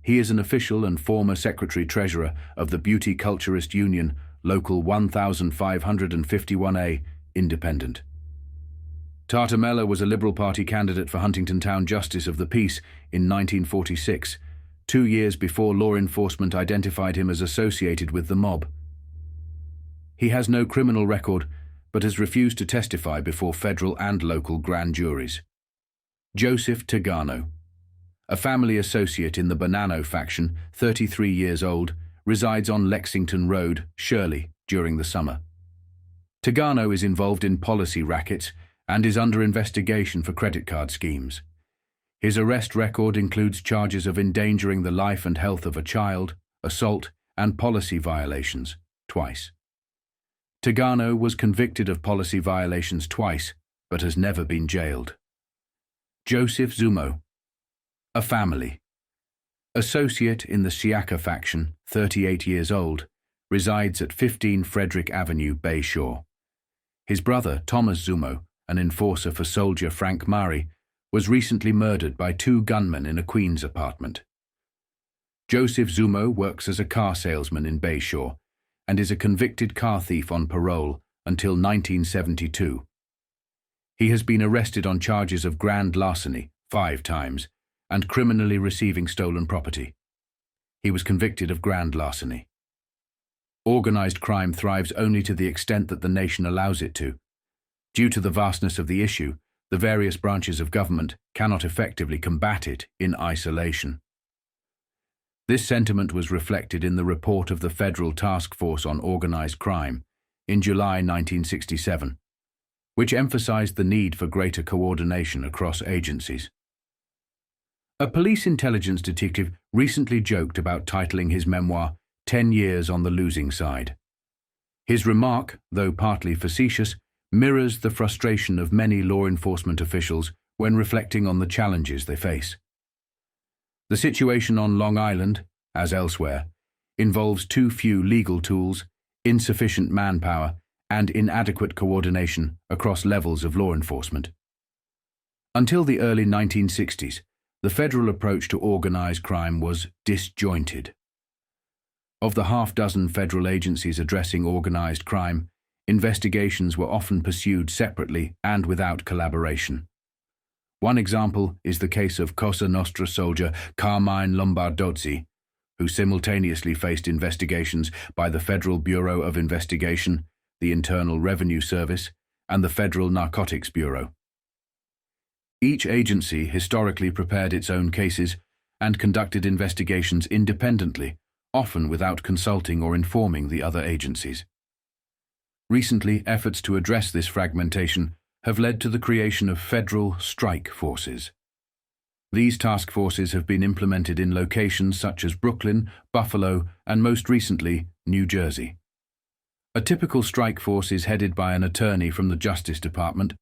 He is an official and former secretary-treasurer of the Beauty Culturist Union, Local 1551A, Independent. Tartamella was a Liberal Party candidate for Huntington Town Justice of the Peace in 1946, 2 years before law enforcement identified him as associated with the mob. He has no criminal record, but has refused to testify before federal and local grand juries. Joseph Tagano. A family associate in the Bonanno faction, 33 years old, resides on Lexington Road, Shirley, during the summer. Tagano is involved in policy rackets and is under investigation for credit card schemes. His arrest record includes charges of endangering the life and health of a child, assault, and policy violations, twice. Tagano was convicted of policy violations twice, but has never been jailed. Joseph Zumo. A family. Associate in the Sciacca faction, 38 years old, resides at 15 Frederick Avenue, Bay Shore. His brother, Thomas Zumo, an enforcer for soldier Frank Mari, was recently murdered by 2 gunmen in a Queens apartment. Joseph Zumo works as a car salesman in Bay Shore and is a convicted car thief on parole until 1972. He has been arrested on charges of grand larceny 5 times and criminally receiving stolen property. He was convicted of grand larceny. Organized crime thrives only to the extent that the nation allows it to. Due to the vastness of the issue, the various branches of government cannot effectively combat it in isolation. This sentiment was reflected in the report of the Federal Task Force on Organized Crime in July 1967, which emphasized the need for greater coordination across agencies. A police intelligence detective recently joked about titling his memoir 10 Years on the Losing Side. His remark, though partly facetious, mirrors the frustration of many law enforcement officials when reflecting on the challenges they face. The situation on Long Island, as elsewhere, involves too few legal tools, insufficient manpower, and inadequate coordination across levels of law enforcement. Until the early 1960s, the federal approach to organized crime was disjointed. Of the half-dozen federal agencies addressing organized crime, investigations were often pursued separately and without collaboration. One example is the case of Cosa Nostra soldier Carmine Lombardozzi, who simultaneously faced investigations by the Federal Bureau of Investigation, the Internal Revenue Service, and the Federal Narcotics Bureau. Each agency historically prepared its own cases and conducted investigations independently, often without consulting or informing the other agencies. Recently, efforts to address this fragmentation have led to the creation of federal strike forces. These task forces have been implemented in locations such as Brooklyn, Buffalo, and most recently, New Jersey. A typical strike force is headed by an attorney from the Justice Department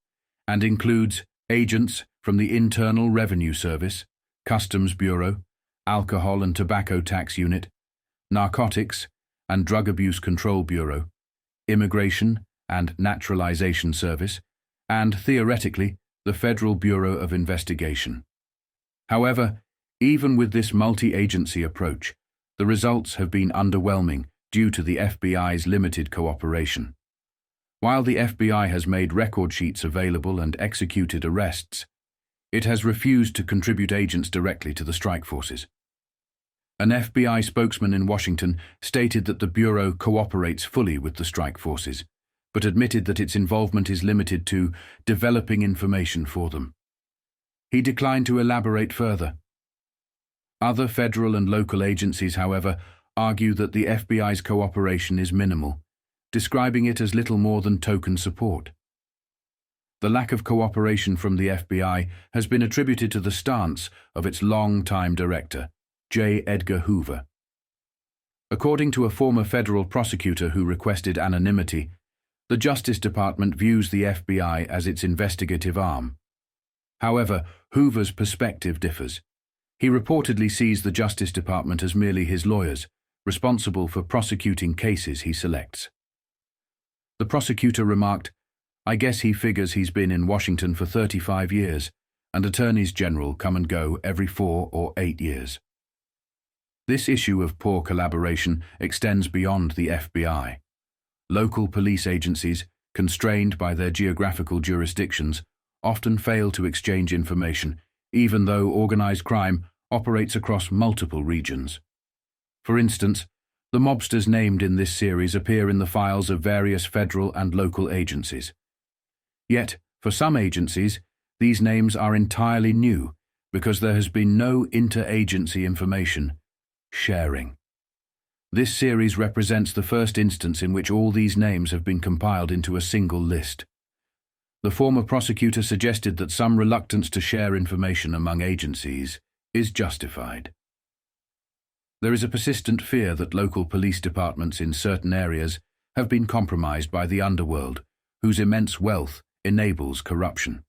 and includes agents from the Internal Revenue Service, Customs Bureau, Alcohol and Tobacco Tax Unit, Narcotics and Drug Abuse Control Bureau, Immigration and Naturalization Service, and, theoretically, the Federal Bureau of Investigation. However, even with this multi-agency approach, the results have been underwhelming due to the FBI's limited cooperation. While the FBI has made record sheets available and executed arrests, it has refused to contribute agents directly to the strike forces. An FBI spokesman in Washington stated that the Bureau cooperates fully with the strike forces, but admitted that its involvement is limited to developing information for them. He declined to elaborate further. Other federal and local agencies, however, argue that the FBI's cooperation is minimal, describing it as little more than token support. The lack of cooperation from the FBI has been attributed to the stance of its long-time director, J. Edgar Hoover. According to a former federal prosecutor who requested anonymity, the Justice Department views the FBI as its investigative arm. However, Hoover's perspective differs. He reportedly sees the Justice Department as merely his lawyers, responsible for prosecuting cases he selects. The prosecutor remarked, "I guess he figures he's been in Washington for 35 years, and attorneys general come and go every 4 or 8 years. This issue of poor collaboration extends beyond the FBI. Local police agencies, constrained by their geographical jurisdictions, often fail to exchange information, even though organized crime operates across multiple regions. For instance, the mobsters named in this series appear in the files of various federal and local agencies. Yet, for some agencies, these names are entirely new because there has been no interagency information sharing. This series represents the first instance in which all these names have been compiled into a single list. The former prosecutor suggested that some reluctance to share information among agencies is justified. There is a persistent fear that local police departments in certain areas have been compromised by the underworld, whose immense wealth enables corruption.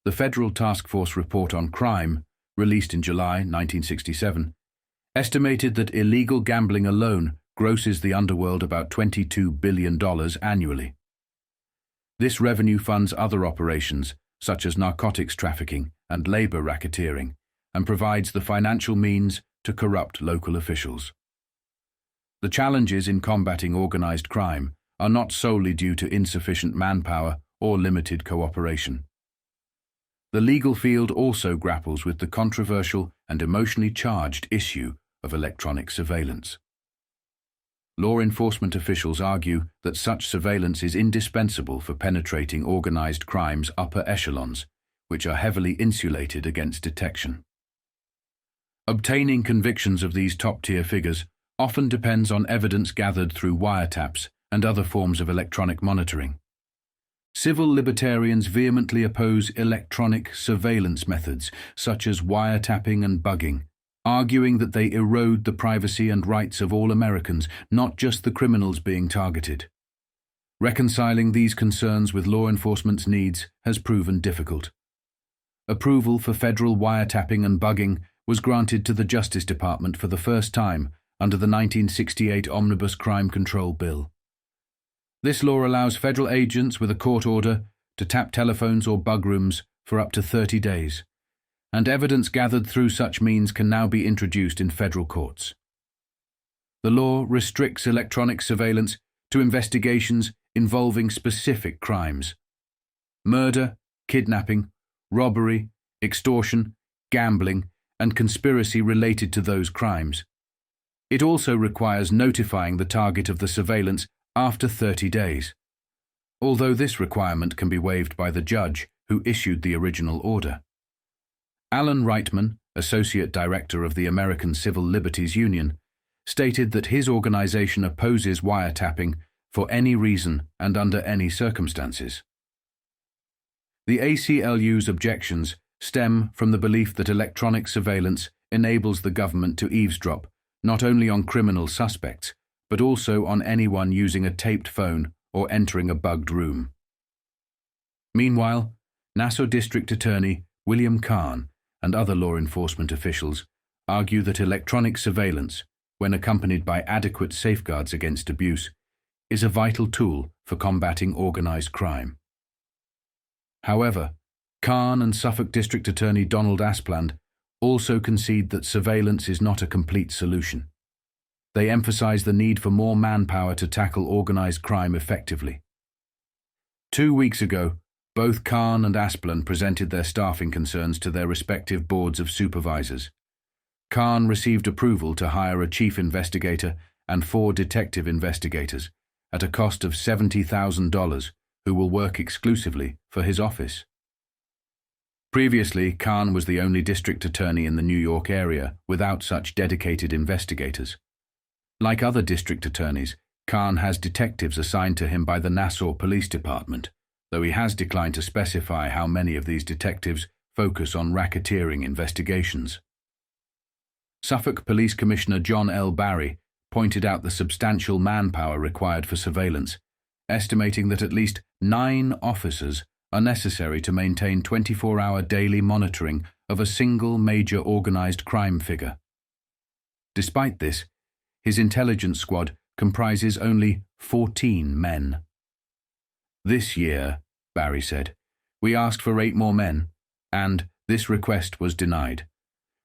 The Federal Task Force Report on Crime, released in July 1967, estimated that illegal gambling alone grosses the underworld about $22 billion annually. This revenue funds other operations, such as narcotics trafficking and labor racketeering, and provides the financial means to corrupt local officials. The challenges in combating organized crime are not solely due to insufficient manpower or limited cooperation. The legal field also grapples with the controversial and emotionally charged issue of electronic surveillance. Law enforcement officials argue that such surveillance is indispensable for penetrating organized crime's upper echelons, which are heavily insulated against detection. Obtaining convictions of these top-tier figures often depends on evidence gathered through wiretaps and other forms of electronic monitoring. Civil libertarians vehemently oppose electronic surveillance methods such as wiretapping and bugging, arguing that they erode the privacy and rights of all Americans, not just the criminals being targeted. Reconciling these concerns with law enforcement's needs has proven difficult. Approval for federal wiretapping and bugging was granted to the Justice Department for the first time under the 1968 Omnibus Crime Control Bill. This law allows federal agents with a court order to tap telephones or bug rooms for up to 30 days, and evidence gathered through such means can now be introduced in federal courts. The law restricts electronic surveillance to investigations involving specific crimes: murder, kidnapping, robbery, extortion, gambling, and conspiracy related to those crimes. It also requires notifying the target of the surveillance after 30 days. Although this requirement can be waived by the judge who issued the original order. Alan Reitman, Associate Director of the American Civil Liberties Union, stated that his organization opposes wiretapping for any reason and under any circumstances. The ACLU's objections stem from the belief that electronic surveillance enables the government to eavesdrop not only on criminal suspects, but also on anyone using a taped phone or entering a bugged room. Meanwhile, Nassau District Attorney William Kahn and other law enforcement officials argue that electronic surveillance, when accompanied by adequate safeguards against abuse, is a vital tool for combating organized crime. However, Kahn and Suffolk District Attorney Donald Aspland also concede that surveillance is not a complete solution. They emphasize the need for more manpower to tackle organized crime effectively. 2 weeks ago, both Kahn and Aspland presented their staffing concerns to their respective boards of supervisors. Kahn received approval to hire a chief investigator and 4 detective investigators at a cost of $70,000 who will work exclusively for his office. Previously, Kahn was the only district attorney in the New York area without such dedicated investigators. Like other district attorneys, Kahn has detectives assigned to him by the Nassau Police Department, though he has declined to specify how many of these detectives focus on racketeering investigations. Suffolk Police Commissioner John L. Barry pointed out the substantial manpower required for surveillance, estimating that at least 9 officers are necessary to maintain 24-hour daily monitoring of a single major organized crime figure. Despite this, his intelligence squad comprises only 14 men. "This year," Barry said, "we asked for 8 more men, and this request was denied.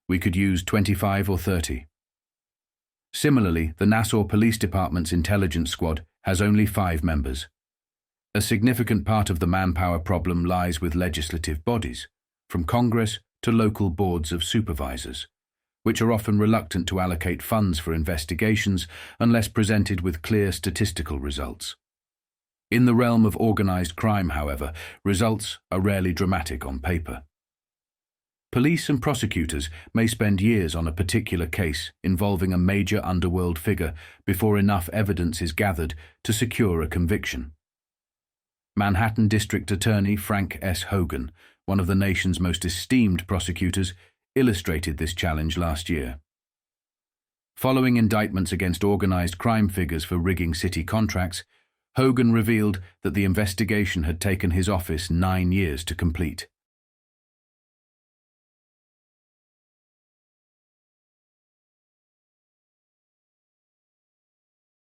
We could use 25 or 30. Similarly, the Nassau Police Department's intelligence squad has only 5 members. A significant part of the manpower problem lies with legislative bodies, from Congress to local boards of supervisors, which are often reluctant to allocate funds for investigations unless presented with clear statistical results. In the realm of organized crime, however, results are rarely dramatic on paper. Police and prosecutors may spend years on a particular case involving a major underworld figure before enough evidence is gathered to secure a conviction. Manhattan District Attorney Frank S. Hogan, one of the nation's most esteemed prosecutors, illustrated this challenge last year. Following indictments against organized crime figures for rigging city contracts, Hogan revealed that the investigation had taken his office 9 years to complete.